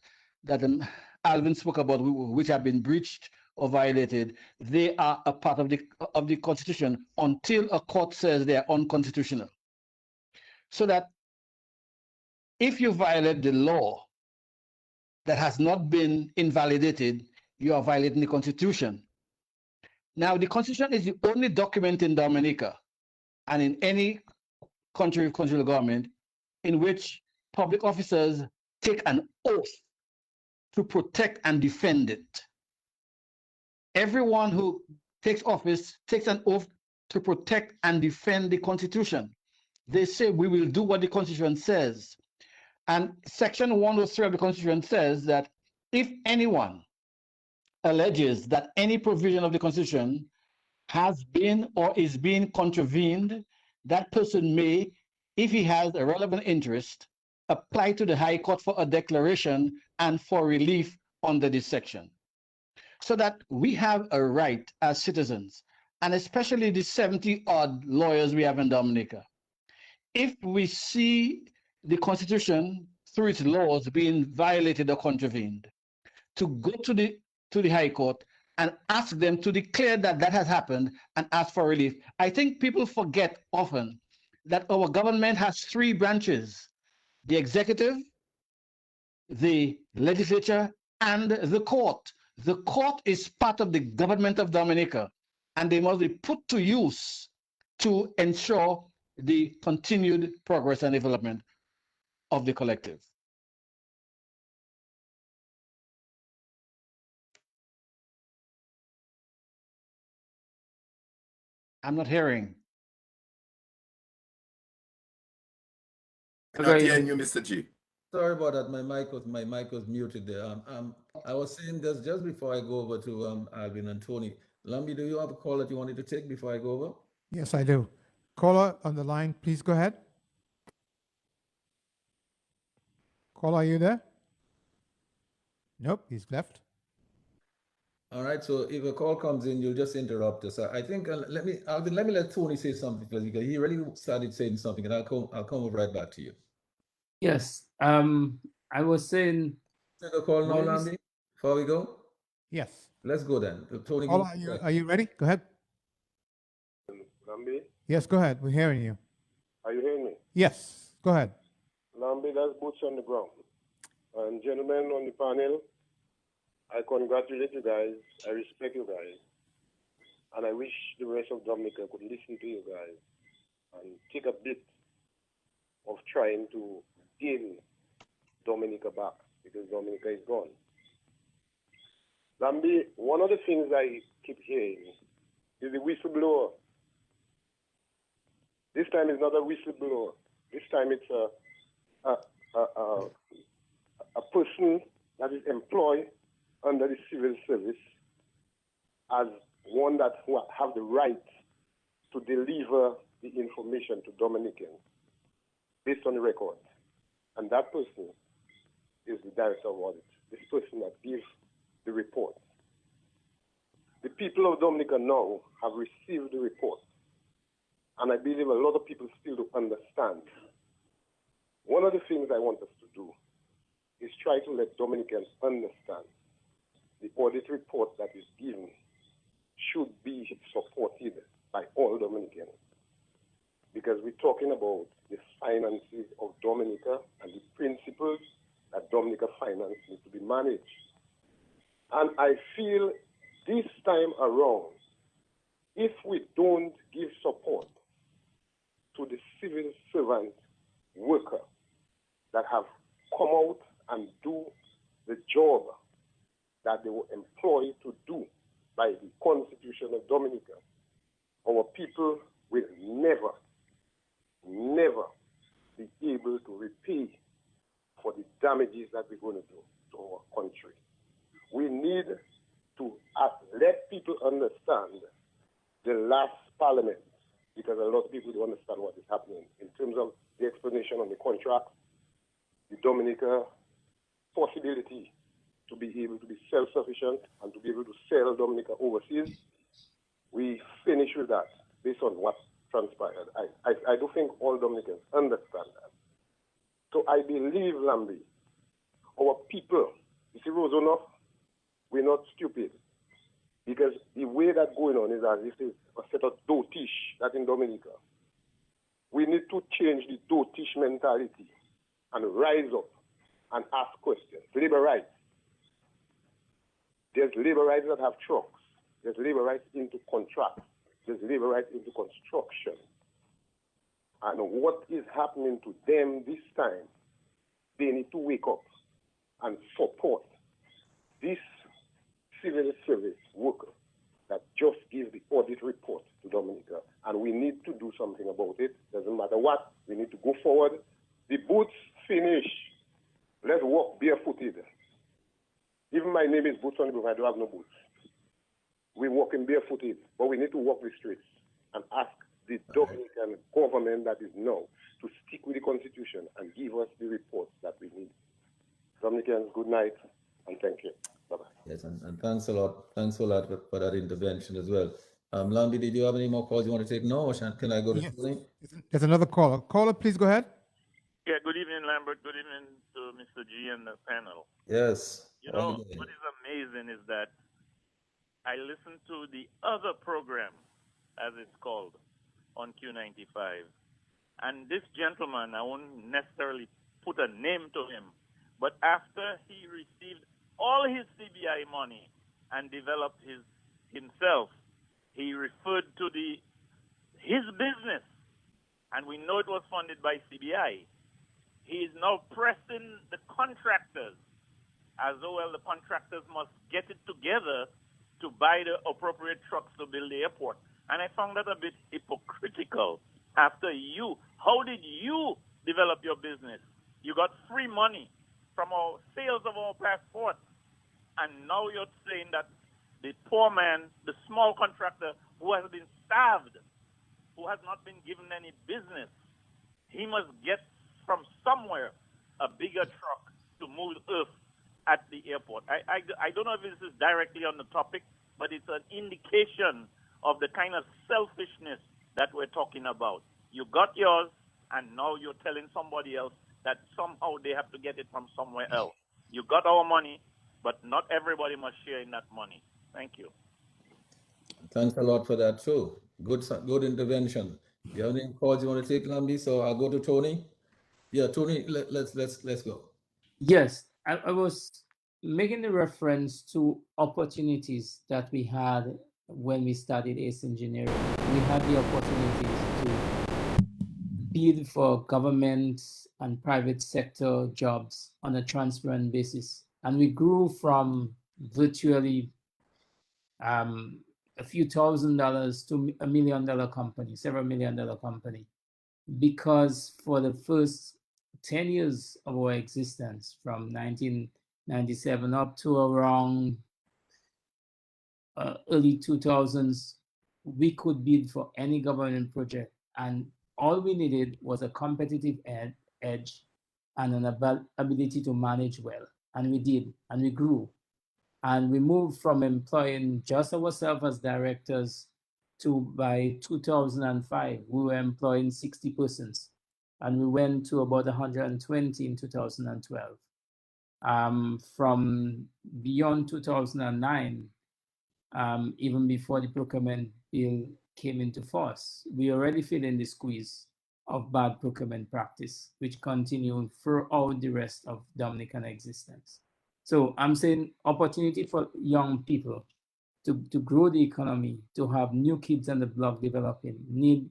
Alvin spoke about, which have been breached or violated, they are a part of the Constitution until a court says they are unconstitutional. So that if you violate the law that has not been invalidated, you are violating the Constitution. Now, the Constitution is the only document in Dominica and in any country with constitutional government in which public officers take an oath to protect and defend it. Everyone who takes office takes an oath to protect and defend the Constitution. They say we will do what the Constitution says. And Section 103 of the Constitution says that if anyone alleges that any provision of the Constitution has been or is being contravened, that person may, if he has a relevant interest, apply to the High Court for a declaration and for relief under this section. So that we have a right as citizens, and especially the 70-odd lawyers we have in Dominica. If we see the Constitution through its laws being violated or contravened, to go to the High Court and ask them to declare that that has happened and ask for relief. I think people forget often that our government has three branches: the executive, the legislature, and the court. The court is part of the government of Dominica, and they must be put to use to ensure the continued progress and development of the collective. I'm not hearing. Not hearing you, Mr. G. Sorry about that. My mic was muted there. I was saying this just before I go over to Alvin and Tony. Lambi, do you have a call that you wanted to take before I go over? Yes, I do. Caller on the line, please go ahead. Caller, are you there? Nope, he's left. All right. So if a call comes in, you'll just interrupt us. I think Alvin, let me let Tony say something because he really started saying something, and I'll come over right back to you. Yes. I was saying. Take a call now, Lambi, before we go. Yes. Let's go then. Tony, Caller, are you ready? Go ahead. Lambi? Yes, go ahead. We're hearing you. Are you hearing me? Yes, go ahead. Lambi, that's boots on the ground. And gentlemen on the panel, I congratulate you guys. I respect you guys. And I wish the rest of Dominica could listen to you guys and take a bit of trying to gain Dominica back, because Dominica is gone. Lambi, one of the things I keep hearing is the whistleblower. This time it's not a whistleblower. This time it's a person that is employed under the civil service as one that have the right to deliver the information to Dominicans based on the record. And that person is the director of audit, this person that gives the report. The people of Dominica now have received the report, and I believe a lot of people still don't understand. One of the things I want us to do is try to let Dominicans understand the audit report that is given should be supported by all Dominicans, because we're talking about the finances of Dominica and the principles that Dominica finance need to be managed. And I feel this time around, if we don't give support to the civil servant worker that have come out and do the job that they were employed to do by the Constitution of Dominica, our people will never be able to repay for the damages that we're going to do to our country. We need to let people understand the last parliament, because a lot of people don't understand what is happening in terms of the explanation on the contract, the Dominica possibility to be able to be self-sufficient and to be able to sell Dominica overseas. We finish with that based on what transpired. I do think all Dominicans understand that. So I believe, Lambi, our people, you see, Rosanov, we're not stupid. Because the way that's going on is as if it's a set of dotish that in Dominica. We need to change the dotish mentality and rise up and ask questions. Labor rights. There's labor rights that have trucks. There's labor rights into contracts. There's labor rights into construction. And what is happening to them this time, they need to wake up and support this civil service worker that just gave the audit report to Dominica. And we need to do something about it. Doesn't matter what, we need to go forward. The boots finish. Let's walk barefooted. Even my name is Boots on the Roof, I don't have no boots. We're walking barefooted, but we need to walk the streets and ask the Dominican government that is now to stick with the Constitution and give us the reports that we need. Dominicans, good night, and thank you. Bye-bye. Yes, and thanks a lot. Thanks a lot for that intervention as well. Lambi, did you have any more calls you want to take? No, or can I go to Tony? There's another caller. Caller, please go ahead. Yeah, good evening, Lambert. Good evening to Mr. G and the panel. Yes. You know, what is amazing is that I listened to the other program, as it's called, on Q95. And this gentleman, I won't necessarily put a name to him, but after he received all his CBI money and developed himself, he referred to his business, and we know it was funded by CBI. He is now pressing the contractors as though, well, the contractors must get it together to buy the appropriate trucks to build the airport. And I found that a bit hypocritical. After how did you develop your business? You got free money from our sales of our passports. And now you're saying that the poor man, the small contractor who has been starved, who has not been given any business, he must get from somewhere a bigger truck to move earth at the airport. I don't know if this is directly on the topic, but it's an indication of the kind of selfishness that we're talking about. You got yours, and now you're telling somebody else that somehow they have to get it from somewhere else. You got our money, but not everybody must share in that money. Thank you. Thanks a lot for that too. Good intervention. Do you have any calls you want to take, Lambi? So I'll go to Tony. Yeah, Tony, let's go. Yes, I was making a reference to opportunities that we had when we studied ACE engineering. We had the opportunities to bid for government and private sector jobs on a transparent basis. And we grew from virtually a few $1,000s to $1 million company, several $1 million company, because for the first 10 years of our existence, from 1997 up to around early 2000s, we could bid for any government project, and all we needed was a competitive edge and an ability to manage well. And we did, and we grew. And we moved from employing just ourselves as directors to, by 2005, we were employing 60 persons. And we went to about 120 in 2012. From beyond 2009, even before the procurement bill came into force, we already feeling the squeeze of bad procurement practice, which continued throughout the rest of Dominican existence. So I'm saying opportunity for young people to grow the economy, to have new kids on the block developing, need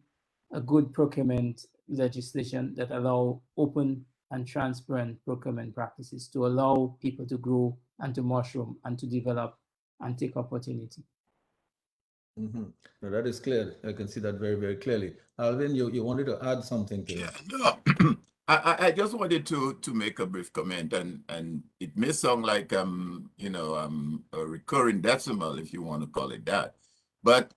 a good procurement legislation that allow open and transparent procurement practices to allow people to grow and to mushroom and to develop and take opportunity. Mm-hmm. No, that is clear. I can see that very, very clearly. Alvin, you wanted to add something to it. Yeah, no. I just wanted to make a brief comment, and it may sound like a recurring decimal, if you want to call it that. But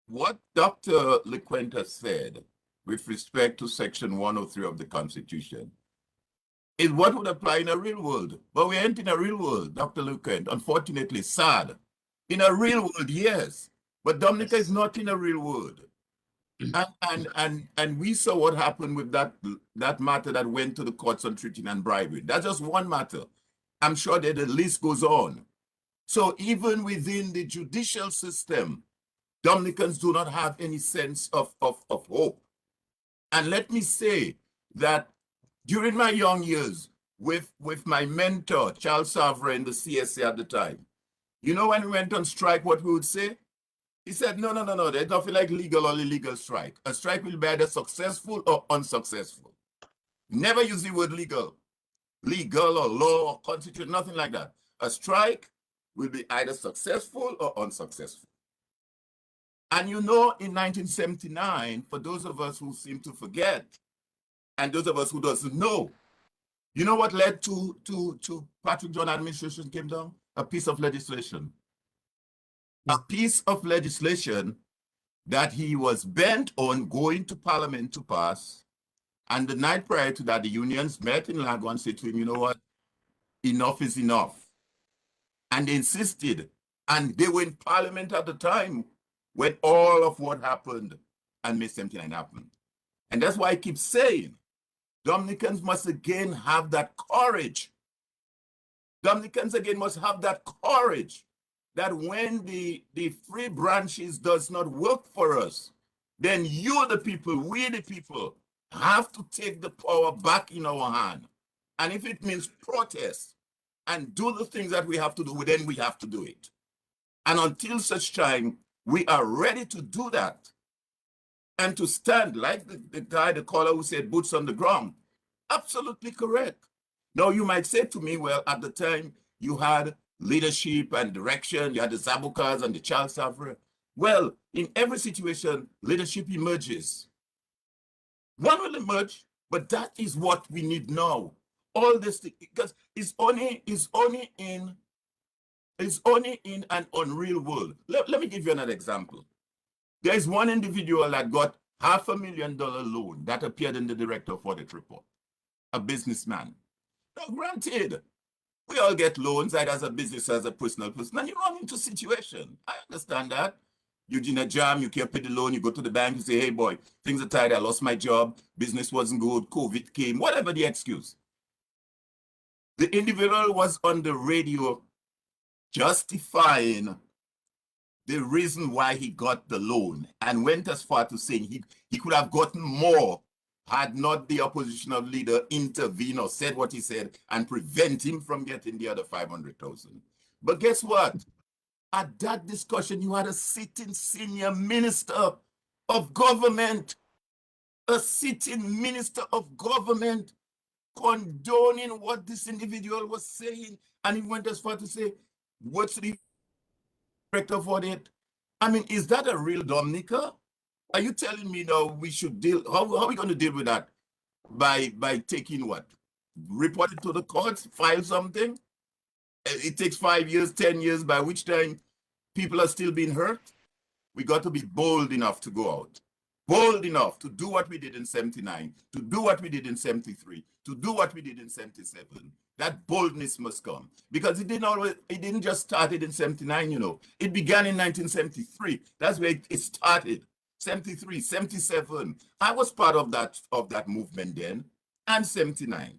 what Dr. Lecointe said with respect to Section 103 of the Constitution is what would apply in a real world. But we ain't in a real world, Dr. Lecointe, unfortunately, sad. In a real world, yes. But Dominica is not in a real world. And we saw what happened with that matter that went to the courts on treating and bribery. That's just one matter. I'm sure that the list goes on. So even within the judicial system, Dominicans do not have any sense of hope. And let me say that during my young years, with my mentor, Charles Savre in the CSA at the time, you know, when we went on strike, what we would say? He said, no, there's nothing like legal or illegal strike. A strike will be either successful or unsuccessful. Never use the word legal or law or constitution, nothing like that. A strike will be either successful or unsuccessful. And you know, in 1979, for those of us who seem to forget, and those of us who doesn't know, you know what led to Patrick John administration came down? A piece of legislation. A piece of legislation that he was bent on going to Parliament to pass. And the night prior to that, the unions met in Lagos and said to him, you know what? Enough is enough. And they insisted. And they were in Parliament at the time when all of what happened and May 79 happened. And that's why I keep saying, Dominicans must again have that courage. Dominicans again must have that courage that when the free branches does not work for us, then you, the people, we, the people, have to take the power back in our hand. And if it means protest and do the things that we have to do, then we have to do it. And until such time, we are ready to do that and to stand like the guy, the caller who said boots on the ground. Absolutely correct. Now, you might say to me, well, at the time, you had leadership and direction, you had the Zabukas and the Charles Savre. Well, in every situation, leadership emerges. One will emerge, but that is what we need now. All this thing, because it's only in an unreal world. Let me give you another example. There is one individual that got $500,000 loan that appeared in the Director of Audit report, a businessman. Now, granted, we all get loans, either as a business or as a personal person, and you run into situation. I understand that. You're in a jam, you can't pay the loan, you go to the bank, you say, hey boy, things are tight, I lost my job, business wasn't good, COVID came, whatever the excuse. The individual was on the radio justifying the reason why he got the loan and went as far to saying he could have gotten more had not the oppositional leader intervened or said what he said and prevent him from getting the other 500,000. But guess what? At that discussion, you had a sitting senior minister of government, condoning what this individual was saying. And he went as far to say, what's the Director of Audit? I mean, is that a real Dominica? Are you telling me now we should deal, how are we going to deal with that? By taking what? Report it to the courts, file something? It takes 5 years, 10 years, by which time people are still being hurt. We got to be bold enough to go out. Bold enough to do what we did in 79, to do what we did in 73, to do what we did in 77. That boldness must come. Because it didn't just start in 79, you know. It began in 1973. That's where it started. 73, 77. I was part of that movement then, and 79.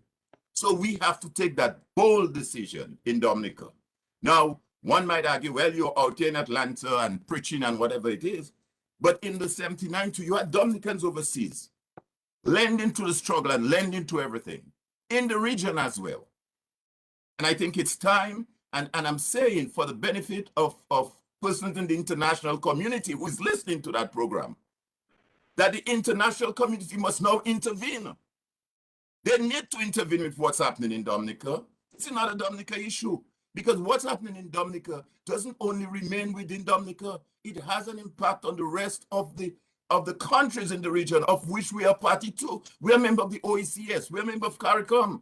So we have to take that bold decision in Dominica. Now, one might argue, well, you're out here in Atlanta and preaching and whatever it is. But in the 79 too, you had Dominicans overseas, lending to the struggle and lending to everything, in the region as well. And I think it's time, and I'm saying for the benefit of persons in the international community who is listening to that program, that the international community must now intervene. They need to intervene with what's happening in Dominica. It's not a Dominica issue, because what's happening in Dominica doesn't only remain within Dominica, it has an impact on the rest of the countries in the region of which we are party to. We are a member of the OECS, we are a member of CARICOM.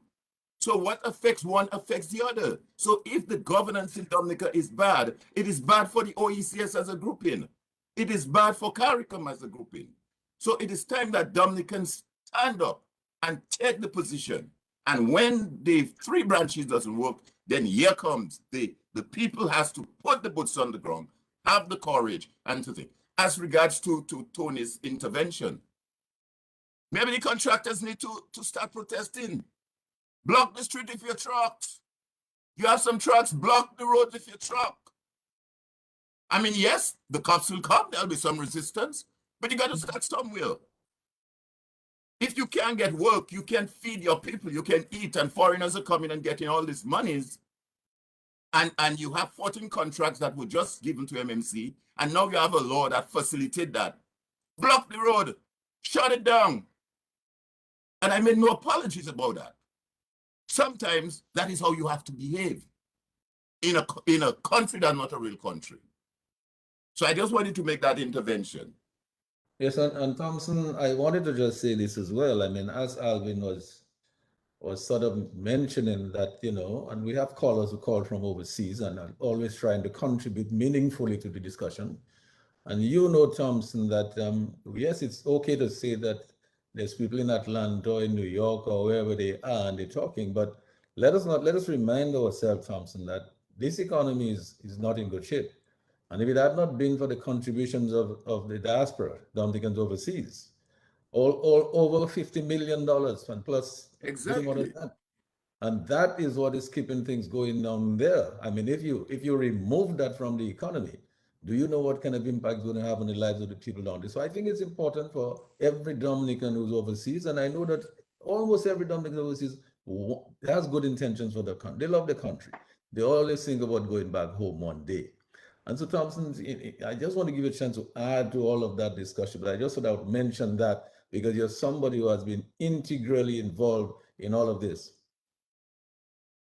So what affects one affects the other. So if the governance in Dominica is bad, it is bad for the OECS as a grouping. It is bad for CARICOM as a grouping. So it is time that Dominicans stand up and take the position. And when the three branches doesn't work, then here comes the people has to put the boots on the ground, have the courage and to think. as regards to Tony's intervention. Maybe the contractors need to start protesting. Block the street if your trucks. You have some trucks, block the road with your truck. I mean, yes, the cops will come, there'll be some resistance, but you got to start somewhere. If you can't get work, you can't feed your people, you can eat, and foreigners are coming and getting all these monies, and you have 14 contracts that were just given to MMC, and now you have a law that facilitates that. Block the road, shut it down. And I made no apologies about that. Sometimes that is how you have to behave in a country that's not a real country. So I just wanted to make that intervention. Yes, and Thomson, I wanted to just say this as well. I mean, as Alvin was sort of mentioning that, you know, and we have callers who call from overseas and are always trying to contribute meaningfully to the discussion. And you know, Thomson, that yes, it's okay to say that there's people in Atlanta or in New York or wherever they are and they're talking, but let us remind ourselves, Thomson, that this economy is not in good shape. And if it had not been for the contributions of the diaspora, Dominicans overseas, all over $50 million and plus Exactly. more than that. And that is what is keeping things going down there. I mean, if you remove that from the economy, do you know what kind of impact it's going to have on the lives of the people down there? So I think it's important for every Dominican who's overseas, and I know that almost every Dominican overseas has good intentions for the country. They love the country. They always think about going back home one day. And so, Thomson, I just want to give you a chance to add to all of that discussion, but I just thought I would mention that because you're somebody who has been integrally involved in all of this.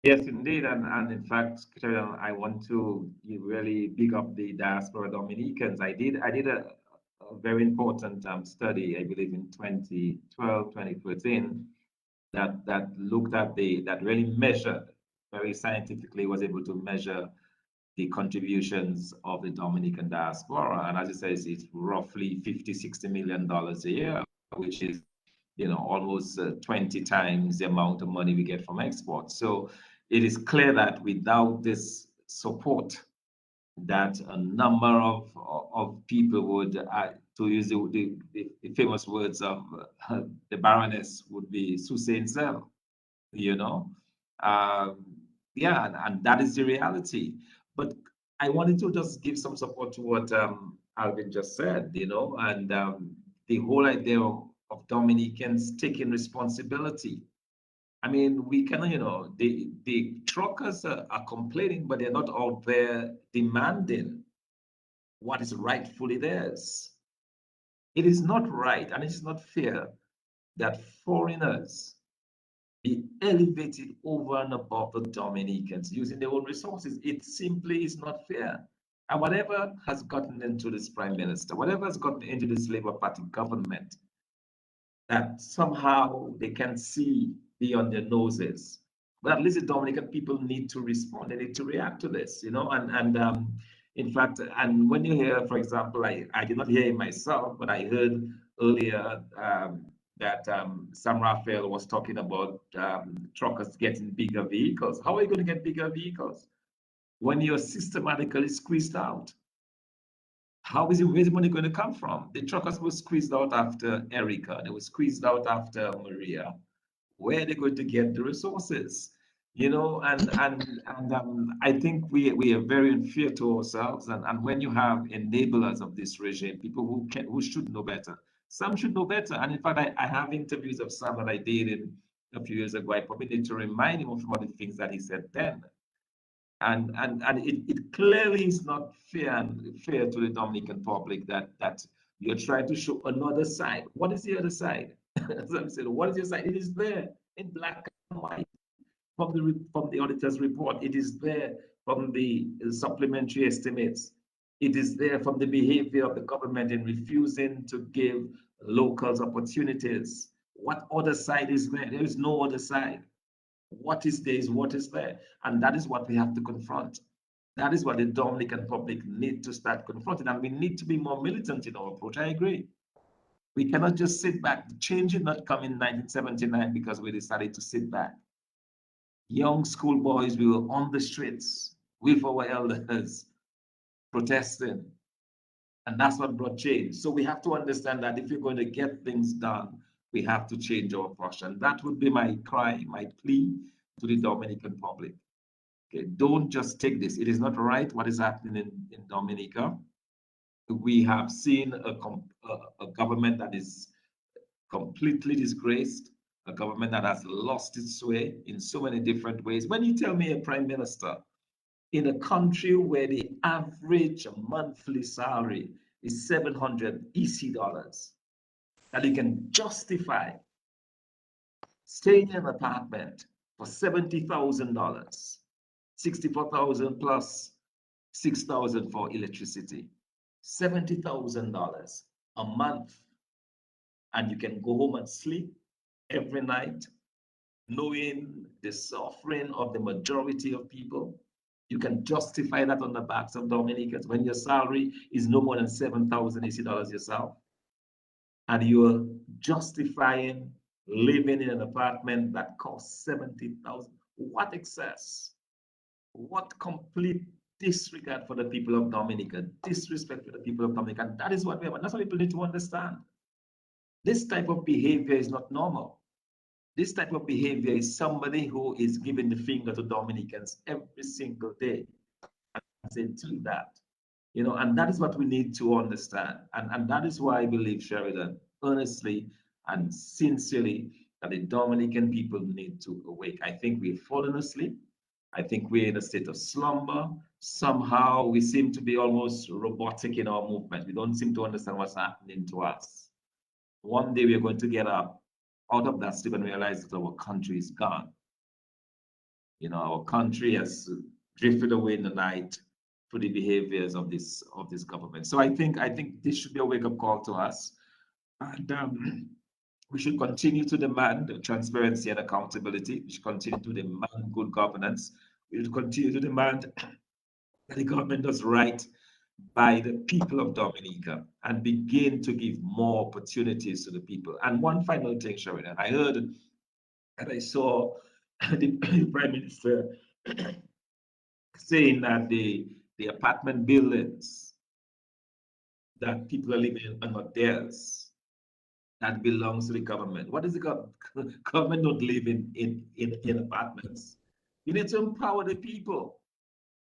Yes, indeed. And in fact, Sheridan, I want to really big up the diaspora Dominicans. I did a very important study, I believe in 2012, 2013, that looked at that really measured, very scientifically was able to measure the contributions of the Dominican diaspora. And as it says, it's roughly $50–60 million a year, which is, you know, almost 20 times the amount of money we get from exports. So it is clear that without this support, that a number of people would, to use the famous words of the Baroness, would be Susain Cell, you know. Yeah, and that is the reality. But I wanted to just give some support to what Alvin just said, you know, and the whole idea of Dominicans taking responsibility. I mean, we can, you know, the truckers are complaining, but they're not out there demanding what is rightfully theirs. It is not right and it is not fair that foreigners be elevated over and above the Dominicans using their own resources. It simply is not fair. And whatever has gotten into this prime minister, whatever has gotten into this Labour Party government, that somehow they can see beyond their noses. But at least the Dominican people need to respond. They need to react to this, you know. And in fact, and when you hear, for example, I did not hear it myself, but I heard earlier that Sam Raphael was talking about truckers getting bigger vehicles. How are you going to get bigger vehicles when you're systematically squeezed out? Where's the money going to come from? The truckers were squeezed out after Erica. They were squeezed out after Maria. Where are they going to get the resources? You know, and I think we are very unfair to ourselves. And when you have enablers of this regime, people who should know better, some should know better. And in fact, I have interviews of some that I did a few years ago. I probably need to remind him of some of the things that he said then. And it clearly is not fair to the Dominican public that you're trying to show another side. What is the other side? As I'm saying, what is your side? It is there in black and white from the auditor's report. It is there from the supplementary estimates. It is there from the behavior of the government in refusing to give locals opportunities. What other side is there? There is no other side. What is there is what is there. And that is what we have to confront. That is what the Dominican public need to start confronting. And we need to be more militant in our approach. I agree. We cannot just sit back. Change did not come in 1979 because we decided to sit back. Young schoolboys, we were on the streets with our elders protesting. And that's what brought change. So we have to understand that if we're going to get things done, we have to change our posture. And that would be my cry, my plea to the Dominican public. Okay, don't just take this. It is not right what is happening in Dominica. We have seen a government that is completely disgraced, a government that has lost its way in so many different ways. When you tell me a prime minister in a country where the average monthly salary is 700 EC dollars, that you can justify staying in an apartment for $70,000, 64,000 plus 6,000 for electricity, $70,000 a month, and you can go home and sleep every night, knowing the suffering of the majority of people. You can justify that on the backs of Dominicans when your salary is no more than 7,000 AC dollars yourself, and you're justifying living in an apartment that costs 70,000. What excess? What complete disregard for the people of Dominica, disrespect for the people of Dominica. And that is what we have. And that's what people need to understand. This type of behavior is not normal. This type of behavior is somebody who is giving the finger to Dominicans every single day and saying, do that. You know, and that is what we need to understand. And that is why I believe, Sheridan, honestly and sincerely, that the Dominican people need to awake. I think we've fallen asleep. I think we're in a state of slumber. Somehow we seem to be almost robotic in our movement. We don't seem to understand what's happening to us. One day we're going to get up out of that sleep and realize that our country is gone. You know, our country has drifted away in the night through the behaviors of this government. So I think this should be a wake-up call to us. And we should continue to demand transparency and accountability. We should continue to demand good governance. We should continue to demand that the government does right by the people of Dominica and begin to give more opportunities to the people. And one final thing, Sheridan, I heard and I saw the Prime Minister saying that the apartment buildings that people are living in are not theirs. That belongs to the government. What is the government not live in apartments? You need to empower the people.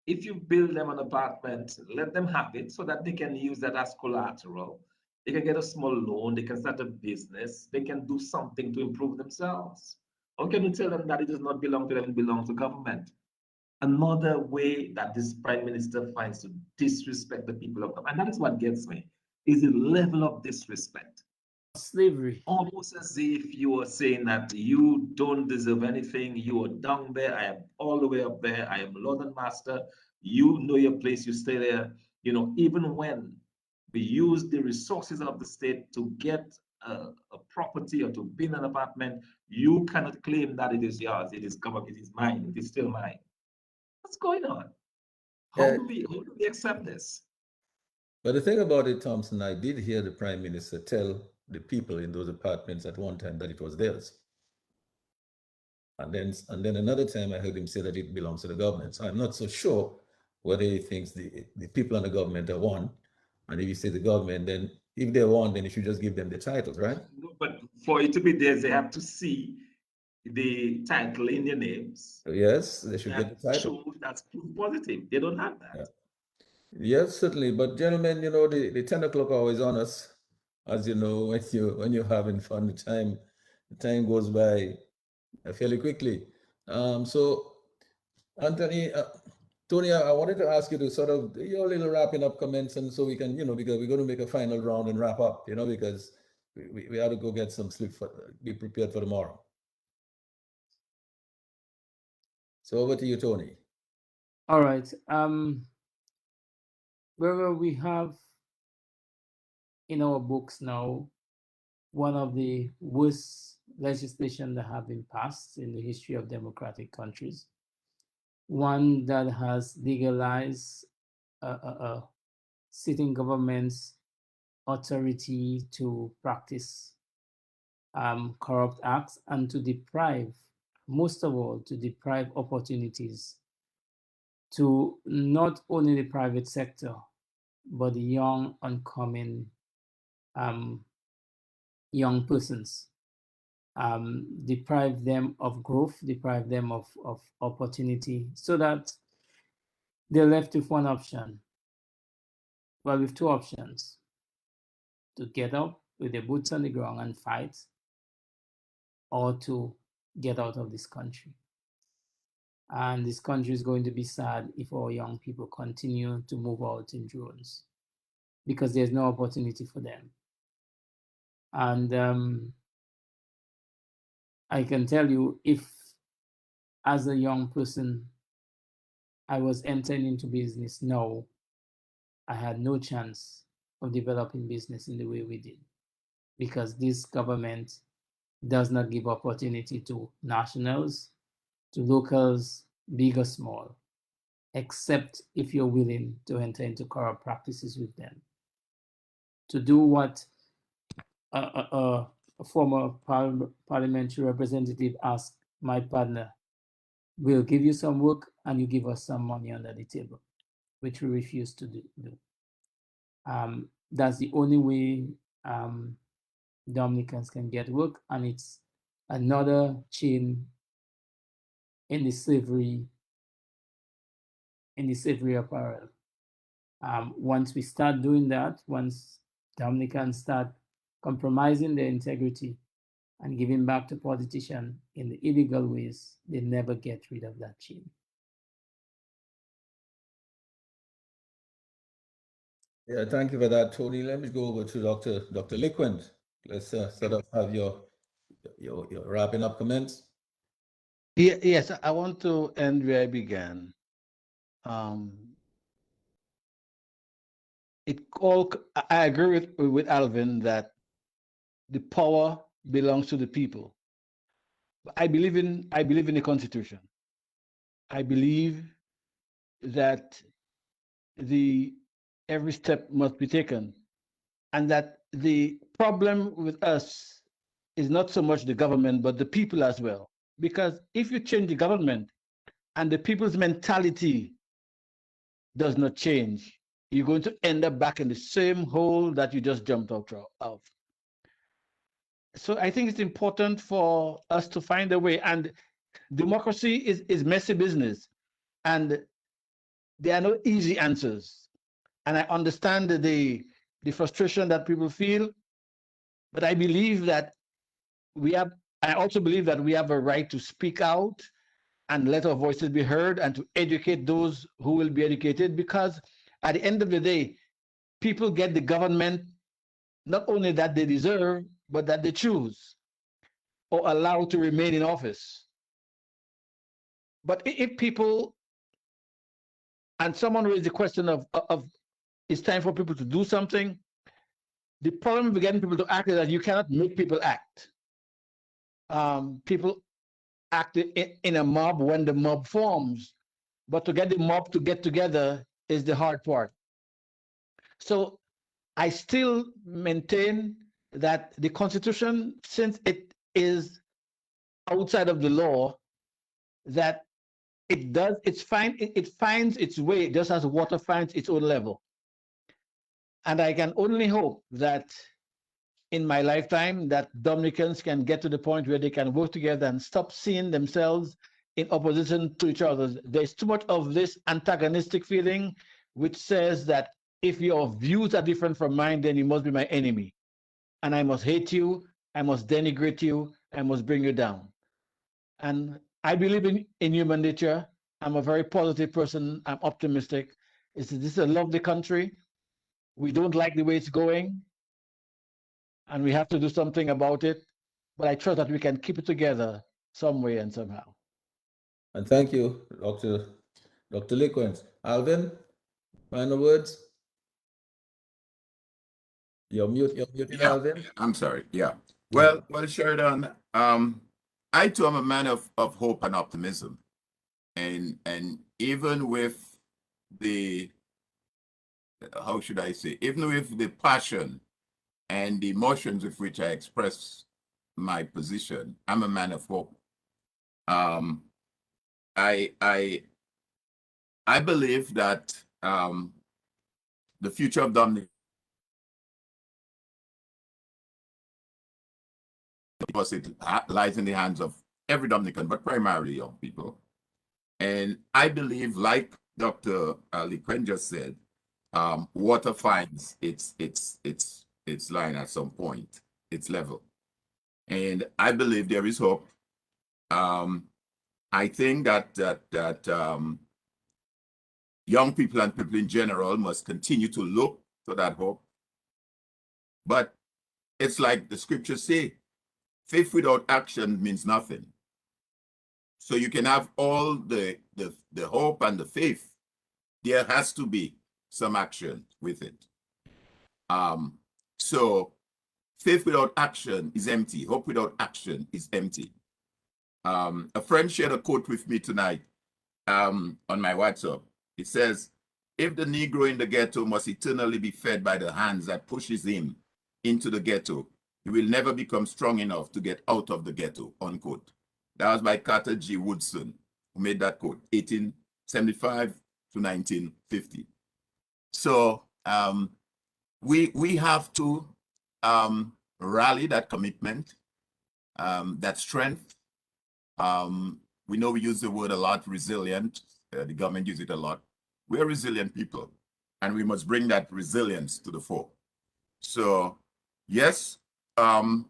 If you build them an apartment, let them have it so that they can use that as collateral. They can get a small loan, they can start a business, they can do something to improve themselves. How can you tell them that it does not belong to them, it belongs to government? Another way that this prime minister finds to disrespect the people of government, and that is what gets me, is the level of disrespect. Slavery. Almost as if you are saying that you don't deserve anything, you are down there, I am all the way up there, I am Lord and Master, you know your place, you stay there. You know, even when we use the resources of the state to get a property or to build an apartment, you cannot claim that it is yours, it is government, it is mine, it is still mine. What's going on? How do we accept this? But the thing about it, Thomson, I did hear the Prime Minister tell the people in those apartments at one time that it was theirs. And then another time I heard him say that it belongs to the government. So I'm not so sure whether he thinks the people and the government are one. And if you say the government, then if they're one, then you should just give them the titles, right? No, but for it to be theirs, they have to see the title in their names. Yes, they should get the title. That's proof positive. They don't have that. Yeah. Yes, certainly. But gentlemen, you know, the 10 o'clock hour is on us. As you know, when you're having fun, the time goes by fairly quickly. So Anthony, Tony, I wanted to ask you to sort of your little wrapping up comments, and so we can, you know, because we're going to make a final round and wrap up, you know, because we have to go get some sleep be prepared for tomorrow. So over to you, Tony. All right. Wherever we have in our books now, one of the worst legislation that have been passed in the history of democratic countries, one that has legalized sitting government's authority to practice corrupt acts and to deprive, most of all, to deprive opportunities to not only the private sector, but the young, oncoming young persons. Deprive them of growth, deprive them of opportunity, so that they're left with one option. Well, with two options: to get up with their boots on the ground and fight, or to get out of this country. And this country is going to be sad if our young people continue to move out in drones, because there's no opportunity for them. And I can tell you, if as a young person I was entering into business now, I had no chance of developing business in the way we did, because this government does not give opportunity to nationals, to locals, big or small, except if you're willing to enter into corrupt practices with them. To do what a former parliamentary representative asked my partner: we'll give you some work and you give us some money under the table, which we refuse to do. That's the only way Dominicans can get work, and it's another chain in the slavery apparel. Once we start doing that, once Dominicans start compromising their integrity and giving back to politicians in the illegal ways, they never get rid of that chain. Yeah, thank you for that, Tony. Let me go over to Dr. Lecointe. Let's sort of have your wrapping up comments. Yes, I want to end where I began. I agree with Alvin that the power belongs to the people. I believe in the Constitution. I believe that every step must be taken, and that the problem with us is not so much the government, but the people as well. Because if you change the government and the people's mentality does not change, you're going to end up back in the same hole that you just jumped out of. So I think it's important for us to find a way. And democracy is messy business, and there are no easy answers. And I understand the frustration that people feel, but I believe that I also believe that we have a right to speak out and let our voices be heard, and to educate those who will be educated, because at the end of the day, people get the government not only that they deserve, but that they choose or allow to remain in office. But if people, and someone raised the question of it's time for people to do something, the problem with getting people to act is that you cannot make people act. People act in a mob when the mob forms, but to get the mob to get together is the hard part. So I still maintain that the Constitution, since it is outside of the law, that it finds its way just as water finds its own level. And I can only hope that in my lifetime that Dominicans can get to the point where they can work together and stop seeing themselves in opposition to each other. There's too much of this antagonistic feeling which says that if your views are different from mine, then you must be my enemy. And I must hate you, I must denigrate you, I must bring you down. And I believe in human nature. I'm a very positive person. I'm optimistic. This is a lovely country. We don't like the way it's going, and we have to do something about it. But I trust that we can keep it together some way and somehow. And thank you, Dr. Lecointe. Alvin, final words? You're muted, Yeah, Alvin. I'm sorry. Yeah. Well, Sheridan, I too am a man of hope and optimism. And even with the, how should I say, even with the passion and the emotions with which I express my position, I'm a man of hope. I believe that the future of Dominica because it lies in the hands of every Dominican, but primarily young people. And I believe, like Dr. Lecointe just said, water finds its line at some point, its level. And I believe there is hope. I think that young people and people in general must continue to look for that hope. But it's like the scriptures say, faith without action means nothing. So you can have all the hope and the faith. There has to be some action with it. So faith without action is empty. Hope without action is empty. A friend shared a quote with me tonight on my WhatsApp. It says, if the Negro in the ghetto must eternally be fed by the hands that pushes him into the ghetto, he will never become strong enough to get out of the ghetto, unquote. That was by Carter G. Woodson, who made that quote, 1875 to 1950. So we have to rally that commitment, that strength. We know we use the word a lot, resilient. The government uses it a lot. We're resilient people, and we must bring that resilience to the fore. So, yes, I'll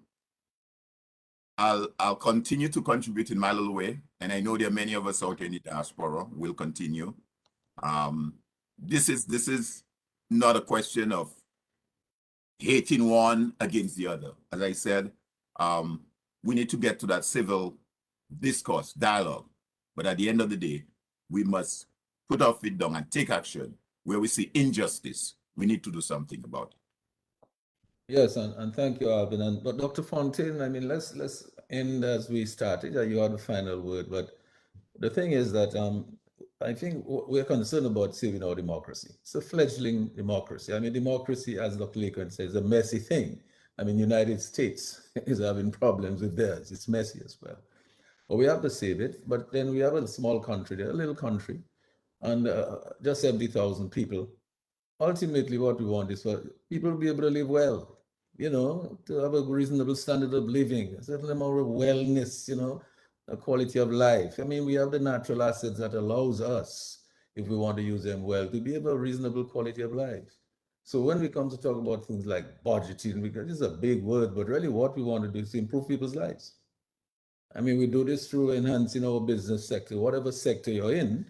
continue to contribute in my little way, and I know there are many of us out in the diaspora will continue. This is not a question of hating one against the other. As I said, we need to get to that civil discourse, dialogue. But at the end of the day, we must put our feet down and take action. Where we see injustice, we need to do something about it. Yes, and thank you, Alvin. But Dr. Fontaine, I mean, let's end as we started. You had the final word, but the thing is that I think we're concerned about saving our democracy. It's a fledgling democracy. I mean, democracy, as Dr. Lecointe says, is a messy thing. I mean, United States is having problems with theirs. It's messy as well. But we have to save it. But then we have a small country, a little country, and just 70,000 people. Ultimately, what we want is for people to be able to live well, to have a reasonable standard of living, a certain amount of wellness, a quality of life. I mean, we have the natural assets that allows us, if we want to use them well, to be able to have a reasonable quality of life. So when we come to talk about things like budgeting, because it's a big word, but really what we want to do is to improve people's lives. I mean, we do this through enhancing our business sector. Whatever sector you're in,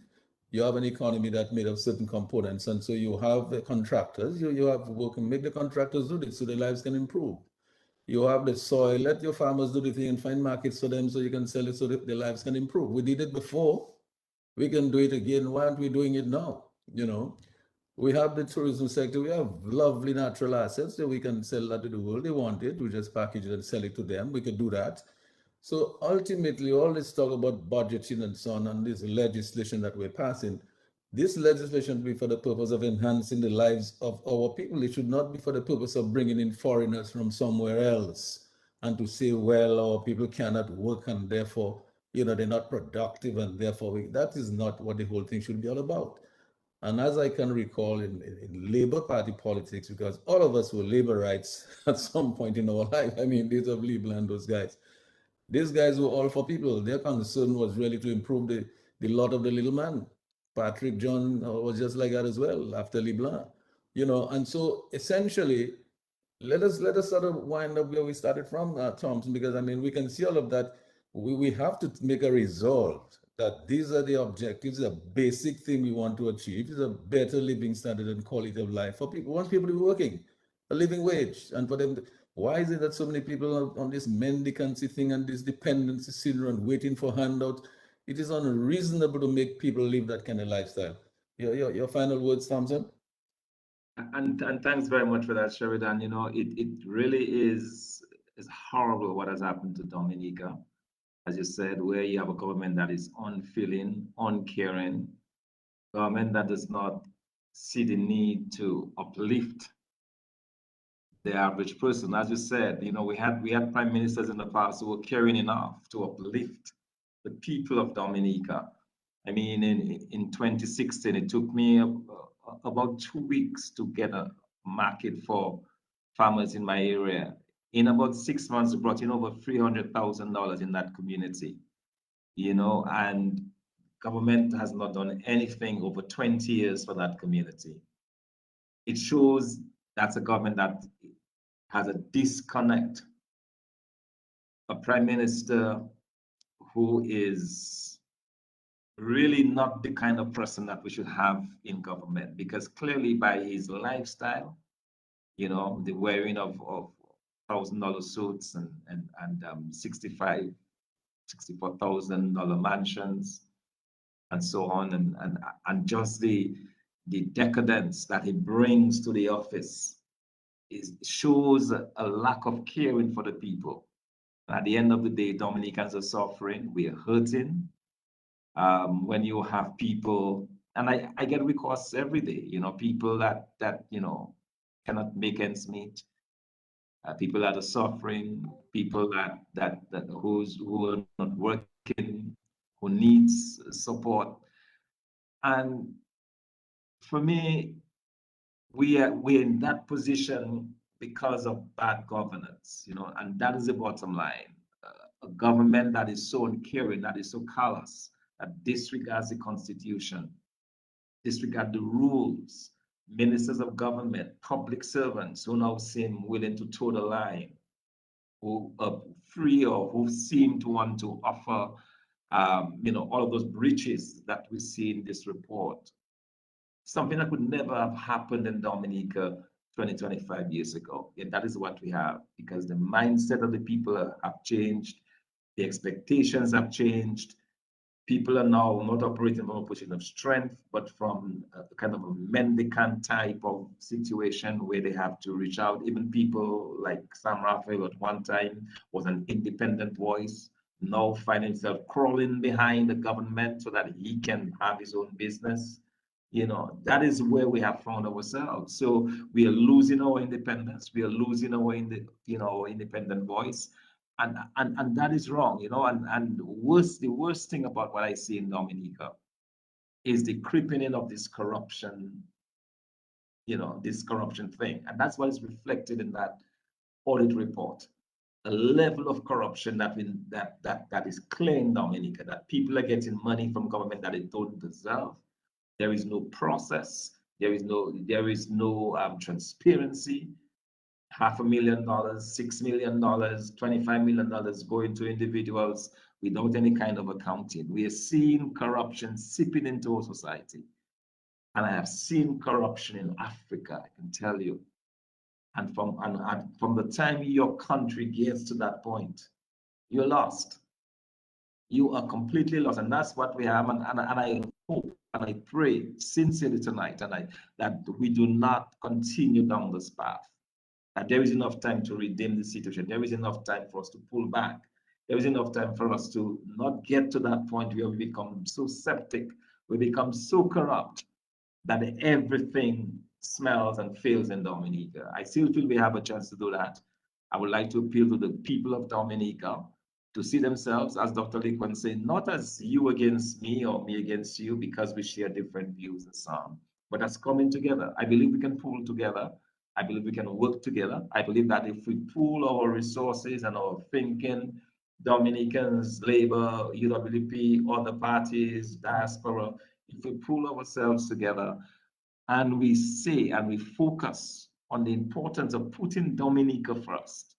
you have an economy that's made of certain components. And so you have the contractors, you have to work and make the contractors do this so their lives can improve. You have the soil, let your farmers do the thing and find markets for them so you can sell it so that their lives can improve. We did it before. We can do it again. Why aren't we doing it now? We have the tourism sector. We have lovely natural assets that we can sell that to the world. They want it. We just package it and sell it to them. We could do that. So ultimately, all this talk about budgeting and so on, and this legislation that we're passing, this legislation will be for the purpose of enhancing the lives of our people. It should not be for the purpose of bringing in foreigners from somewhere else and to say, well, our people cannot work and therefore, they're not productive and therefore, that is not what the whole thing should be all about. And as I can recall in Labour Party politics, because all of us were Labourites at some point in our life, I mean, days of LeBlanc and those guys. These guys were all for people. Their concern was really to improve the lot of the little man. Patrick John was just like that as well after LeBlanc, and so essentially, let us sort of wind up where we started from, Thomson, because I mean, we can see all of that. We have to make a resolve that these are the objectives, a basic thing we want to achieve is a better living standard and quality of life for people. We want people to be working, a living wage, and for them why is it that so many people are on this mendicancy thing and this dependency syndrome waiting for handouts? It is unreasonable to make people live that kind of lifestyle. Your final words, Thomson? And thanks very much for that, Sheridan. It really is horrible what has happened to Dominica. As you said, where you have a government that is unfeeling, uncaring, government that does not see the need to uplift the average person. As you said, we had prime ministers in the past who were caring enough to uplift the people of Dominica. I mean, in 2016, it took me about 2 weeks to get a market for farmers in my area. In about 6 months, we brought in over $300,000 in that community, and government has not done anything over 20 years for that community. It shows that's a government that has a disconnect, a prime minister who is really not the kind of person that we should have in government, because clearly by his lifestyle, the wearing of $1,000 suits and $64,000 mansions and so on, and just the decadence that he brings to the office shows a lack of caring for the people. At the end of the day, Dominicans are suffering, we are hurting. When you have people, and I get requests every day, people that cannot make ends meet, people that are suffering, people who are not working, who needs support. And for me, we're in that position because of bad governance, and that is the bottom line. A government that is so uncaring, that is so callous, that disregards the Constitution, disregard the rules, ministers of government, public servants who now seem willing to toe the line, who are free or who seem to want to offer, all of those breaches that we see in this report. Something that would never have happened in Dominica 20, 25 years ago. Yet that is what we have, because the mindset of the people have changed, the expectations have changed. People are now not operating from a position of strength, but from a kind of a mendicant type of situation where they have to reach out. Even people like Sam Raphael at one time was an independent voice, now find himself crawling behind the government so that he can have his own business. That is where we have found ourselves. So we are losing our independence. We are losing our independent voice. And that is wrong, and the worst thing about what I see in Dominica is the creeping in of this corruption, this corruption thing. And that's what is reflected in that audit report. A level of corruption that is clear in Dominica, that people are getting money from government that they don't deserve. There is no process. There is no transparency. $500,000, $6 million, $25 million going to individuals without any kind of accounting. We are seeing corruption seeping into our society. And I have seen corruption in Africa, I can tell you. And from the time your country gets to that point, you're lost. You are completely lost. And that's what we have. And I hope and I pray sincerely tonight that we do not continue down this path. That there is enough time to redeem the situation. There is enough time for us to pull back. There is enough time for us to not get to that point where we become so septic, we become so corrupt that everything smells and fails in Dominica. I still feel we have a chance to do that. I would like to appeal to the people of Dominica to see themselves, as Dr. Lecointe said, not as you against me or me against you because we share different views and so on, but as coming together. I believe we can pull together. I believe we can work together. I believe that if we pool our resources and our thinking, Dominicans, Labour, UWP, other parties, diaspora, if we pool ourselves together and we say and we focus on the importance of putting Dominica first,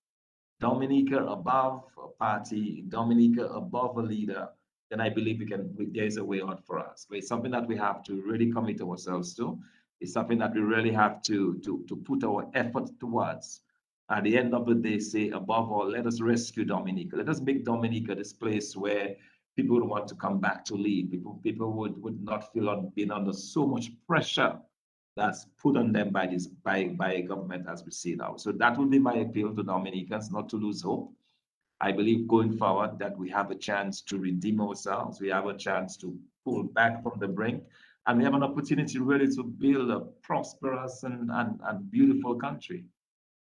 Dominica above a party, Dominica above a leader, then I believe there's a way out for us. But it's something that we have to really commit ourselves to. It's something that we really have to put our effort towards. At the end of the day, say, above all, let us rescue Dominica. Let us make Dominica this place where people would want to come back to live. People would not feel being under so much pressure that's put on them by government as we see now. So that would be my appeal to Dominicans, not to lose hope. I believe going forward that we have a chance to redeem ourselves. We have a chance to pull back from the brink. And we have an opportunity really to build a prosperous and beautiful country.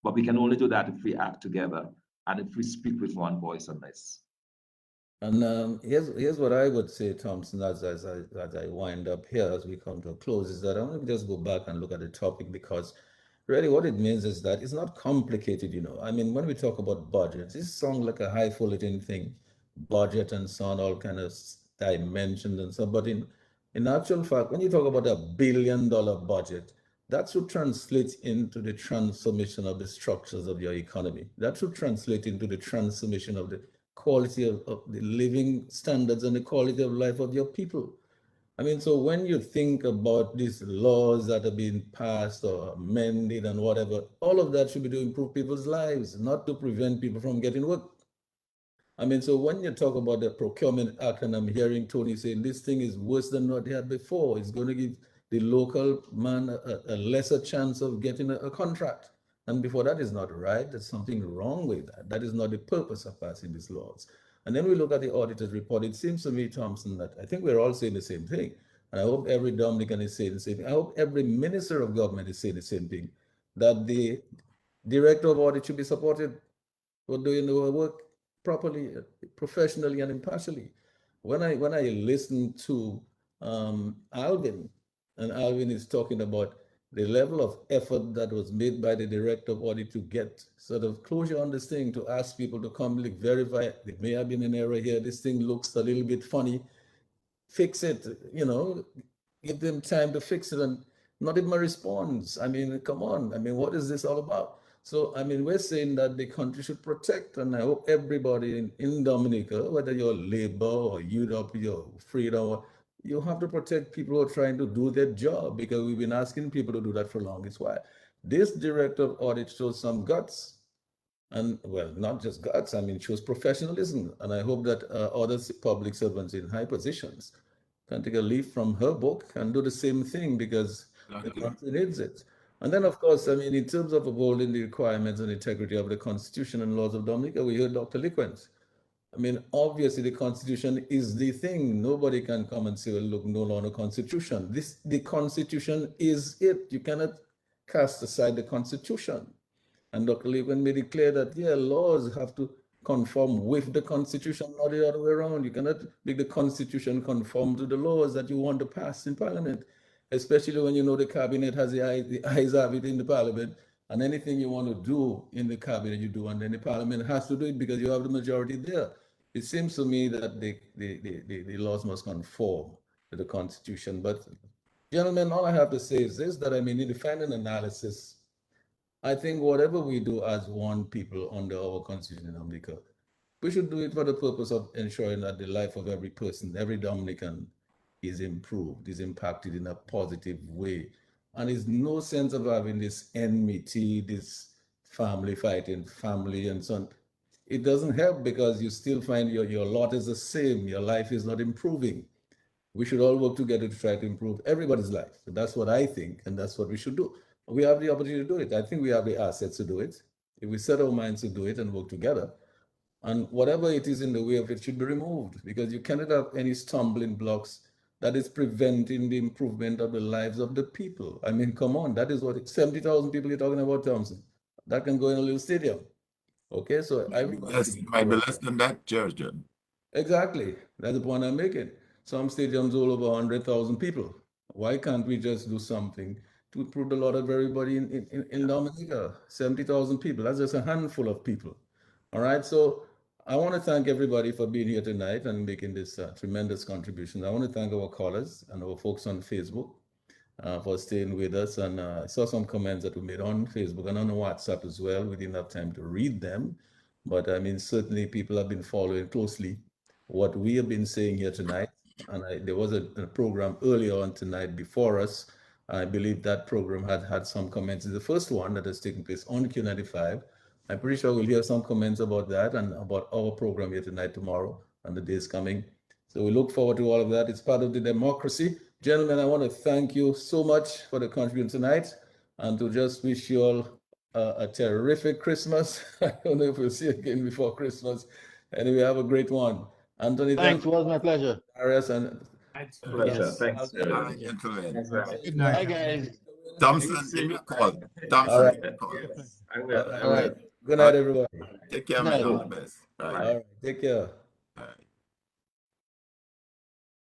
But we can only do that if we act together and if we speak with one voice on this. And here's what I would say, Thompson, as I wind up here, as we come to a close, is that I want to just go back and look at the topic, because really what it means is that it's not complicated, you know. I mean, when we talk about budgets, this sounds like a highfalutin thing, budget and so on, all kind of dimensions and so. But in actual fact, when you talk about $1 billion budget, that should translate into the transformation of the structures of your economy. That should translate into the transformation of the quality of the living standards and the quality of life of your people. I mean, so when you think about these laws that are being passed or amended and whatever, all of that should be to improve people's lives, not to prevent people from getting work. I mean, so when you talk about the Procurement Act, and I'm hearing Tony saying this thing is worse than what they had before, it's going to give the local man a lesser chance of getting a contract. And before, that is not right. There's something wrong with that. That is not the purpose of passing these laws. And then we look at the auditor's report. It seems to me, Thomson, that I think we're all saying the same thing. And I hope every Dominican is saying the same thing. I hope every minister of government is saying the same thing, that the director of audit should be supported for doing the work properly, professionally, and impartially. When I listen to Alvin, and Alvin is talking about the level of effort that was made by the director of audit to get sort of closure on this thing, to ask people to come verify, there may have been an error here, this thing looks a little bit funny, fix it, you know, give them time to fix it, and not even a response. I mean, come on. I mean, what is this all about? So, I mean, we're saying that the country should protect, and I hope everybody in Dominica, whether you're Labor or UW or Freedom, you have to protect people who are trying to do their job, because we've been asking people to do that for the longest while. This director of audit shows some guts. And well, not just guts, I mean, shows professionalism. And I hope that other public servants in high positions can take a leaf from her book and do the same thing, because the country needs it. And then, of course, I mean, in terms of upholding the requirements and integrity of the Constitution and laws of Dominica, we heard Dr. Lecointe. I mean, obviously, the Constitution is the thing. Nobody can come and say, well, look, no law, no Constitution. The Constitution is it. You cannot cast aside the Constitution. And Dr. Lecointe made it clear that, yeah, laws have to conform with the Constitution, not the other way around. You cannot make the Constitution conform to the laws that you want to pass in Parliament, especially when you know the Cabinet has the eyes have it in the Parliament, and anything you want to do in the Cabinet, you do, and then the Parliament has to do it because you have the majority there. It seems to me that the laws must conform to the Constitution. But, gentlemen, all I have to say is this, that I mean, in the final analysis, I think whatever we do as one people under our Constitution in Dominica, we should do it for the purpose of ensuring that the life of every person, every Dominican, is improved, is impacted in a positive way. And there's no sense of having this enmity, this family fighting family and so on. It doesn't help, because you still find your lot is the same, your life is not improving. We should all work together to try to improve everybody's life. So that's what I think, and that's what we should do. We have the opportunity to do it. I think we have the assets to do it. If we set our minds to do it and work together, and whatever it is in the way of it should be removed, because you cannot have any stumbling blocks that is preventing the improvement of the lives of the people. I mean, come on, that is what 70,000 people you're talking about, Thomson. That can go in a little stadium. Okay, so Yes, it might be less than that, Sheridan. Exactly. That's the point I'm making. Some stadiums all over 100,000 people. Why can't we just do something to improve the lot of everybody in Dominica? 70,000 people. That's just a handful of people. All right. So I want to thank everybody for being here tonight and making this tremendous contribution. I want to thank our callers and our folks on Facebook for staying with us. And I saw some comments that we made on Facebook and on WhatsApp as well. We didn't have time to read them. But I mean, certainly people have been following closely what we have been saying here tonight. And there was a program earlier on tonight before us. I believe that program had some comments. It's the first one that has taken place on Q95. I'm pretty sure we'll hear some comments about that and about our program here tonight, tomorrow, and the days coming. So we look forward to all of that. It's part of the democracy. Gentlemen, I want to thank you so much for the contribution tonight, and to just wish you all a terrific Christmas. I don't know if we'll see you again before Christmas. Anyway, have a great one. Anthony, Thanks, it was my pleasure. Darius, and Pleasure. yes, Thanks, Sheridan. Gentlemen. Thanks very much. Good night. Bye, guys. Thomson, give me a call. all Thomson, right, give me a call. Yes, I will. all right. Good night, everybody. Take care, Good man. night. All the best. All right. All right, take care. All right.